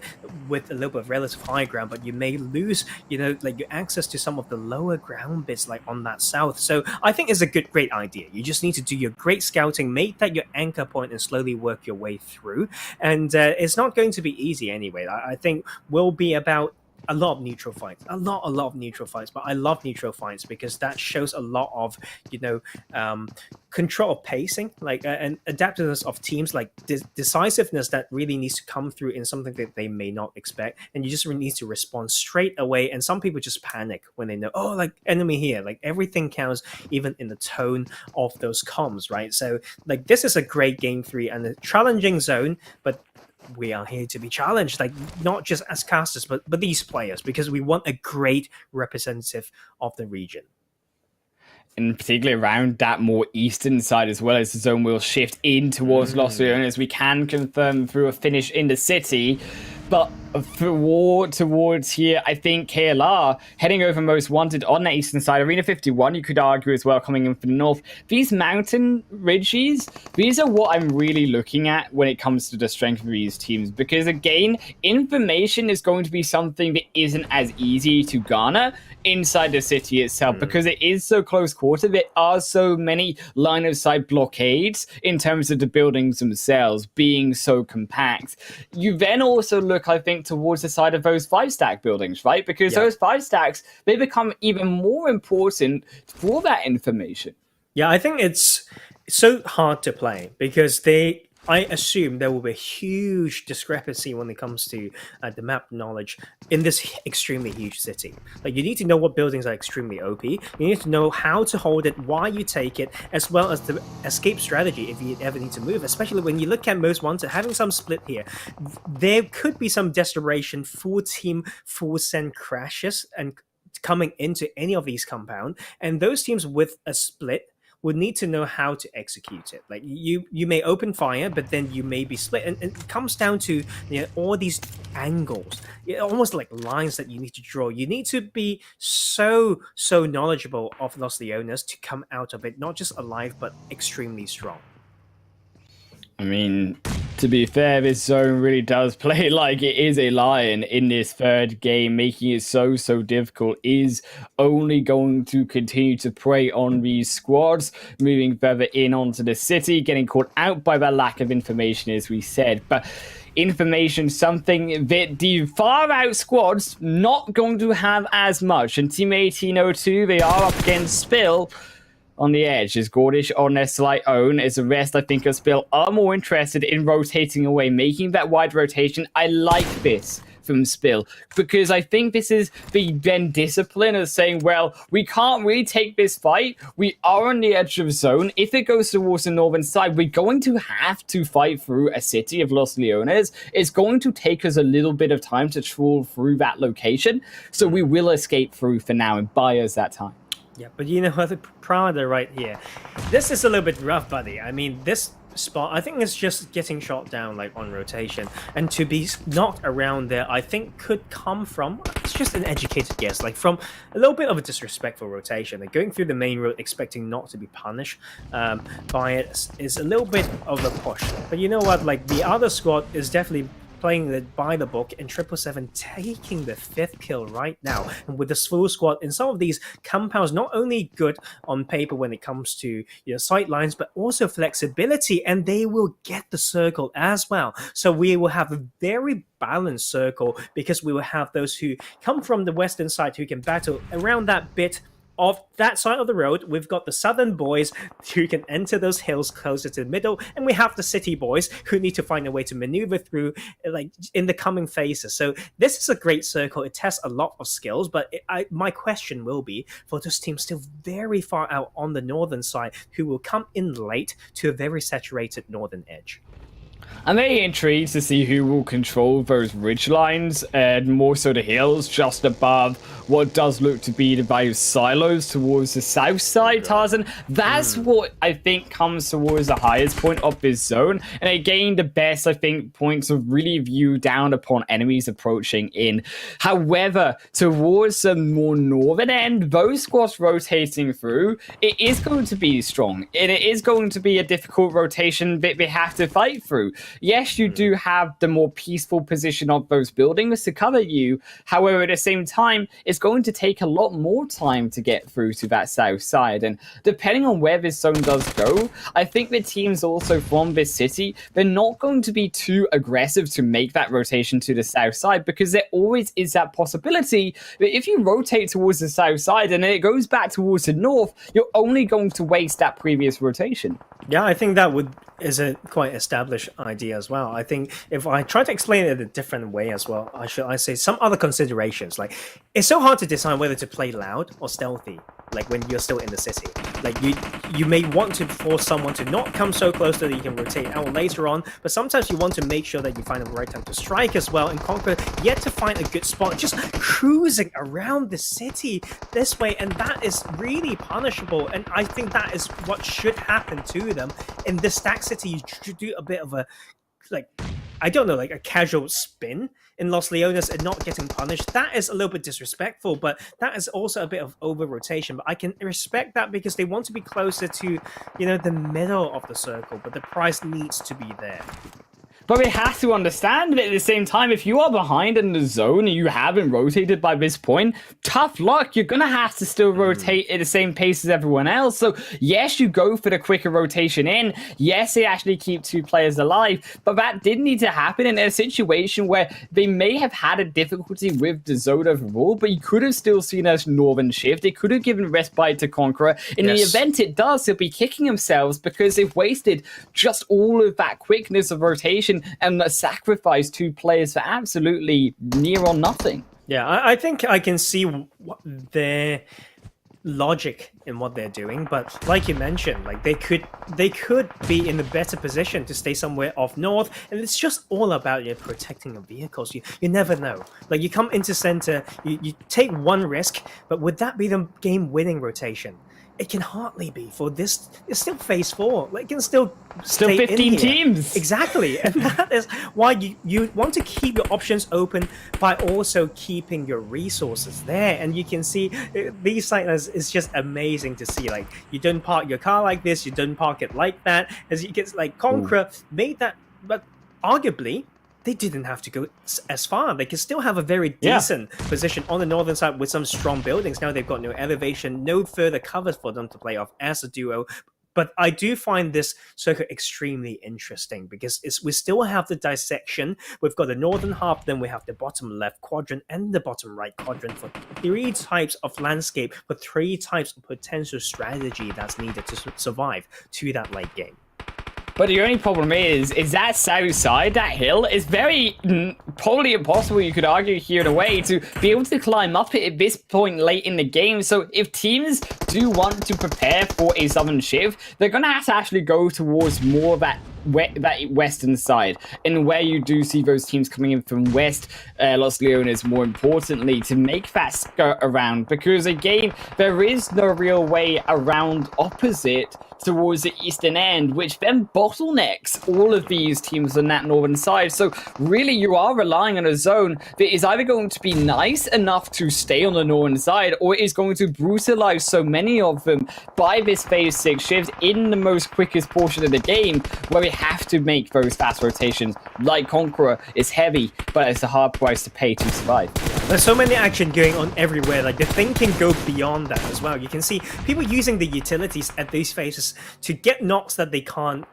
with a little bit of relative high ground, but you may lose like your access to some of the lower ground bits like on that south. So I think it's a great idea. You just need to do your great scouting, make that your anchor point, and slowly work your way through. And it's not going to be easy anyway. I think will be about a lot of neutral fights, a lot of neutral fights, but I love neutral fights because that shows a lot of control of pacing, like and adaptiveness of teams, like decisiveness that really needs to come through in something that they may not expect, and you just really need to respond straight away. And some people just panic when they know, oh, like enemy here, like everything counts, even in the tone of those comms, right? So like this is a great game 3 and a challenging zone, but we are here to be challenged, like not just as casters, but these players, because we want a great representative of the region. And particularly around that more eastern side as well, as the zone will shift in towards Los Leones. We can confirm through a finish in the city, but for war towards here, I think KLR heading over most wanted on the eastern side. Arena 51, you could argue as well, coming in from the north. These mountain ridges, these are what I'm really looking at when it comes to the strength of these teams. Because again, information is going to be something that isn't as easy to garner inside the city itself, because it is so close quarter. There are so many line of sight blockades in terms of the buildings themselves being so compact. You then also look, I think, towards the side of those 5-stack buildings, right? Because those 5 stacks, they become even more important for that information. Yeah, I think it's so hard to play because I assume there will be a huge discrepancy when it comes to the map knowledge in this extremely huge city. Like, you need to know what buildings are extremely OP. You need to know how to hold it, why you take it, as well as the escape strategy if you ever need to move. Especially when you look at most wanted, having some split here, there could be some desperation, full team, full send crashes and coming into any of these compound, and those teams with a split would need to know how to execute it. Like, you may open fire, but then you may be split, and it comes down to all these angles, almost like lines that you need to draw. You need to be so knowledgeable of Los Leones to come out of it not just alive but extremely strong. I mean, to be fair, this zone really does play like it is a lion in this third game, making it so difficult. Is only going to continue to prey on these squads, moving further in onto the city, getting caught out by that lack of information, as we said. But information, something that the far out squads not going to have as much. And Team 1802, they are up against Spill on the edge. Is Gordish on their slight own, as the rest, I think, of Spill are more interested in rotating away, making that wide rotation. I like this from Spill, because I think this is the then discipline of saying, well, we can't really take this fight. We are on the edge of the zone. If it goes towards the northern side, we're going to have to fight through a city of Los Leones. It's going to take us a little bit of time to trawl through that location, so we will escape through for now and buy us that time. Yeah, but you know what, the Prada right here, this is a little bit rough, buddy. I mean, this spot, I think it's just getting shot down like on rotation, and to be knocked around there, I think could come from, it's just an educated guess, like from a little bit of a disrespectful rotation. Like, going through the main road expecting not to be punished by it is a little bit of a push. But you know what, like, the other squad is definitely playing it by the book, and 777 taking the 5th kill right now. And with this full squad in some of these compounds, not only good on paper when it comes to sight lines, but also flexibility, and they will get the circle as well. So we will have a very balanced circle, because we will have those who come from the western side who can battle around that bit of that side of the road. We've got the southern boys who can enter those hills closer to the middle, and we have the city boys who need to find a way to maneuver through, like, in the coming phases. So this is a great circle. It tests a lot of skills, but my question will be for those teams still very far out on the northern side who will come in late to a very saturated northern edge. I'm very intrigued to see who will control those ridge lines, and more so the hills just above what does look to be the various silos towards the south side, Tarzan. That's what I think comes towards the highest point of this zone, and again, the best, I think, points of really view down upon enemies approaching in. However, towards the more northern end, those squads rotating through, it is going to be strong, and it is going to be a difficult rotation that they have to fight through. Yes, you do have the more peaceful position of those buildings to cover you. However, at the same time, it's going to take a lot more time to get through to that south side. And depending on where this zone does go, I think the teams also from this city, they're not going to be too aggressive to make that rotation to the south side, because there always is that possibility that if you rotate towards the south side and then it goes back towards the north, you're only going to waste that previous rotation. Yeah, I think that is a quite established idea as well. I think if I try to explain it a different way as well, I say some other considerations. Like, it's so hard to decide whether to play loud or stealthy, like when you're still in the city. Like, you may want to force someone to not come so close that you can rotate out later on, but sometimes you want to make sure that you find the right time to strike as well and conquer, yet to find a good spot, just cruising around the city this way, and that is really punishable. And I think that is what should happen to them in this stack city. You should do a bit of a, like, I don't know, like a casual spin in Los Leones and not getting punished. That is a little bit disrespectful, but that is also a bit of over rotation. But I can respect that because they want to be closer to, the middle of the circle, but the price needs to be there. But we have to understand that at the same time, if you are behind in the zone and you haven't rotated by this point, tough luck. You're going to have to still rotate at the same pace as everyone else. So yes, you go for the quicker rotation in. Yes, they actually keep 2 players alive. But that did need to happen in a situation where they may have had a difficulty with the zone overall, but you could have still seen a northern shift. It could have given respite to Conqueror. In the event it does, they'll be kicking themselves because they've wasted just all of that quickness of rotation and sacrifice 2 players for absolutely near or nothing. Yeah, I think I can see their logic in what they're doing, but like you mentioned, like they could be in a better position to stay somewhere off north, and it's just all about protecting your vehicles. You never know. Like you come into center, you take one risk, but would that be the game-winning rotation? It can hardly be for this. It's still phase 4. Like, it can still 15 teams. Exactly. And that is why you want to keep your options open by also keeping your resources there. And you can see these sites is just amazing to see. Like, you don't park your car like this. You don't park it like that. As you get, like, Conqueror made that, but arguably, they didn't have to go as far. They can still have a very decent position on the northern side with some strong buildings. Now they've got no elevation, no further covers for them to play off as a duo. But I do find this circuit extremely interesting because we still have the dissection. We've got the northern half, then we have the bottom left quadrant and the bottom right quadrant for 3 types of landscape, for 3 types of potential strategy that's needed to survive to that late game. But the only problem is that south side, that hill, is very probably impossible, you could argue, here in a way, to be able to climb up it at this point late in the game. So if teams do want to prepare for a southern shift, they're going to have to actually go towards more of that western side, and where you do see those teams coming in from west, Los Leones more importantly, to make that skirt around, because again, there is no real way around opposite towards the eastern end, which then bottlenecks all of these teams on that northern side. So really you are relying on a zone that is either going to be nice enough to stay on the northern side, or is going to brutalize so many of them by this phase 6 shift in the most quickest portion of the game, where we have to make those fast rotations. Like Conqueror is heavy, but it's a hard price to pay to survive. There's so many action going on everywhere. Like the thing can go beyond that as well. You can see people using the utilities at these phases to get knocks that they can't,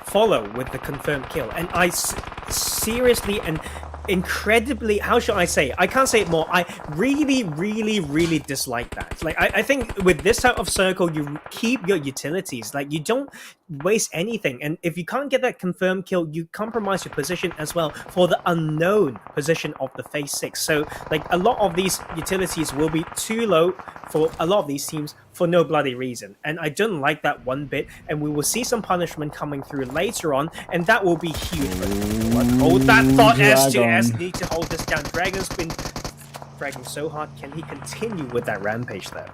follow with the confirmed kill. And I seriously and incredibly, how should I say? I can't say it more. I really, really, really dislike that. Like, I think with this type of circle, you keep your utilities. Like, you don't waste anything. And if you can't get that confirmed kill, you compromise your position as well for the unknown position of the phase 6. So, like, a lot of these utilities will be too low for a lot of these teams for no bloody reason. And I don't like that one bit. And we will see some punishment coming through later on, and that will be huge. Hold that thought, S2S. Need to hold this down. Dragon's been fragging so hard. Can he continue with that rampage there?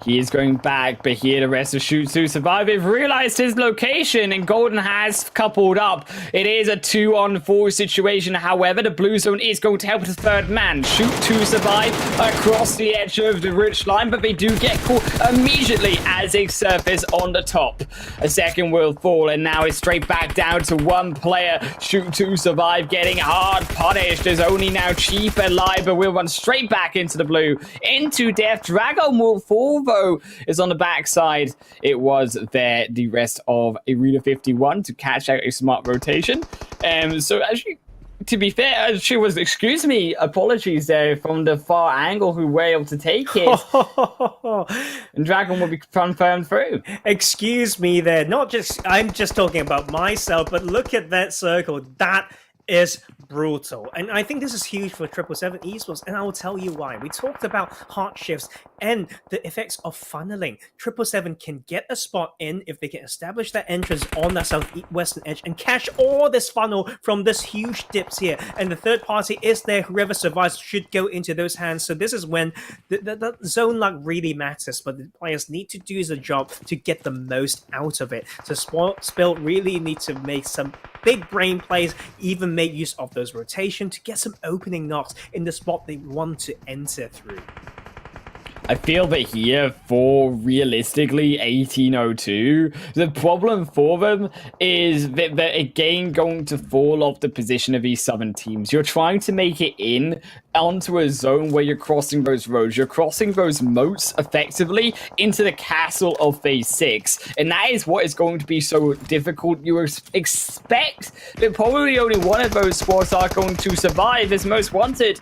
He is going back, but here the rest of Shoot to Survive. They've realized his location, and Golden has coupled up. It is a 2-on-4 situation. However, the blue zone is going to help the third man. Shoot to Survive across the edge of the ridge line, but they do get caught immediately as they surface on the top. A second will fall, and now it's straight back down to one player. Shoot to Survive getting hard punished. There's only now Chief alive, but will run straight back into the blue. Into death. Dragon will fall, is on the backside. It was there the rest of Arena 51 to catch out a smart rotation. So actually, to be fair, she was, excuse me, apologies there from the far angle who were able to take it. And Dragon will be confirmed through. Excuse me there. I'm just talking about myself, but look at that circle. That is brutal. And I think this is huge for 777 Esports, and I will tell you why. We talked about hard shifts and the effects of funneling. 777 can get a spot in if they can establish that entrance on that southwestern edge and catch all this funnel from this huge dips here. And the third party is there. Whoever survives should go into those hands. So this is when the zone luck really matters, but the players need to do the job to get the most out of it. So Spill really need to make some big brain plays, even make use of those rotation to get some opening knocks in the spot they want to enter through. I feel that here for realistically 1802, the problem for them is that they're again going to fall off the position of these southern teams. You're trying to make it in onto a zone where you're crossing those roads. You're crossing those moats effectively into the castle of phase 6. And that is what is going to be so difficult. You expect that probably only one of those squads are going to survive as most wanted.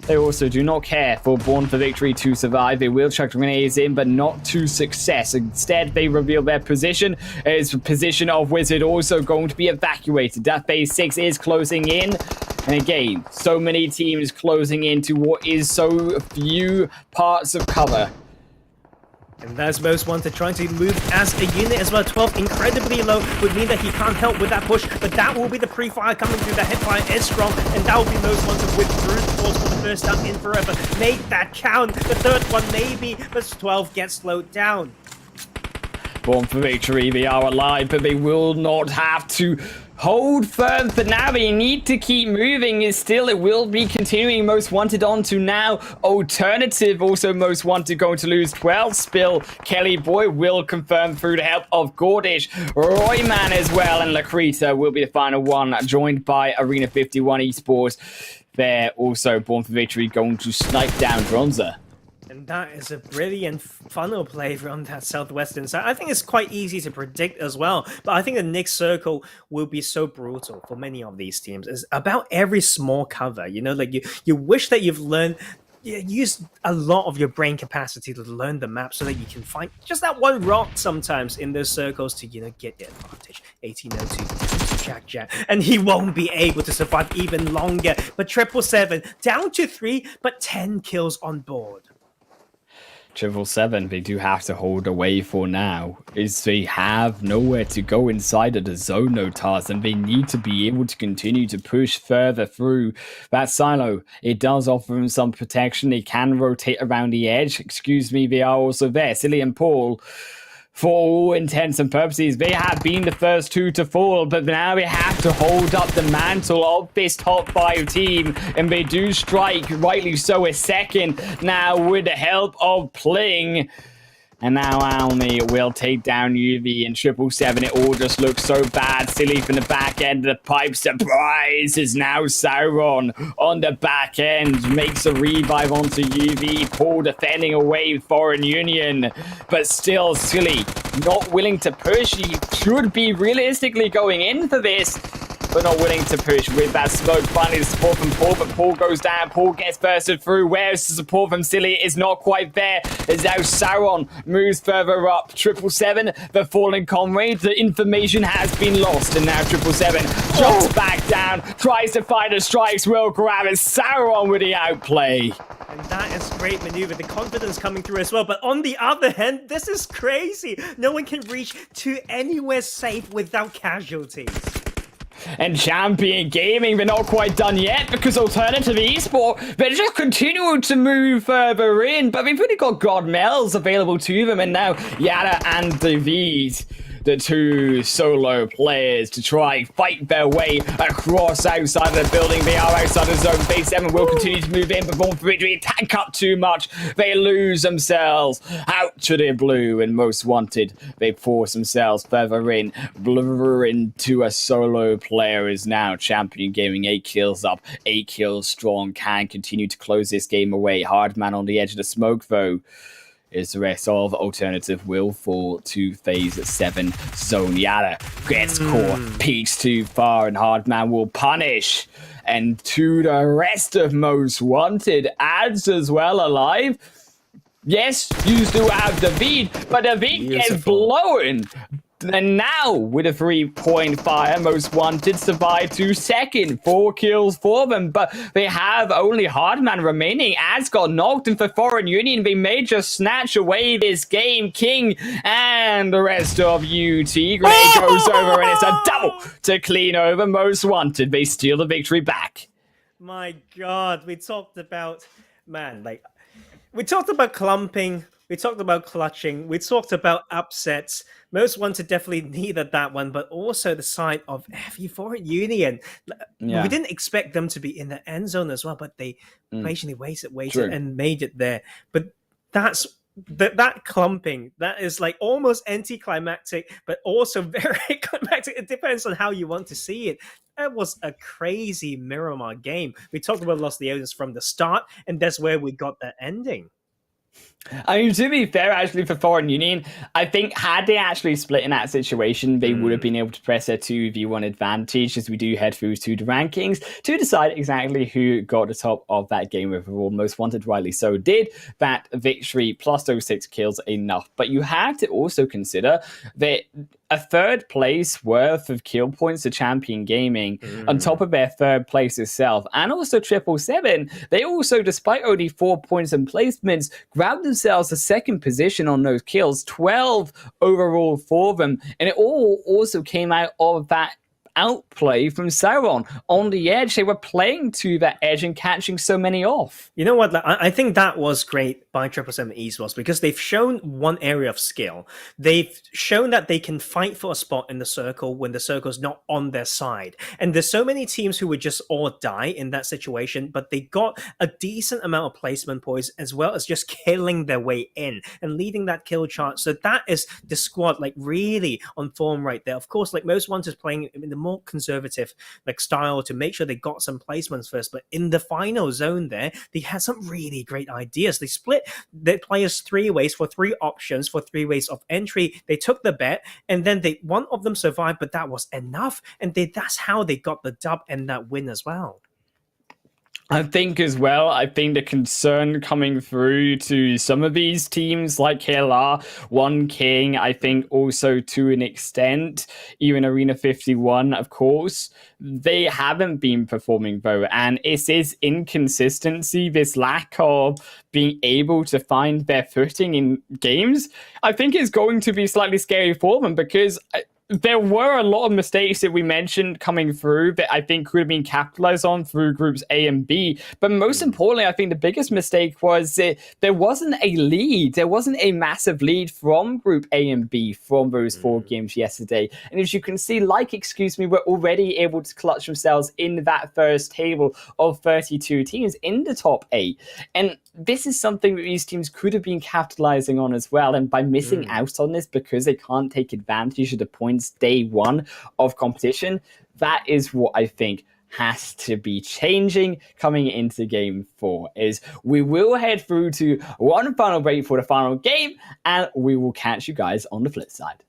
They also do not care for Born for Victory to survive. They will chuck grenades in, but not to success. Instead, they reveal their position. It's the position of Wizard also going to be evacuated. That phase 6 is closing in. And again, so many teams closing into what is so few parts of cover. And that's Most Wanted trying to move as a unit as well. 12 incredibly low would mean that he can't help with that push, but that will be the pre-fire coming through. The hipfire is strong, and that will be Most Wanted with brute force for the first time in forever. Make that count. The third one maybe, but 12 gets slowed down. Born for Victory, they are alive, but they will not have to hold firm for now. They need to keep moving. It will be continuing. Most Wanted on to now Alternative. Also Most Wanted going to lose 12. Spill Kelly Boy will confirm through the help of Gordish. Royman as well, and Lakrita will be the final one, joined by Arena 51 Esports. They're also Born for Victory going to snipe down Bronzer. And that is a brilliant funnel play from that southwestern side. I think it's quite easy to predict as well. But I think the next circle will be so brutal for many of these teams. It's about every small cover. You know, like you wish that you've learned, use a lot of your brain capacity to learn the map so that you can find just that one rock sometimes in those circles to, you know, get the advantage. 1802 Jack, and he won't be able to survive even longer. But 777 down to 3, but 10 kills on board. 777, they do have to hold away for now, is they have nowhere to go inside of the zone, no Tars, and they need to be able to continue to push further through that silo. It does offer them some protection. They can rotate around the edge. Excuse me, they are also there. Silly and Paul, for all intents and purposes, they have been the first two to fall, but now they have to hold up the mantle of this top 5 team, and they do strike, rightly so, a second now with the help of Pling. And now Almy will take down UV and 777. It all just looks so bad. Silly from the back end of the pipe. Surprise is now Sauron on the back end. Makes a revive onto UV. Paul defending away Foreign Union. But still Silly not willing to push. He should be realistically going in for this, but not willing to push with that smoke. Finally, the support from Paul, but Paul goes down. Paul gets bursted through. Where's the support from Silly? Is not quite there. As now Sauron moves further up. 777, the fallen comrade. The information has been lost, and now 777 jumps back down, tries to find a strikes, will grab it. Sauron with the outplay. And that is great maneuver. The confidence coming through as well. But on the other hand, this is crazy. No one can reach to anywhere safe without casualties. And Champion Gaming, they're not quite done yet because Alternative Esport, they're just continuing to move further in, but they've only got God Mel's available to them, and now Yada and David, the two solo players, to try and fight their way across outside of the building. They are outside of zone. Phase 7 will continue to move in, but Born for Victory tank up too much. They lose themselves out to the blue, and Most Wanted, they force themselves further in. Blur into a solo player is now Champion Gaming. 8 kills up, 8 kills strong, can continue to close this game away. Hardman on the edge of the smoke, though. Is the rest of Alternative will fall to phase 7 zone. Yada gets caught, peeks too far, and Hardman will punish. And to the rest of Most Wanted, adds as well alive. Yes, you still have David, but David gets blown And now, with a 3-point fire, Most Wanted survive to second. 4 kills for them, but they have only Hardman remaining. As got knocked, and for Foreign Union, they may just snatch away this game. King and the rest of UT. Grenade goes over, and it's a double to clean over Most Wanted. They steal the victory back. My God, we talked about, we talked about clumping. We talked about clutching. We talked about upsets. Most Wanted definitely needed that one, but also the side of FE Foreign Union. Yeah. We didn't expect them to be in the end zone as well, but they patiently waited, True. and made it there. But that's that clumping. That is like almost anticlimactic, but also very climactic. It depends on how you want to see it. That was a crazy Miramar game. We talked about Los Leones from the start, and that's where we got that ending. I mean, to be fair, actually, for Foreign Union, I think had they actually split in that situation, they would have been able to press their 2v1 advantage as we do head through to the rankings to decide exactly who got the top of that game overall. Most Wanted, rightly so, did that victory plus those 6 kills enough. But you have to also consider that a third place worth of kill points to Champion Gaming on top of their third place itself, and also 777, they also, despite only 4 points and placements, grabbed themselves the second position on those kills, 12 overall for them, and it all also came out of that outplay from Sauron on the edge. They were playing to that edge and catching so many off. You know what? I think that was great by 777 Esports because they've shown one area of skill. They've shown that they can fight for a spot in the circle when the circle's not on their side. And there's so many teams who would just all die in that situation, but they got a decent amount of placement points as well as just killing their way in and leading that kill chart. So that is the squad like really on form right there. Of course, like Most Wanted is playing in the more conservative like style to make sure they got some placements first, but in the final zone there they had some really great ideas. They split their players 3 ways for 3 options for 3 ways of entry. They took the bet and then one of them survived, but that was enough, and that's how they got the dub and that win as well. I think as well, the concern coming through to some of these teams like KLR, One King, I think also to an extent, even Arena 51, of course, they haven't been performing though. And it's this inconsistency, this lack of being able to find their footing in games, I think is going to be slightly scary for them because there were a lot of mistakes that we mentioned coming through that I think could have been capitalized on through groups A and B. But most importantly, I think the biggest mistake was that there wasn't a lead. There wasn't a massive lead from group A and B from those 4 games yesterday. And as you can see, were already able to clutch themselves in that first table of 32 teams in the top 8. And this is something that these teams could have been capitalizing on as well. And by missing out on this because they can't take advantage of the points day 1 of competition, that is what I think has to be changing coming into game 4. Is we will head through to one final break for the final game, and we will catch you guys on the flip side.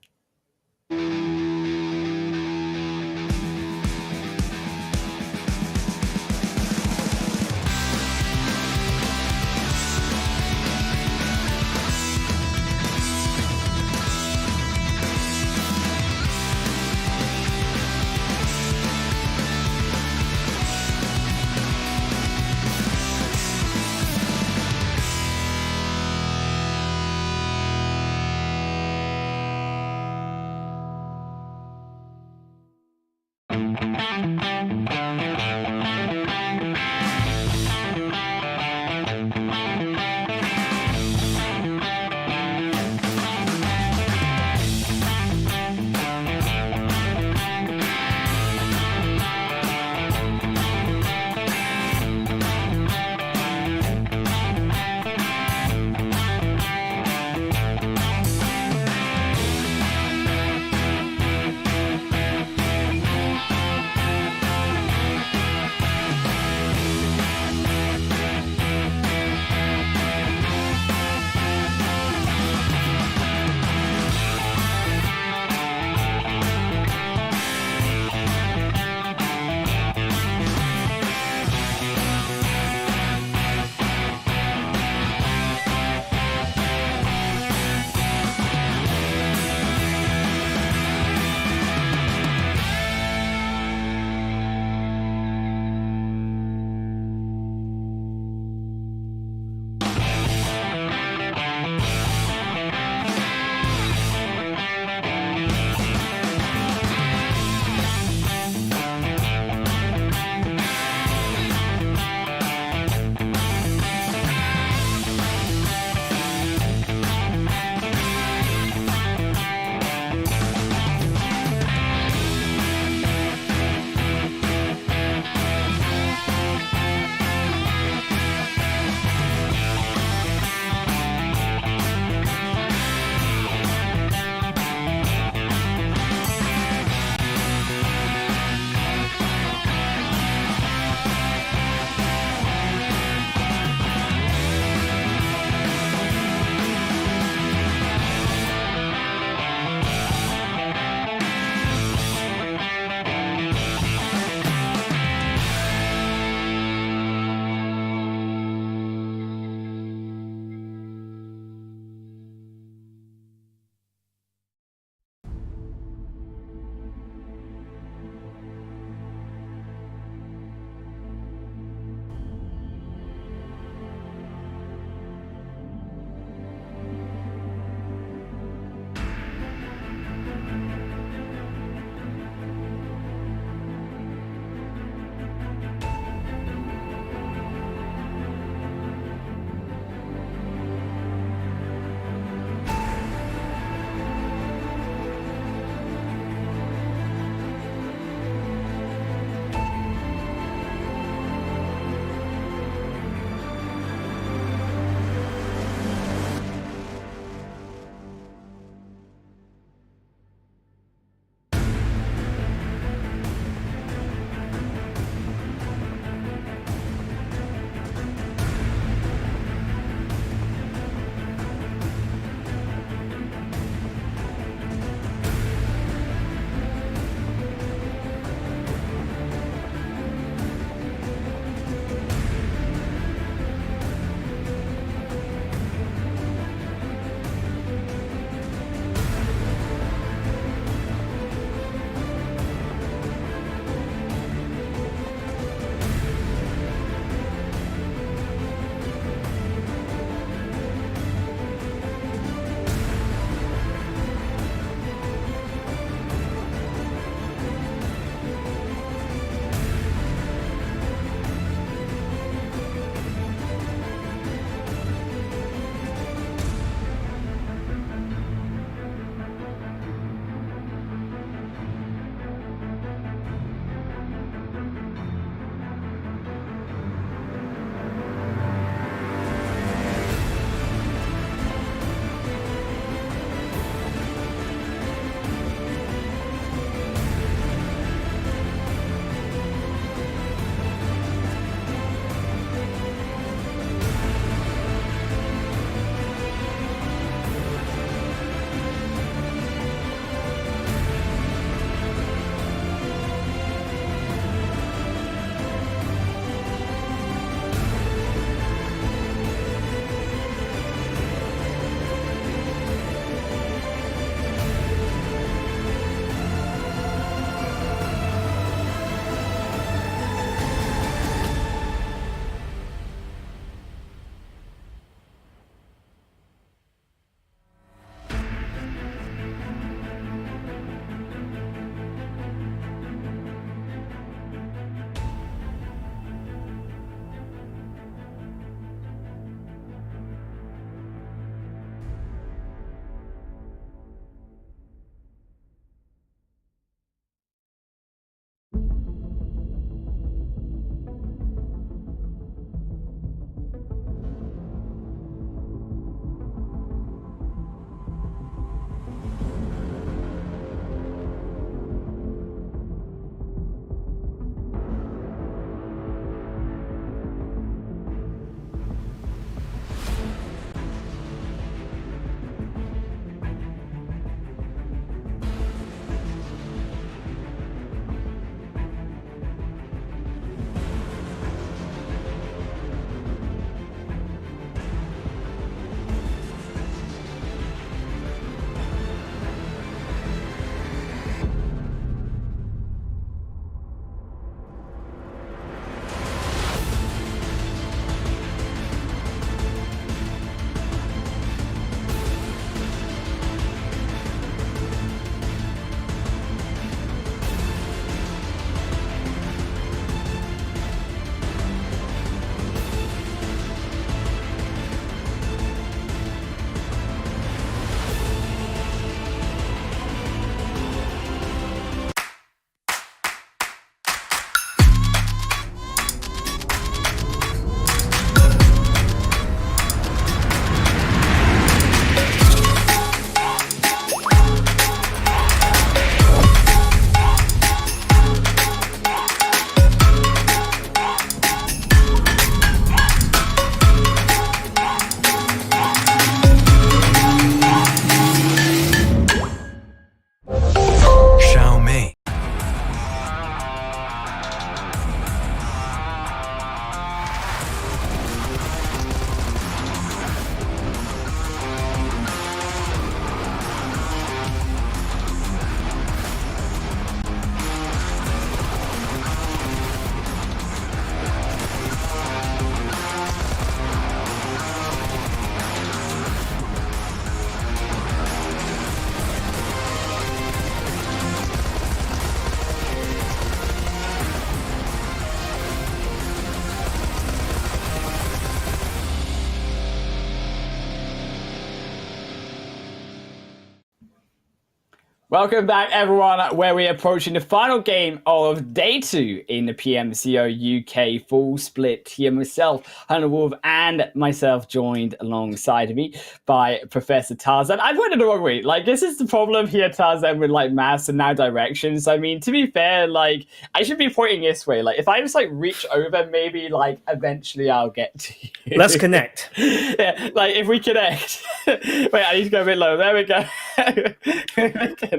Welcome back, everyone, where we're approaching the final game of day 2 in the PMCO UK Fall Split. Here myself, Hunter Wolf, and myself joined alongside me by Professor Tarzan. I went in the wrong way. Like, this is the problem here, Tarzan, with, like, maths and now directions. I mean, to be fair, like, I should be pointing this way. Like, if I just, like, reach over, maybe, like, eventually I'll get to you. Let's connect. Yeah, like, if we connect. Wait, I need to go a bit low. There we go.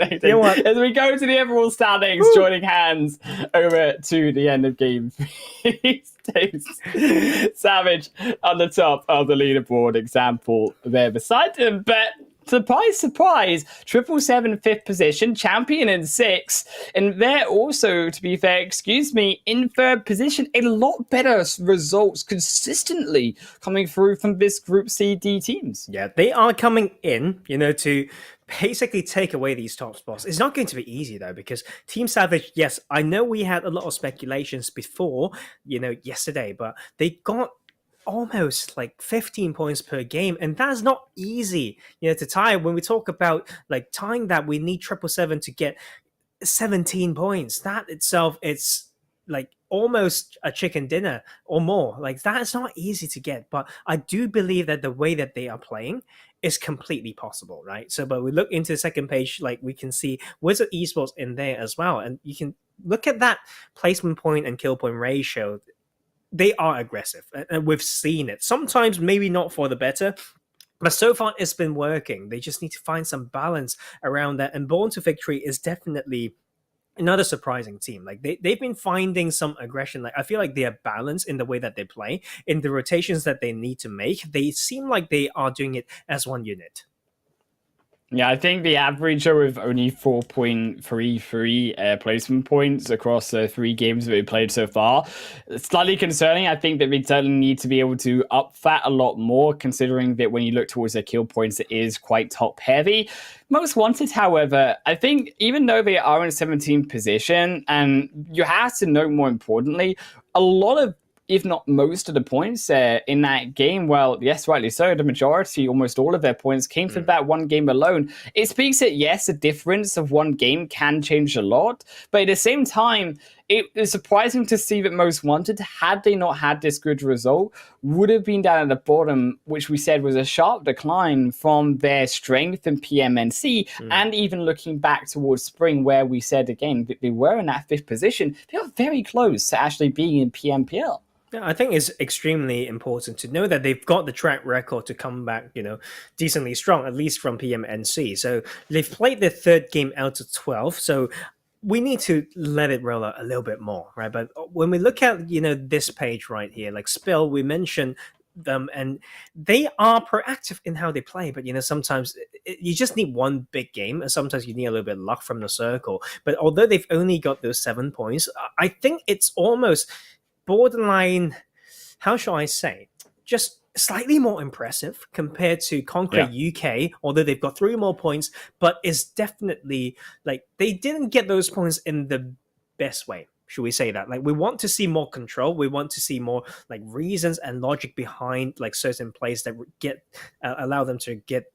You know what? As we go to the overall standings, joining hands over to the end of game 3. Savage on the top of the leaderboard, example there beside him. But surprise, surprise, 777 fifth position, champion in 6th. And they're also, to be fair, in 3rd position. A lot better results consistently coming through from this Group C D teams. Yeah, they are coming in, to basically take away these top spots. It's not going to be easy, though, because Team Savage, yes, I know we had a lot of speculations before, yesterday, but they got almost like 15 points per game, and that's not easy, to tie. When we talk about like tying that, we need 777 to get 17 points. That itself, it's like almost a chicken dinner or more. Like, that is not easy to get, but I do believe that the way that they are playing is completely possible, right? So, but we look into the second page, like we can see Wizard Esports in there as well, and you can look at that placement point and kill point ratio. They are aggressive, and we've seen it. Sometimes maybe not for the better, but so far it's been working. They just need to find some balance around that, and Born to Victory is definitely another surprising team. Like, they've been finding some aggression. Like, I feel like they are balanced in the way that they play, in the rotations that they need to make. They seem like they are doing it as one unit. Yeah, I think the average with only 4.33 placement points across the 3 games that we played so far. It's slightly concerning. I think that we certainly need to be able to up that a lot more, considering that when you look towards their kill points, it is quite top heavy. Most Wanted, however, I think even though they are in 17th position, and you have to note more importantly, a lot of, if not most of the points in that game, well, yes, rightly so, the majority, almost all of their points came from that one game alone. It speaks that, yes, the difference of one game can change a lot, but at the same time, it is surprising to see that Most Wanted, had they not had this good result, would have been down at the bottom, which we said was a sharp decline from their strength in PMNC, and even looking back towards spring, where we said again that they were in that 5th position, they are very close to actually being in PMPL. Yeah, I think it's extremely important to know that they've got the track record to come back, decently strong, at least from PMNC. So they've played their 3rd game out of 12. So we need to let it roll out a little bit more, right? But when we look at, this page right here, like Spill, we mentioned them, and they are proactive in how they play. But, sometimes you just need one big game, and sometimes you need a little bit of luck from the circle. But although they've only got those 7 points, I think it's almost borderline, how shall I say, just slightly more impressive compared to Conquer UK, although they've got 3 more points, but it's definitely like they didn't get those points in the best way. Should we say that? Like, we want to see more control. We want to see more like reasons and logic behind like certain plays that get allow them to get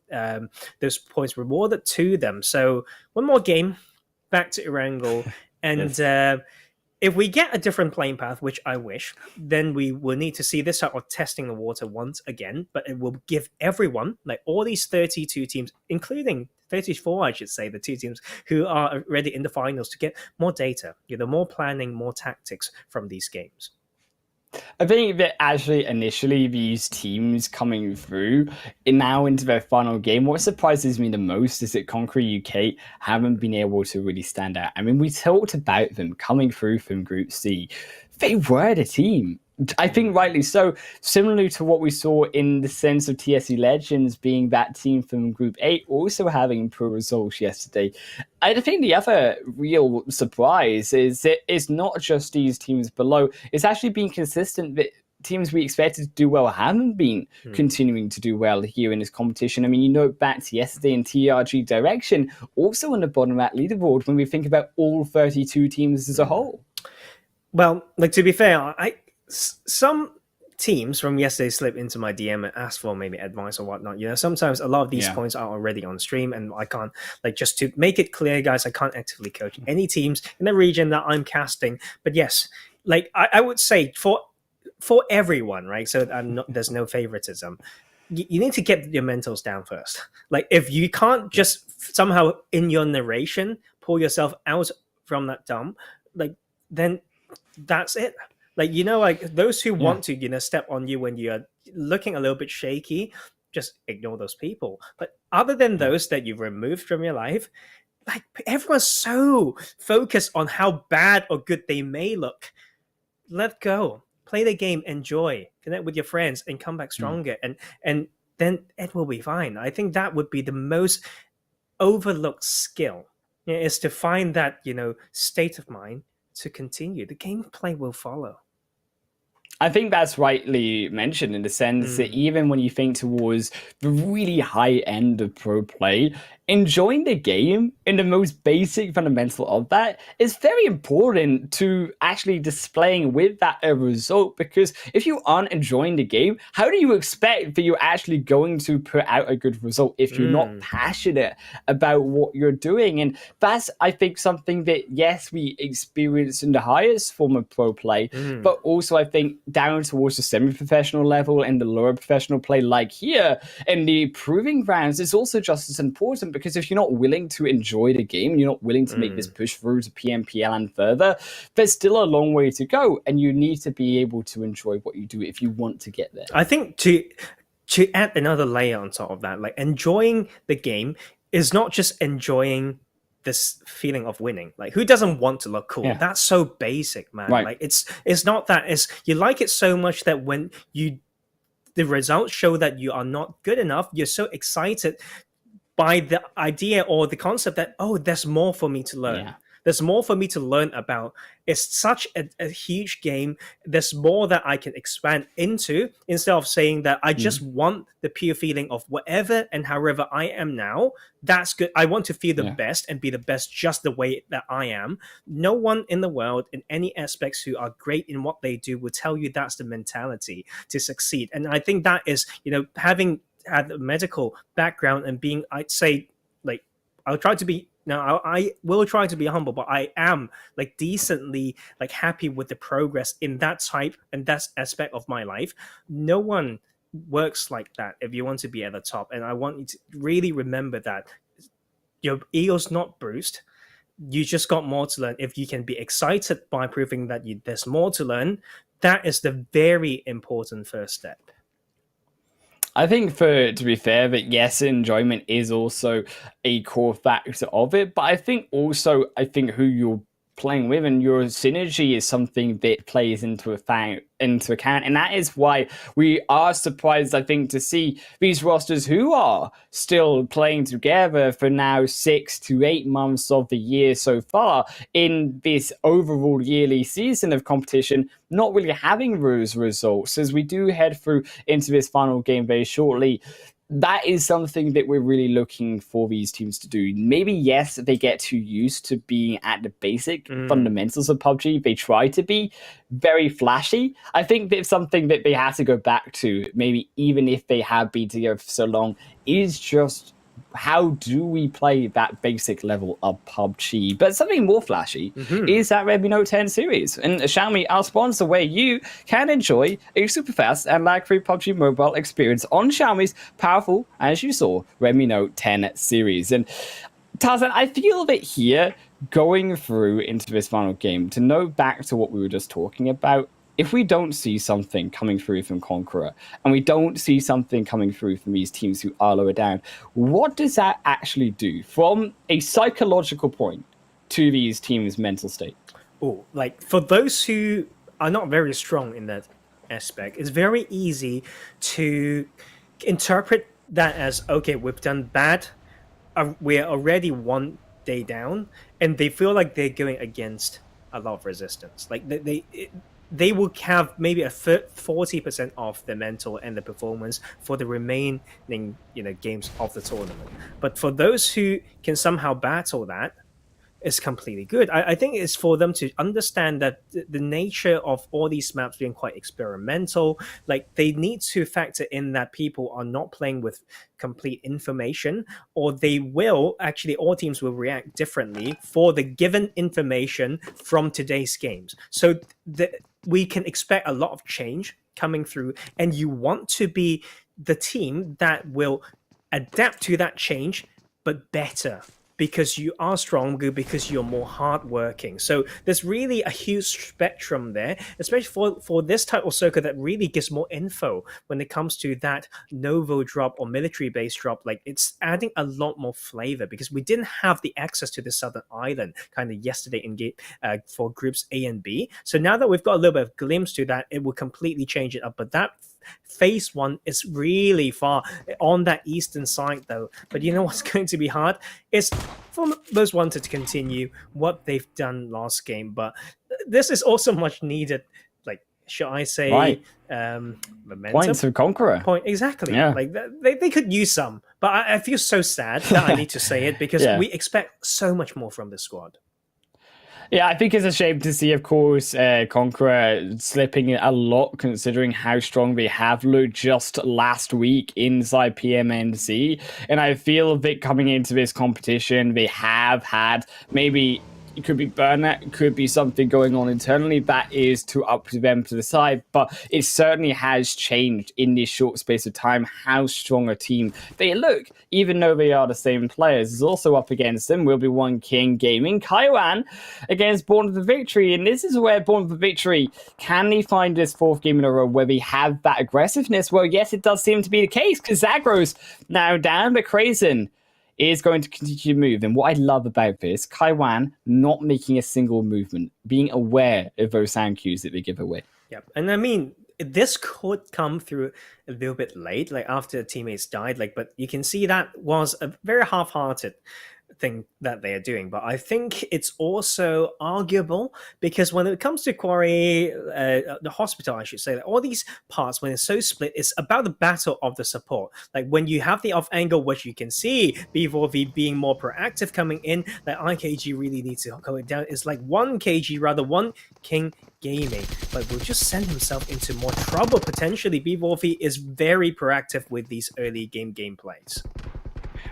those points rewarded to them. So one more game, back to Erangel, and if we get a different playing path, which I wish, then we will need to see this sort of testing the water once again, but it will give everyone, like all these 32 teams, including 34, I should say, the 2 teams who are already in the finals, to get more data, more planning, more tactics from these games. I think that actually initially these teams coming through now into their final game, what surprises me the most is that Conquer UK haven't been able to really stand out. I mean, we talked about them coming through from Group C. They were the team. I think rightly so, similarly to what we saw in the sense of TSE Legends being that team from Group 8 also having poor results yesterday. I think the other real surprise is that it's not just these teams below, it's actually been consistent that teams we expected to do well haven't been continuing to do well here in this competition. I mean, you know, back to yesterday in TRG Direction, also on the bottom of that leaderboard when we think about all 32 teams as a whole. Well, like, to be fair, some teams from yesterday slip into my DM and ask for maybe advice or whatnot. Sometimes a lot of these Yeah. points are already on stream, and I can't, like, just to make it clear, guys, I can't actively coach any teams in the region that I'm casting. But yes, like I would say for everyone, right? So there's no favoritism. You need to get your mentals down first. Like, if you can't just somehow in your narration pull yourself out from that dump, like, then that's it. Like, like those who want to, step on you when you're looking a little bit shaky, just ignore those people. But other than those that you've removed from your life, like, everyone's so focused on how bad or good they may look. Let go, play the game, enjoy, connect with your friends, and come back stronger. And then it will be fine. I think that would be the most overlooked skill, is to find that state of mind to continue. The gameplay will follow. I think that's rightly mentioned, in the sense that even when you think towards the really high end of pro play, enjoying the game in the most basic fundamental of that is very important to actually displaying with that result. Because if you aren't enjoying the game, how do you expect that you're actually going to put out a good result if you're not passionate about what you're doing? And that's, I think, something that, yes, we experience in the highest form of pro play, but also I think down towards the semi-professional level and the lower professional play, like here in the proving grounds, is also just as important. Because if you're not willing to enjoy the game, you're not willing to make this push through to PMPL and further, there's still a long way to go, and you need to be able to enjoy what you do if you want to get there. I think to add another layer on top of that, like, enjoying the game is not just enjoying this feeling of winning. Like, who doesn't want to look cool? Yeah. That's so basic, man. Right. Like, it's not that. It's, you like it so much that when the results show that you are not good enough, you're so excited by the idea or the concept that, oh, there's more for me to learn. Yeah. There's more for me to learn about. It's such a huge game. There's more that I can expand into, instead of saying that I just want the pure feeling of whatever and however I am now. That's good. I want to feel the best and be the best just the way that I am. No one in the world in any aspects who are great in what they do will tell you that's the mentality to succeed. And I think that is, having had a medical background and being, I'd say, like, I'll try to be, now I will try to be humble, but I am, like, decently, like, happy with the progress in that type and that aspect of my life. No one works like that if you want to be at the top. And I want you to really remember that your ego's not bruised. You just got more to learn. If you can be excited by proving that there's more to learn, that is the very important first step. I think, to be fair, that yes, enjoyment is also a core factor of it, but I think who you're playing with and your synergy is something that plays into account, and that is why we are surprised, I think, to see these rosters who are still playing together for now 6 to 8 months of the year so far in this overall yearly season of competition, not really having those results. As we do head through into this final game very shortly, that is something that we're really looking for these teams to do. Maybe, yes, they get too used to being at the basic fundamentals of PUBG. They try to be very flashy. I think that's something that they have to go back to, maybe even if they have been together for so long, is just how do we play that basic level of PUBG? But something more flashy is that Redmi Note 10 series. And Xiaomi, our sponsor, where you can enjoy a super fast and lag-free PUBG mobile experience on Xiaomi's powerful, as you saw, Redmi Note 10 series. And Tarzan, I feel that here, going through into this final game, to note back to what we were just talking about, if we don't see something coming through from Conqueror, and we don't see something coming through from these teams who are lower down, what does that actually do from a psychological point to these teams' mental state? Oh, like, for those who are not very strong in that aspect, it's very easy to interpret that as, okay, we've done bad, we're already one day down, and they feel like they're going against a lot of resistance. Like, they will have maybe a 40% off the mental and the performance for the remaining games of the tournament. But for those who can somehow battle that, is completely good. I think it's for them to understand that the nature of all these maps being quite experimental, like they need to factor in that people are not playing with complete information, or they will actually, all teams will react differently for the given information from today's games. So we can expect a lot of change coming through, and you want to be the team that will adapt to that change, but better, because you are stronger, because you're more hardworking. So there's really a huge spectrum there, especially for this type of circuit that really gives more info when it comes to that Novo drop or military base drop. Like, it's adding a lot more flavor, because we didn't have the access to the Southern Island kind of yesterday in game for groups A and B. So now that we've got a little bit of glimpse to that, it will completely change it up. But that phase one is really far on that eastern side, though. But you know what's going to be hard? It's for those wanted to continue what they've done last game. But this is also much needed. Like, should I say, Right. momentum? Points of Conqueror. Exactly. Yeah. Like they could use some, but I feel so sad that I need to say it, because Yeah. we expect so much more from this squad. Yeah, I think it's a shame to see, of course, Conqueror slipping a lot, considering how strong they have looked just last week inside PMNC. And I feel that coming into this competition, they have had maybe... It could be burnout, it could be something going on internally that is up to them to decide, but it certainly has changed in this short space of time how strong a team they look, even though they are the same players. Is also up against them will be One King Gaming, Kaiwan against Born of the Victory, and this is where Born of the Victory, can they find this fourth game in a row where they have that aggressiveness? Well, yes, it does seem to be the case, because Zagros now down, but Krazen is going to continue to move. And what I love about this, Kaiwan not making a single movement, being aware of those sound cues that they give away. Yeah, and I mean, this could come through a little bit late, like after teammates died. Like, but you can see that was a very half-hearted thing that they are doing. But I think it's also arguable, because when it comes to Quarry, the hospital, I should say, like all these parts, when it's so split, it's about the battle of the support. Like when you have the off angle, which you can see B4V being more proactive coming in, that IKG really needs to go it down. It's like one King Gaming, but will just send himself into more trouble potentially. B4V is very proactive with these early game gameplays.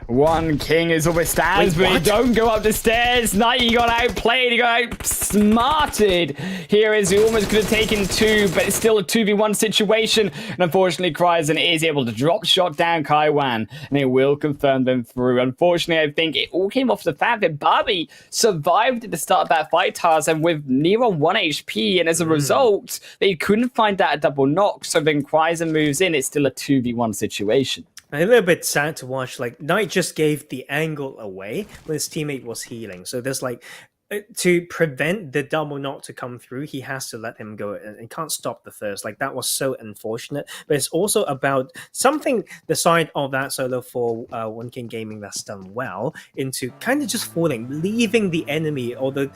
One King is always stands, but he don't go up the stairs. Nighty got outplayed, he got outsmarted. Here is he almost could have taken two, but it's still a 2v1 situation. And unfortunately, Kryzen is able to drop shot down Kaiwan, and it will confirm them through. Unfortunately, I think it all came off the fact that Barbie survived at the start of that fight, Tarzan, with near on 1 HP, and as a result, they couldn't find that double knock. So then Kryzen moves in, it's still a 2v1 situation. A little bit sad to watch. Like, Knight just gave the angle away when his teammate was healing. So there's like, to prevent the double knock to come through, he has to let him go and can't stop the thirst. Like, that was so unfortunate. But it's also about something, the side of that solo for One King Gaming that's done well, into kind of just falling, leaving the enemy, although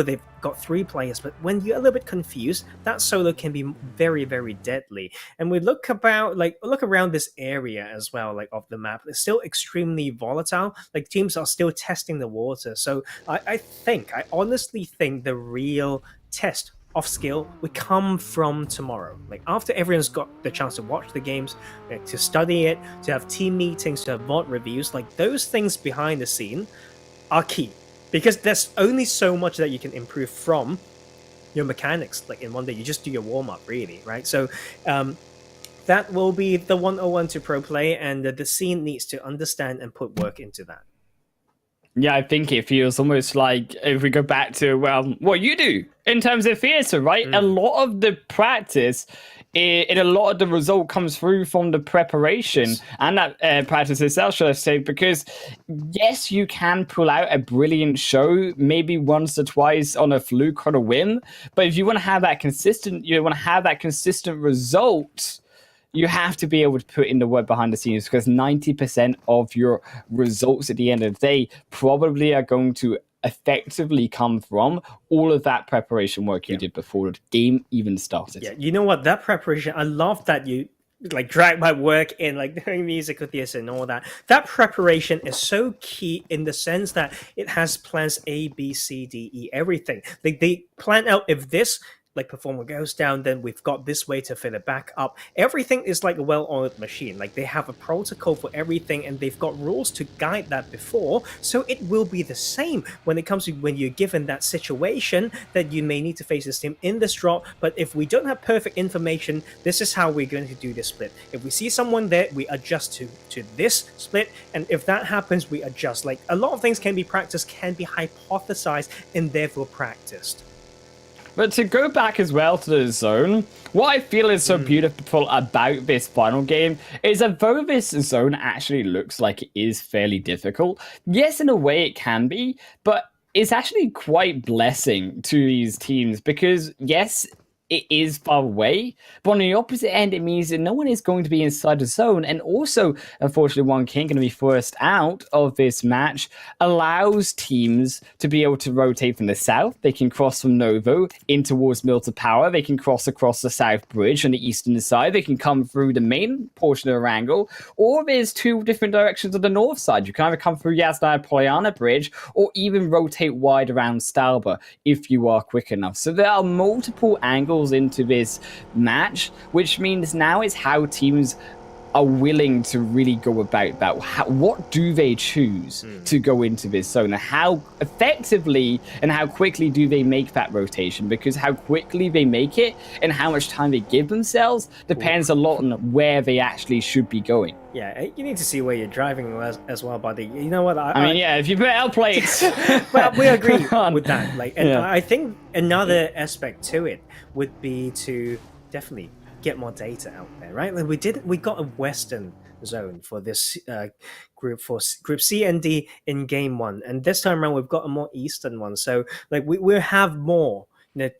they've got 3 players, but when you're a little bit confused, that solo can be very, very deadly. And we look around this area as well, like of the map, it's still extremely volatile. Like, teams are still testing the water. So I honestly think the real test of skill would come from tomorrow. Like, after everyone's got the chance to watch the games, like, to study it, to have team meetings, to have VOD reviews, like those things behind the scene are key. Because there's only so much that you can improve from your mechanics. Like, in one day, you just do your warm-up, really, right? So that will be the 101 to pro play, and the scene needs to understand and put work into that. Yeah, I think it feels almost like, if we go back to, what you do in terms of theatre, right? A lot of the practice and a lot of the result comes through from the preparation and that practice itself, should I say, because yes, you can pull out a brilliant show maybe once or twice on a fluke or a whim, but if you want to have that consistent, result, you have to be able to put in the work behind the scenes, because 90% of your results at the end of the day probably are going to effectively come from all of that preparation work you did before the game even started. Yeah, you know what? That preparation, I love that you like drag my work in, like doing music with this and all that. That preparation is so key in the sense that it has plans A, B, C, D, E, everything. Like they plan out if this like performer goes down, then we've got this way to fit it back up. Everything is like a well-oiled machine. Like they have a protocol for everything, and they've got rules to guide that before. So it will be the same when it comes to when you're given that situation that you may need to face this team in this drop. But if we don't have perfect information, this is how we're going to do this split. If we see someone there, we adjust to this split, and if that happens, we adjust. Like a lot of things can be practiced, can be hypothesized, and therefore practiced. But to go back as well to the zone, what I feel is so beautiful about this final game is that though this zone actually looks like it is fairly difficult, yes, in a way it can be, but it's actually quite blessing to these teams because, yes, it is far away, but on the opposite end, it means that no one is going to be inside the zone. And also, unfortunately, one king going to be forced out of this match allows teams to be able to rotate from the south. They can cross from Novo in towards Milta Power. They can cross across the South Bridge on the eastern side. They can come through the main portion of Erangel, or there's two different directions on the north side. You can either come through Yasnaya Polyana Bridge, or even rotate wide around Stalba if you are quick enough. So there are multiple angles into this match, which means now is how teams are willing to really go about that. What do they choose to go into this zone? And how effectively and how quickly do they make that rotation? Because how quickly they make it and how much time they give themselves depends a lot on where they actually should be going. Yeah, you need to see where you're driving as well, buddy. You know what? I mean, yeah, if you put L plates. Well, we agree with that. Like, and yeah. I think another aspect to it would be to definitely get more data out there, right? Like we got a Western zone for this group C and D in game one, and this time around we've got a more Eastern one. So like we'll have more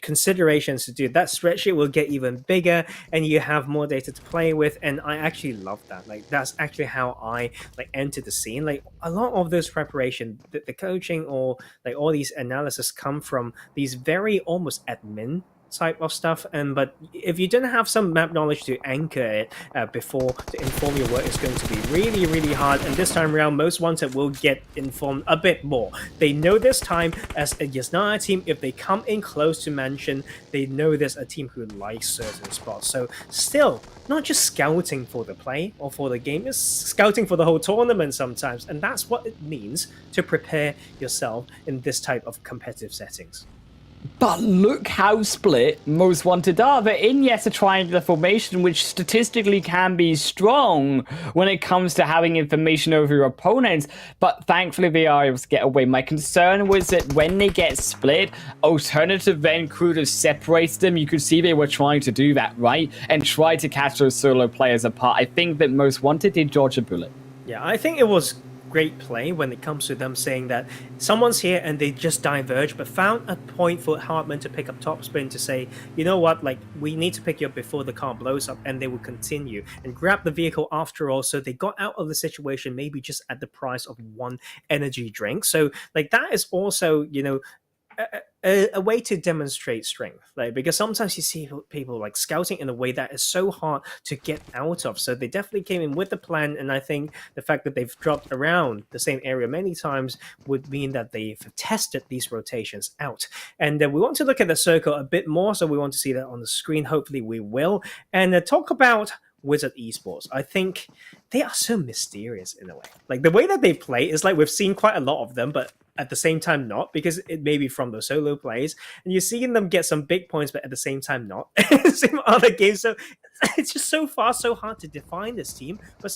considerations to do. That spreadsheet will get even bigger, and you have more data to play with. And I actually love that. Like that's actually how I like entered the scene. Like a lot of this preparation, the coaching or like all these analysis come from these very almost admin type of stuff, but if you don't have some map knowledge to anchor it before to inform your work, it's going to be really, really hard. And this time around, most wanted will get informed a bit more. They know this time as a Yasnaya team, if they come in close to mansion, they know there's a team who likes certain spots. So still, not just scouting for the play or for the game, it's scouting for the whole tournament sometimes. And that's what it means to prepare yourself in this type of competitive settings. But look how split Most Wanted are. They're in, yes, a triangular formation, which statistically can be strong when it comes to having information over your opponents. But thankfully, they are able to get away. My concern was that when they get split, alternative then could have separated them. You could see they were trying to do that, right? And try to catch those solo players apart. I think that Most Wanted did dodge a bullet. Yeah, I think it was great play when it comes to them saying that someone's here and they just diverge, but found a point for Hartman to pick up top spin to say, you know what, like we need to pick you up before the car blows up, and they will continue and grab the vehicle after all. So they got out of the situation maybe just at the price of one energy drink. So like that is also, you know, a way to demonstrate strength, like because sometimes you see people like scouting in a way that is so hard to get out of. So they definitely came in with the plan, and I think the fact that they've dropped around the same area many times would mean that they've tested these rotations out. And we want to look at the circle a bit more, so we want to see that on the screen. Hopefully we will, and talk about Wizard Esports. I think they are so mysterious in a way. Like the way that they play is like we've seen quite a lot of them, but at the same time not, because it may be from the solo plays, and you're seeing them get some big points, but at the same time not. Same other games, so it's just so far so hard to define this team. But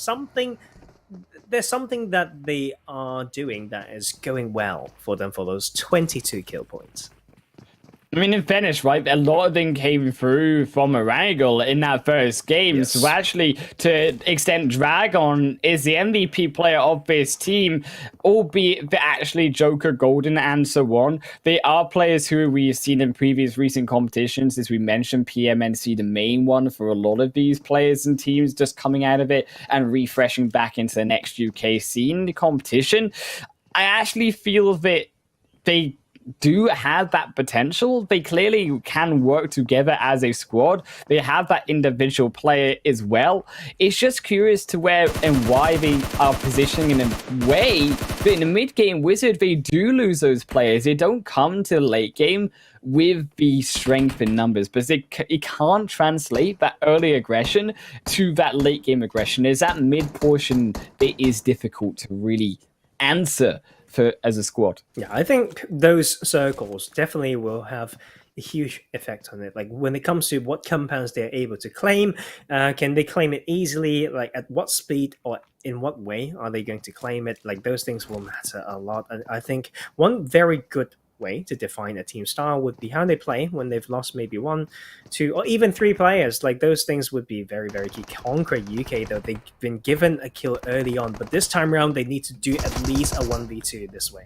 there's something that they are doing that is going well for them for those 22 kill points. I mean, in fairness, right, a lot of them came through from Erangel in that first game. Yes. So actually, to extent Dragon is the MVP player of this team, albeit they're actually Joker, Golden, and so on. They are players who we've seen in previous recent competitions. As we mentioned, PMNC, the main one for a lot of these players and teams just coming out of it and refreshing back into the next UK scene competition. I actually feel that they do have that potential. They clearly can work together as a squad. They have that individual player as well. It's just curious to where and why they are positioning in a way that in the mid-game Wizard, they do lose those players. They don't come to the late game with the strength in numbers, but it can't translate that early aggression to that late game aggression. Is that mid portion that is difficult to really answer for as a squad. Yeah, I think those circles definitely will have a huge effect on it. Like when it comes to what compounds they're able to claim, can they claim it easily? Like at what speed or in what way are they going to claim it? Like those things will matter a lot. And I think one very good way to define a team style would be how they play when they've lost maybe 1, 2, or even 3 players. Like those things would be very, very key. Conquer UK, though, they've been given a kill early on, but this time around they need to do at least a 1v2 this way.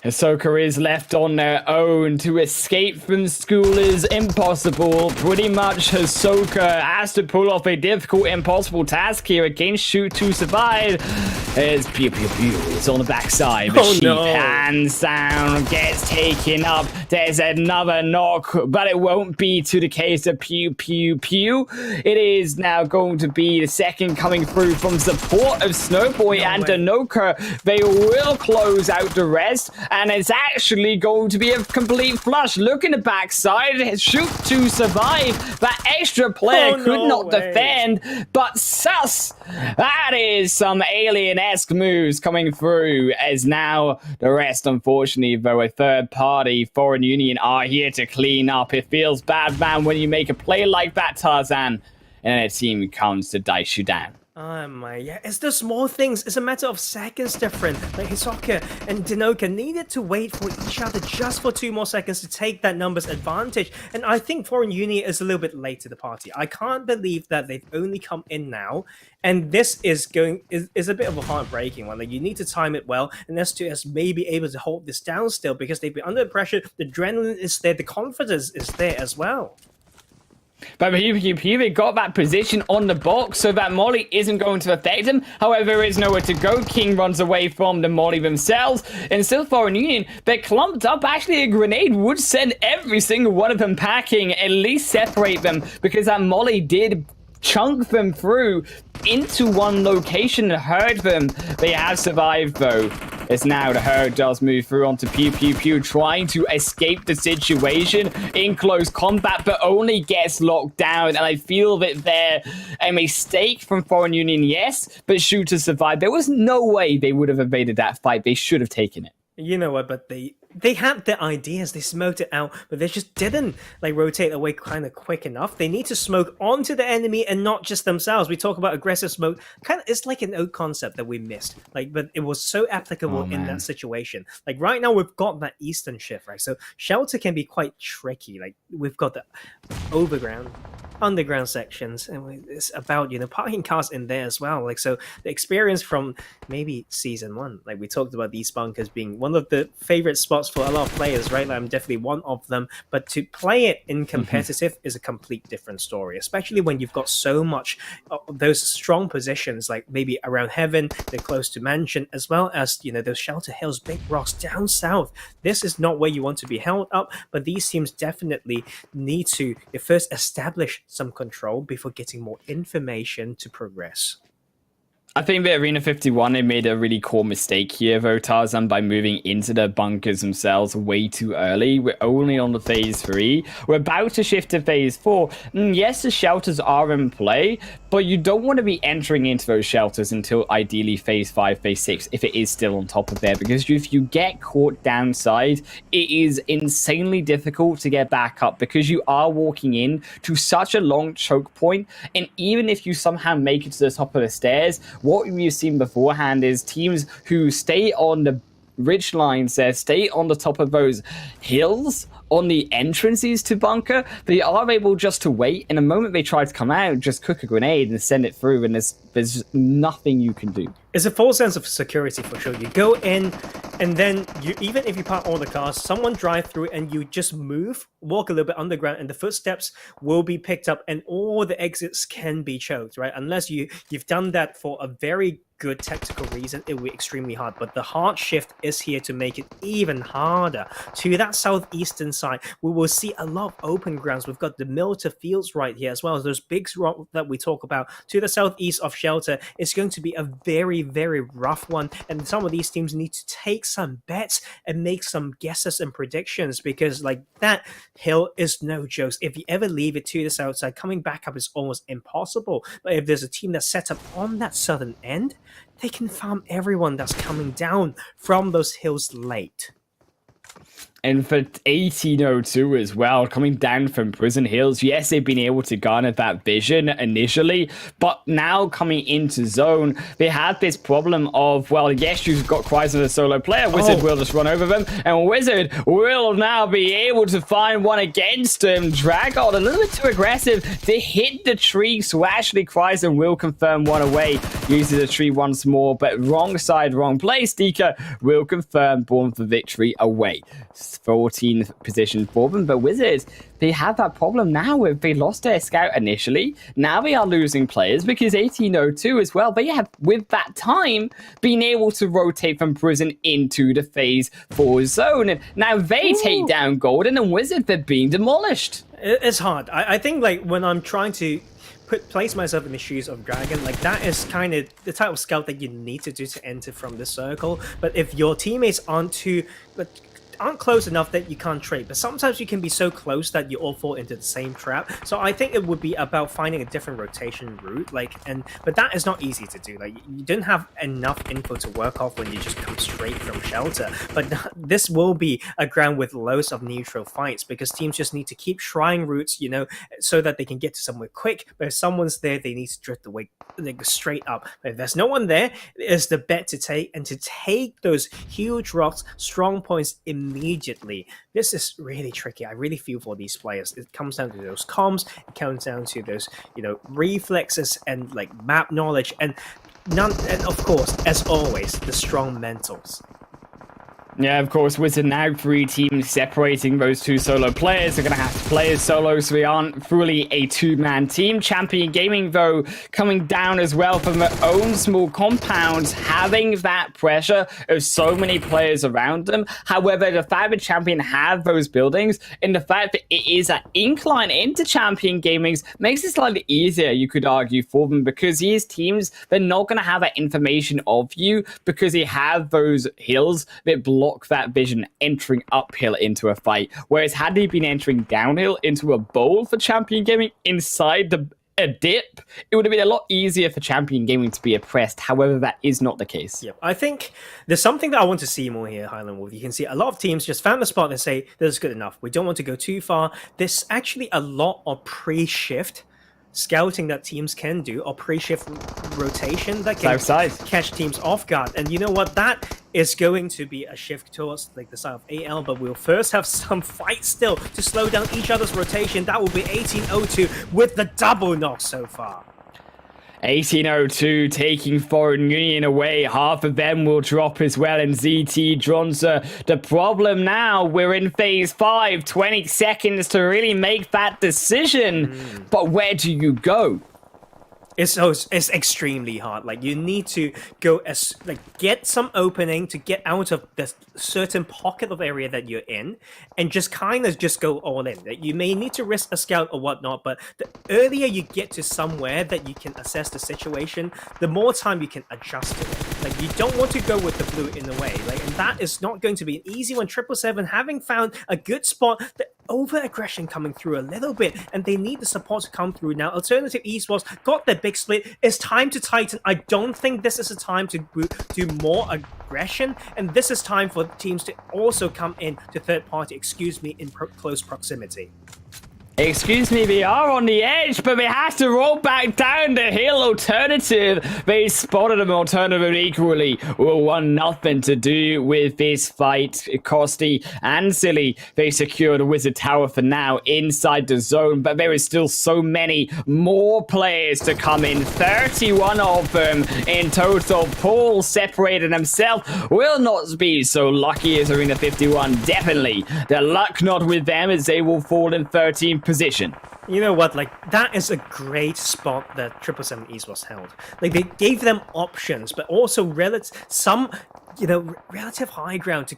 Hisoka is left on their own. To escape from school is impossible. Pretty much Hisoka has to pull off a difficult, impossible task here against Shoot to survive. There's Pew Pew Pew. It's on the backside. The sheep hands down, gets taken up. There's another knock, but it won't be to the case of Pew Pew Pew. It is now going to be the second coming through from support of Snowboy and Danoka. They will close out the rest. And it's actually going to be a complete flush. Look in the backside. Shoot to survive. That extra player could not defend. But sus. That is some alien-esque moves coming through. As now the rest, unfortunately, though, a third party, Foreign Union, are here to clean up. It feels bad, man, when you make a play like that, Tarzan, and a team comes to dice you down. Oh my, yeah, it's the small things. It's a matter of seconds different. Like Hisoka and Danoka needed to wait for each other just for 2 more seconds to take that numbers advantage. And I think Foreign Union is a little bit late to the party. I can't believe that they've only come in now. And this is is a bit of a heartbreaking one. Like you need to time it well. And S2S may be able to hold this down still because they've been under pressure. The adrenaline is there. The confidence is there as well. But they got that position on the box so that Molly isn't going to affect him. However, there is nowhere to go. King runs away from the Molly themselves. And still Foreign Union, they're clumped up. Actually, a grenade would send every single one of them packing, at least separate them, because that Molly did chunk them through into one location and hurt them. They have survived, though. As now the herd does move through onto Pew Pew Pew, trying to escape the situation in close combat, but only gets locked down. And I feel that they're a mistake from Foreign Union, yes, but Shooter survived. There was no way they would have evaded that fight. They should have taken it. You know what, but they had their ideas, they smoked it out, but they just didn't like rotate away kind of quick enough. They need to smoke onto the enemy and not just themselves. We talk about aggressive smoke, kind of it's like an old concept that we missed, like, but it was so applicable in that situation. Like right now we've got that eastern shift, right? So shelter can be quite tricky. Like we've got the overground, underground sections, and it's about, you know, parking cars in there as well. Like, so the experience from maybe season 1, like we talked about these bunkers being one of the favorite spots for a lot of players, right? Like, I'm definitely one of them, but to play it in competitive is a complete different story, especially when you've got so much those strong positions, like maybe around heaven, they're close to mansion, as well as, you know, those shelter hills, big rocks down south. This is not where you want to be held up, but these teams definitely need to first establish some control before getting more information to progress. I think that Arena 51, they made a really core mistake here, though, Tarzan, by moving into the bunkers themselves way too early. We're only on the phase 3. We're about to shift to phase 4. Yes, the shelters are in play, but you don't want to be entering into those shelters until ideally phase 5, phase 6, if it is still on top of there, because if you get caught downside, it is insanely difficult to get back up, because you are walking in to such a long choke point, and even if you somehow make it to the top of the stairs, what we've seen beforehand is teams who stay on the ridge lines there, stay on the top of those hills on the entrances to bunker, they are able just to wait, and the moment they try to come out, just cook a grenade and send it through, and there's nothing you can do. It's a false sense of security for sure. You go in, and then you, even if you park all the cars, someone drive through and you just move, walk a little bit underground, and the footsteps will be picked up, and all the exits can be choked, right? Unless you've done that for a very good tactical reason, it will be extremely hard. But the hard shift is here to make it even harder. To that southeastern side, we will see a lot of open grounds. We've got the Milter Fields right here, as well as those big rocks that we talk about. To the southeast of Shelter, it's going to be a very, very rough one. And some of these teams need to take some bets and make some guesses and predictions, because like that hill is no jokes. If you ever leave it to the south side, coming back up is almost impossible. But if there's a team that's set up on that southern end, they can farm everyone that's coming down from those hills late. And for 1802 as well, coming down from Prison Hills, yes, they've been able to garner that vision initially, but now coming into zone, they had this problem of, well, yes, you've got Kryze as a solo player, Wizard will just run over them, and Wizard will now be able to find one against him. Dragon a little bit too aggressive to hit the tree, so actually Kryze will confirm one away, uses the tree once more, but wrong side, wrong place. Deeker will confirm Born for Victory away. 14th position for them, but Wizards, they have that problem now where they lost their scout initially. Now they are losing players because 1802 as well, they have, with that time, been able to rotate from Prison into the phase 4 zone, and now they take down Golden, and Wizards, they're being demolished. It's hard. I think like when I'm trying to place myself in the shoes of Dragon, like that is kind of the type of scout that you need to do to enter from the circle. But if your teammates aren't close enough that you can't trade, but sometimes you can be so close that you all fall into the same trap. So I think it would be about finding a different rotation route, but that is not easy to do. Like, you don't have enough info to work off when you just come straight from Shelter. But this will be a ground with loads of neutral fights, because teams just need to keep trying routes, so that they can get to somewhere quick. But if someone's there, they need to drift away, like, straight up. But if there's no one there, it's the bet to take, and to take those huge rocks, strong points immediately. This is really tricky. I really feel for these players. It comes down to those comms, it comes down to those, reflexes and like map knowledge, and of course, as always, the strong mentals. Yeah, of course, with the now 3 teams separating those 2 solo players, they're going to have to play as solo, so we aren't fully a 2-man team. Champion Gaming, though, coming down as well from their own small compounds, having that pressure of so many players around them. However, the fact that Champion have those buildings, and the fact that it is an incline into Champion Gaming's, makes it slightly easier, you could argue, for them, because these teams, they're not going to have that information of you, because they have those hills that block that vision entering uphill into a fight. Whereas had they been entering downhill into a bowl for Champion Gaming inside a dip, it would have been a lot easier for Champion Gaming to be oppressed. However, that is not the case. Yep. I think there's something that I want to see more here, Highland Wolf. You can see a lot of teams just found the spot and say, this is good enough. We don't want to go too far. There's actually a lot of pre-shift scouting that teams can do, or pre-shift rotation that can catch teams off guard. And you know what? That is going to be a shift towards like the side of AL, but we'll first have some fight still to slow down each other's rotation. That will be 1802 with the double knock so far. 1802 taking Foreign Union away. Half of them will drop as well in ZT Dronza. The problem now, we're in phase 5, 20 seconds to really make that decision. But where do you go? It's extremely hard. Like, you need to go get some opening to get out of the certain pocket of area that you're in, and just kind of just go all in. You may need to risk a scout or whatnot, but the earlier you get to somewhere that you can assess the situation, the more time you can adjust to it. Like, you don't want to go with the blue in a way. And that is not going to be an easy one. 777 having found a good spot, the over-aggression coming through a little bit, and they need the support to come through. Now, Alternative Esports got their big split. It's time to tighten. I don't think this is a time to do more aggression, and this is time for teams to also come in to third party, in close proximity. Excuse me, they are on the edge, but they have to roll back down the hill. Alternative, they spotted them. Alternative equally will want nothing to do with this fight. Costi and Silly, they secured a Wizard Tower for now inside the zone, but there is still so many more players to come in. 31 of them in total. Paul separated himself will not be so lucky as Arena 51. Definitely the luck not with them, as they will fall in 13th position. You know what? Like, that is a great spot that 777 East was held. Like, they gave them options, but also some, relative high ground to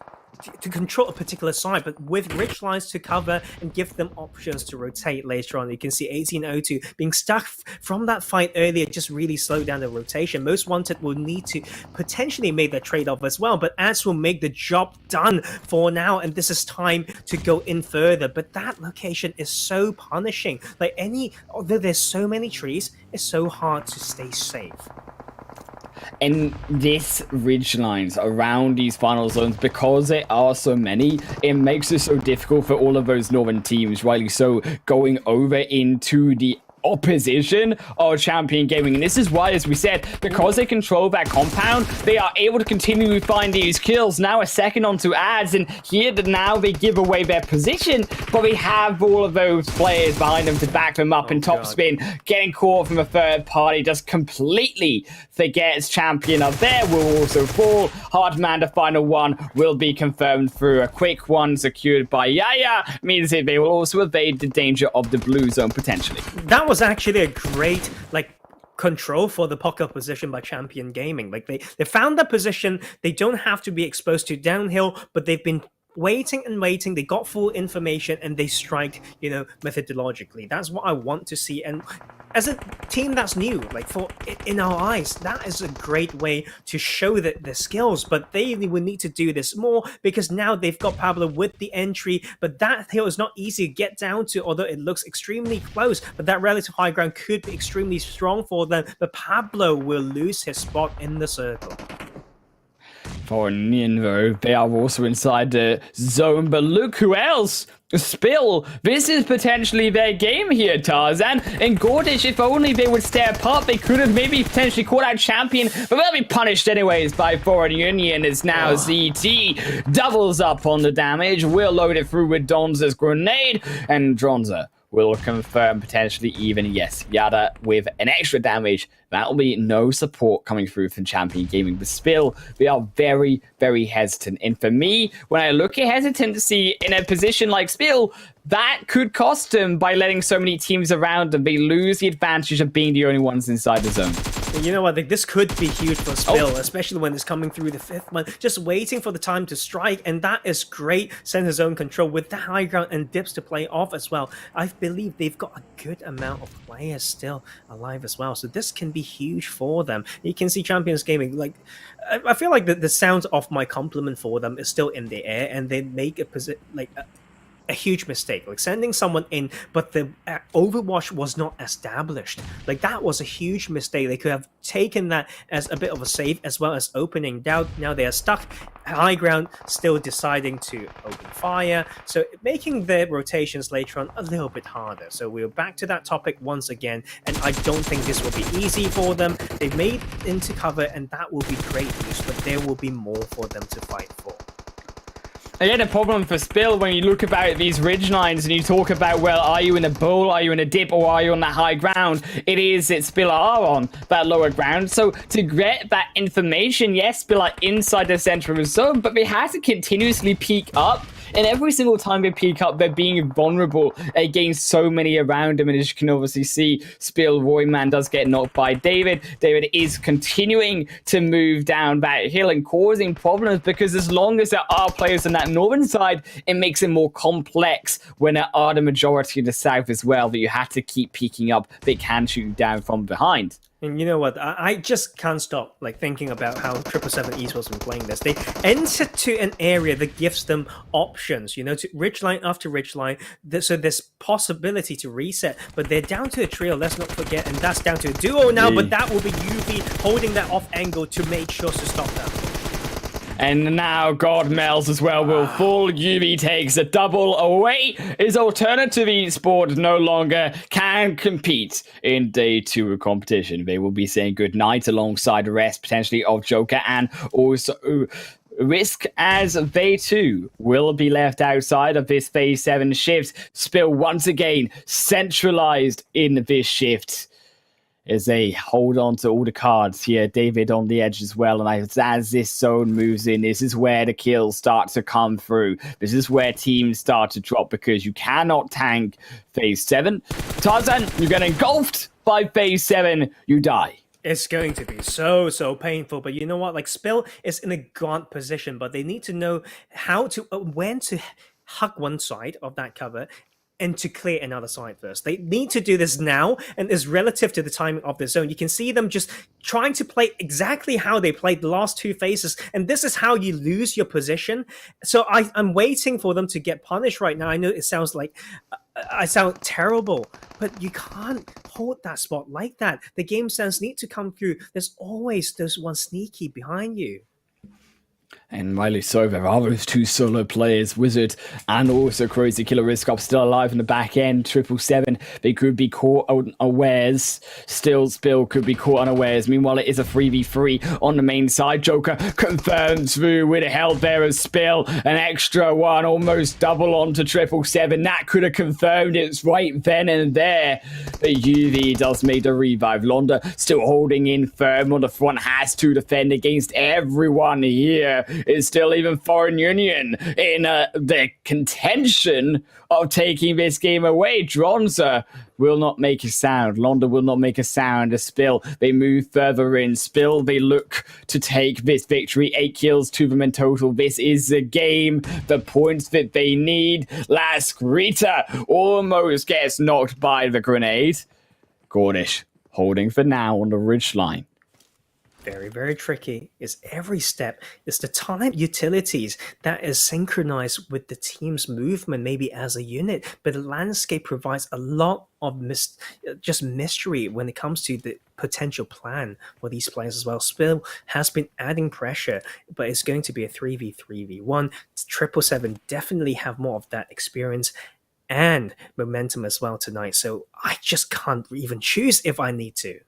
control a particular side, but with rich lines to cover and give them options to rotate later on. You can see 1802 being stuck from that fight earlier, just really slowed down the rotation. Most Wanted will need to potentially make that trade-off as well, but Ads will make the job done for now, and this is time to go in further. But that location is so punishing. Like, although there's so many trees, it's so hard to stay safe. And this ridge lines around these final zones, because there are so many, it makes it so difficult for all of those northern teams, rightly so, going over into the opposition of Champion Gaming. And this is why, as we said, because they control that compound, they are able to continue to find these kills. Now a second onto Ads, and here now they give away their position, but we have all of those players behind them to back them up. And Top Spin getting caught from a third party just completely forgets Champion up there will also fall. Hardman, the final one, will be confirmed through a quick one secured by Yaya, means that they will also evade the danger of the blue zone potentially. That was actually a great control for the pocket position by Champion Gaming. Like, they found that position. They don't have to be exposed to downhill, but they've been waiting and waiting. They got full information and they strike, methodologically. That's what I want to see. And as a team that's new, in our eyes, that is a great way to show that their skills. But they will need to do this more, because now they've got Pablo with the entry. But that hill is not easy to get down to, although it looks extremely close. But that relative high ground could be extremely strong for them. But Pablo will lose his spot in the circle. For Ninvo, they are also inside the zone, but look who else! Spill! This is potentially their game here, Tarzan. And Gordish, if only they would step up, they could have maybe potentially caught out Champion, but they'll be punished anyways by Foreign Union, as now ZT doubles up on the damage. Will load it through with Donza's grenade, and Dronza will confirm potentially even, yes, Yada with an extra damage. That'll be no support coming through from Champion Gaming. But still, we are very, very hesitant. And for me, when I look at hesitancy in a position like Spill, that could cost them by letting so many teams around them. They lose the advantage of being the only ones inside the zone. You know what? This could be huge for Spill, especially when it's coming through the fifth one. Just waiting for the time to strike, and that is great center zone control with the high ground and dips to play off as well. I believe they've got a good amount of players still alive as well, so this can be huge for them. You can see Champions Gaming, I feel like the sound of my compliment for them is still in the air, and they make a huge mistake, sending someone in, but the Overwatch was not established. That was a huge mistake. They could have taken that as a bit of a save as well as opening. Now they are stuck high ground, still deciding to open fire, so making their rotations later on a little bit harder. So we're back to that topic once again, and I don't think this will be easy for them. They've made into cover, and that will be great news, but there will be more for them to fight for. Again, a problem for Spill when you look about these ridge lines and you talk about, well, are you in a bowl, are you in a dip, or are you on that high ground? It is that Spill are on that lower ground. So to get that information, yes, Spill are inside the center of the zone, but they have to continuously peek up. And every single time they peek up, they're being vulnerable against so many around them. And as you can obviously see, Spill Royman does get knocked by David. David is continuing to move down that hill and causing problems, because as long as there are players on that northern side, it makes it more complex when there are the majority in the south as well, that you have to keep peeking up. They can shoot you down from behind. And you know what? I just can't stop thinking about how 777 Esports been playing this. They enter to an area that gives them options, to ridgeline after ridgeline. So there's possibility to reset, but they're down to a trio. Let's not forget, and that's down to a duo now. But that will be UV holding that off angle to make sure to stop that. And now God Mel's as well will fall. UV takes a double away. His alternative esport no longer can compete in day 2 of competition. They will be saying goodnight alongside the rest potentially of Joker, and also Risk, as they too will be left outside of this phase 7 shift. Spill once again centralized in this shift. as they hold on to all the cards here. David on the edge as well. And as this zone moves in, this is where the kills start to come through. This is where teams start to drop because you cannot tank phase 7. Tarzan, you get engulfed by phase 7. You die. It's going to be so painful, but you know what? Like, Spill is in a gaunt position, but they need to know how to when to hug one side of that cover and to clear another side first. They need to do this now, and is relative to the timing of the zone. You can see them just trying to play exactly how they played the last 2 phases, and this is how you lose your position. So I'm waiting for them to get punished right now. I know it sounds like I sound terrible, but you can't hold that spot like that. The game sense need to come through. There's always those one sneaky behind you. And rightly so, there are those 2 solo players, Wizard and also Crazy Killer Risk Up, still alive in the back end. 777, they could be caught unawares. Still, Spill could be caught unawares. Meanwhile, it is a 3v3 on the main side. Joker confirmed through with a held there as Spill. An extra one, almost double onto 777. That could have confirmed it's right then and there. The UV does make the revive. Londa still holding in firm on the front, has to defend against everyone here. Is still even Foreign Union in the contention of taking this game away. Dronza will not make a sound. Londa will not make a sound. A Spill, they move further in. Spill, they look to take this victory. 8 kills, 2 of them in total. This is the game, the points that they need. Last Rita almost gets knocked by the grenade. Gordish holding for now on the ridgeline. Very tricky. Is every step, is the time utilities that is synchronized with the team's movement, maybe as a unit, but the landscape provides a lot of just mystery when it comes to the potential plan for these players as well. Spill has been adding pressure, but it's going to be a 3v3v1. 777 definitely have more of that experience and momentum as well tonight, so I just can't even choose if I need to.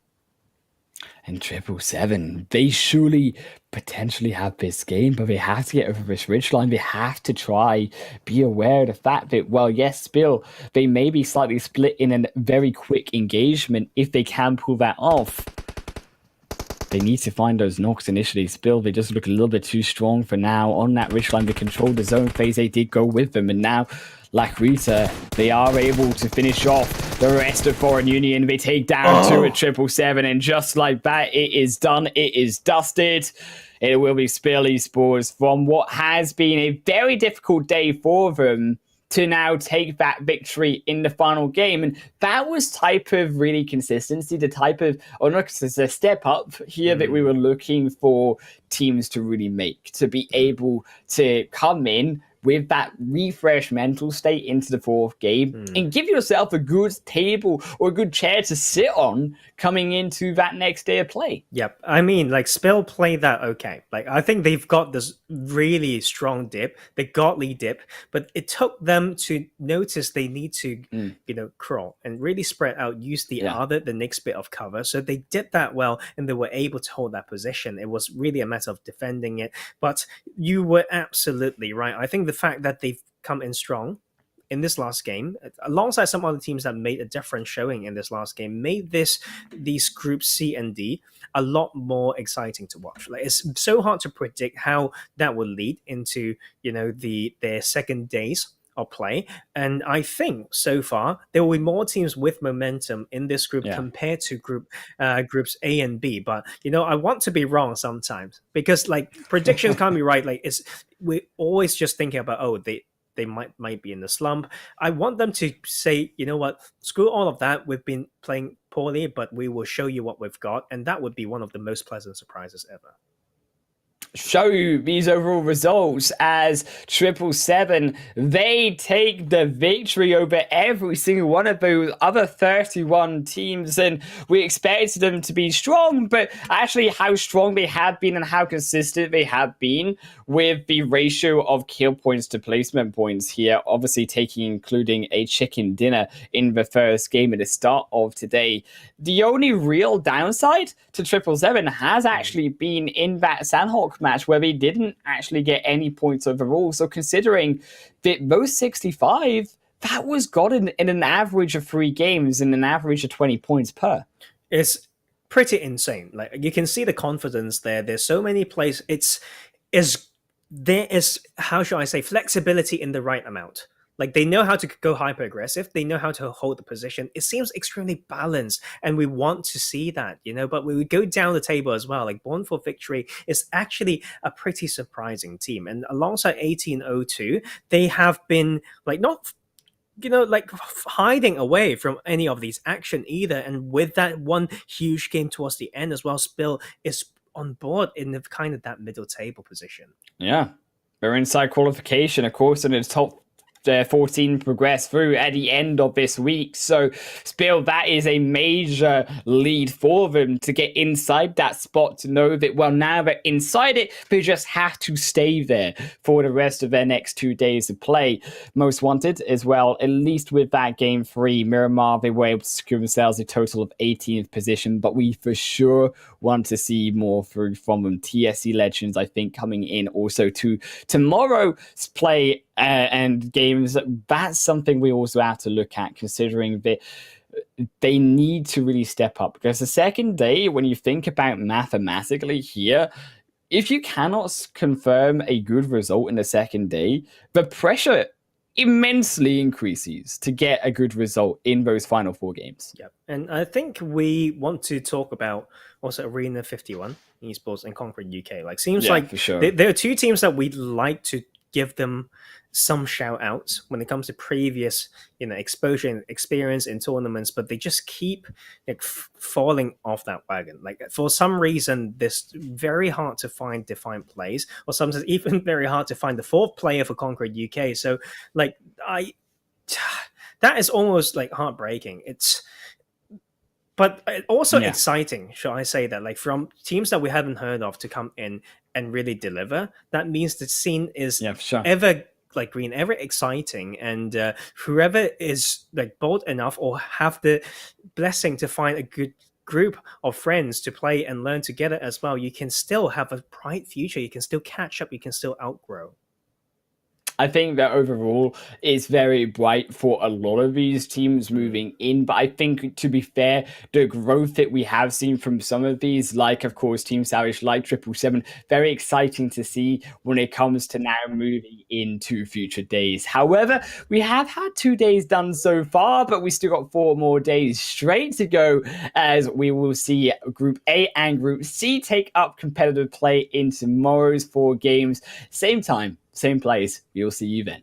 And 777, they surely potentially have this game, but they have to get over this ridgeline. They have to try, be aware of the fact that, well, yes, Spill, they may be slightly split in a very quick engagement. If they can pull that off, they need to find those knocks initially. Spill, they just look a little bit too strong for now. On that ridgeline, they control the zone phase. They did go with them, and now Lakrita, they are able to finish off the rest of Foreign Union. They take down 2 at 777, and just like that, it is done. It is dusted. It will be Spill Esports from what has been a very difficult day for them to now take that victory in the final game. And that was type of really consistency, the type of, the step up here that we were looking for teams to really make, to be able to come in with that refreshed mental state into the 4th game and give yourself a good table or a good chair to sit on coming into that next day of play. Yep. I mean, like, Spill played that okay. Like, I think they've got this really strong dip, the godly dip, but it took them to notice they need to, crawl and really spread out, use the next bit of cover. So they did that well, and they were able to hold that position. It was really a matter of defending it. But you were absolutely right. I think the fact that they've come in strong in this last game, alongside some other teams that made a different showing in this last game, made these groups C and D a lot more exciting to watch. Like, it's so hard to predict how that will lead into their second days of play, and I think so far there will be more teams with momentum in this group compared to groups A and B. But I want to be wrong sometimes, because like predictions can't be right. Like, we're always just thinking about they might be in the slump. I want them to say, you know what, screw all of that. We've been playing poorly, but we will show you what we've got, and that would be one of the most pleasant surprises ever. Show these overall results as 777, they take the victory over every single one of those other 31 teams, and we expected them to be strong, but actually how strong they have been and how consistent they have been with the ratio of kill points to placement points here, obviously including a chicken dinner in the first game at the start of today. The only real downside to 777 has actually been in that Sanhok match, where they didn't actually get any points overall. So considering that those 65, that was gotten in an average of 3 games and an average of 20 points per. It's pretty insane. Like you can see the confidence there. There's so many plays. Is there is, how should I say, flexibility in the right amount. Like they know how to go hyper aggressive. They know how to hold the position. It seems extremely balanced, and we want to see that, you know. But when we go down the table as well, like Born for Victory is actually a pretty surprising team. And alongside 1802, they have been like not, you know, like hiding away from any of these action either. And with that one huge game towards the end as well, Spill is on board in the kind of that middle table position. Yeah, they're inside qualification, of course, and it's top 14 progress through at the end of this week. So Spill, that is a major lead for them to get inside that spot, to know that, well, now they're inside it, they just have to stay there for the rest of their next 2 days of play. Most Wanted as well, at least with that game 3, Miramar, they were able to secure themselves a total of 18th position, but we for sure want to see more through from them. TSC Legends, I think, coming in also to tomorrow's play and games. That's something we also have to look at, considering that they need to really step up, because the second day, when you think about mathematically here, if you cannot confirm a good result in the second day, the pressure immensely increases to get a good result in those final 4 games. Yep. And I think we want to talk about also Arena 51 Esports and Concrete UK. Like, seems like for sure. There are 2 teams that we'd like to give them some shout outs when it comes to previous, you know, exposure and experience in tournaments, but they just keep like falling off that wagon. Like for some reason, this very hard to find defined plays, or sometimes even very hard to find the 4th player for Concrete UK. So like that is almost like heartbreaking. But also exciting, should I say that? Like from teams that we haven't heard of to come in and really deliver, that means the scene is ever like green, ever exciting, and whoever is like bold enough or have the blessing to find a good group of friends to play and learn together as well, you can still have a bright future. You can still catch up. You can still outgrow. I think that overall it's very bright for a lot of these teams moving in. But I think, to be fair, the growth that we have seen from some of these, like, of course, Team Savage, like 777, very exciting to see when it comes to now moving into future days. However, we have had 2 days done so far, but we still got 4 more days straight to go, as we will see Group A and Group C take up competitive play in tomorrow's 4 games. Same time, same place. We'll see you then.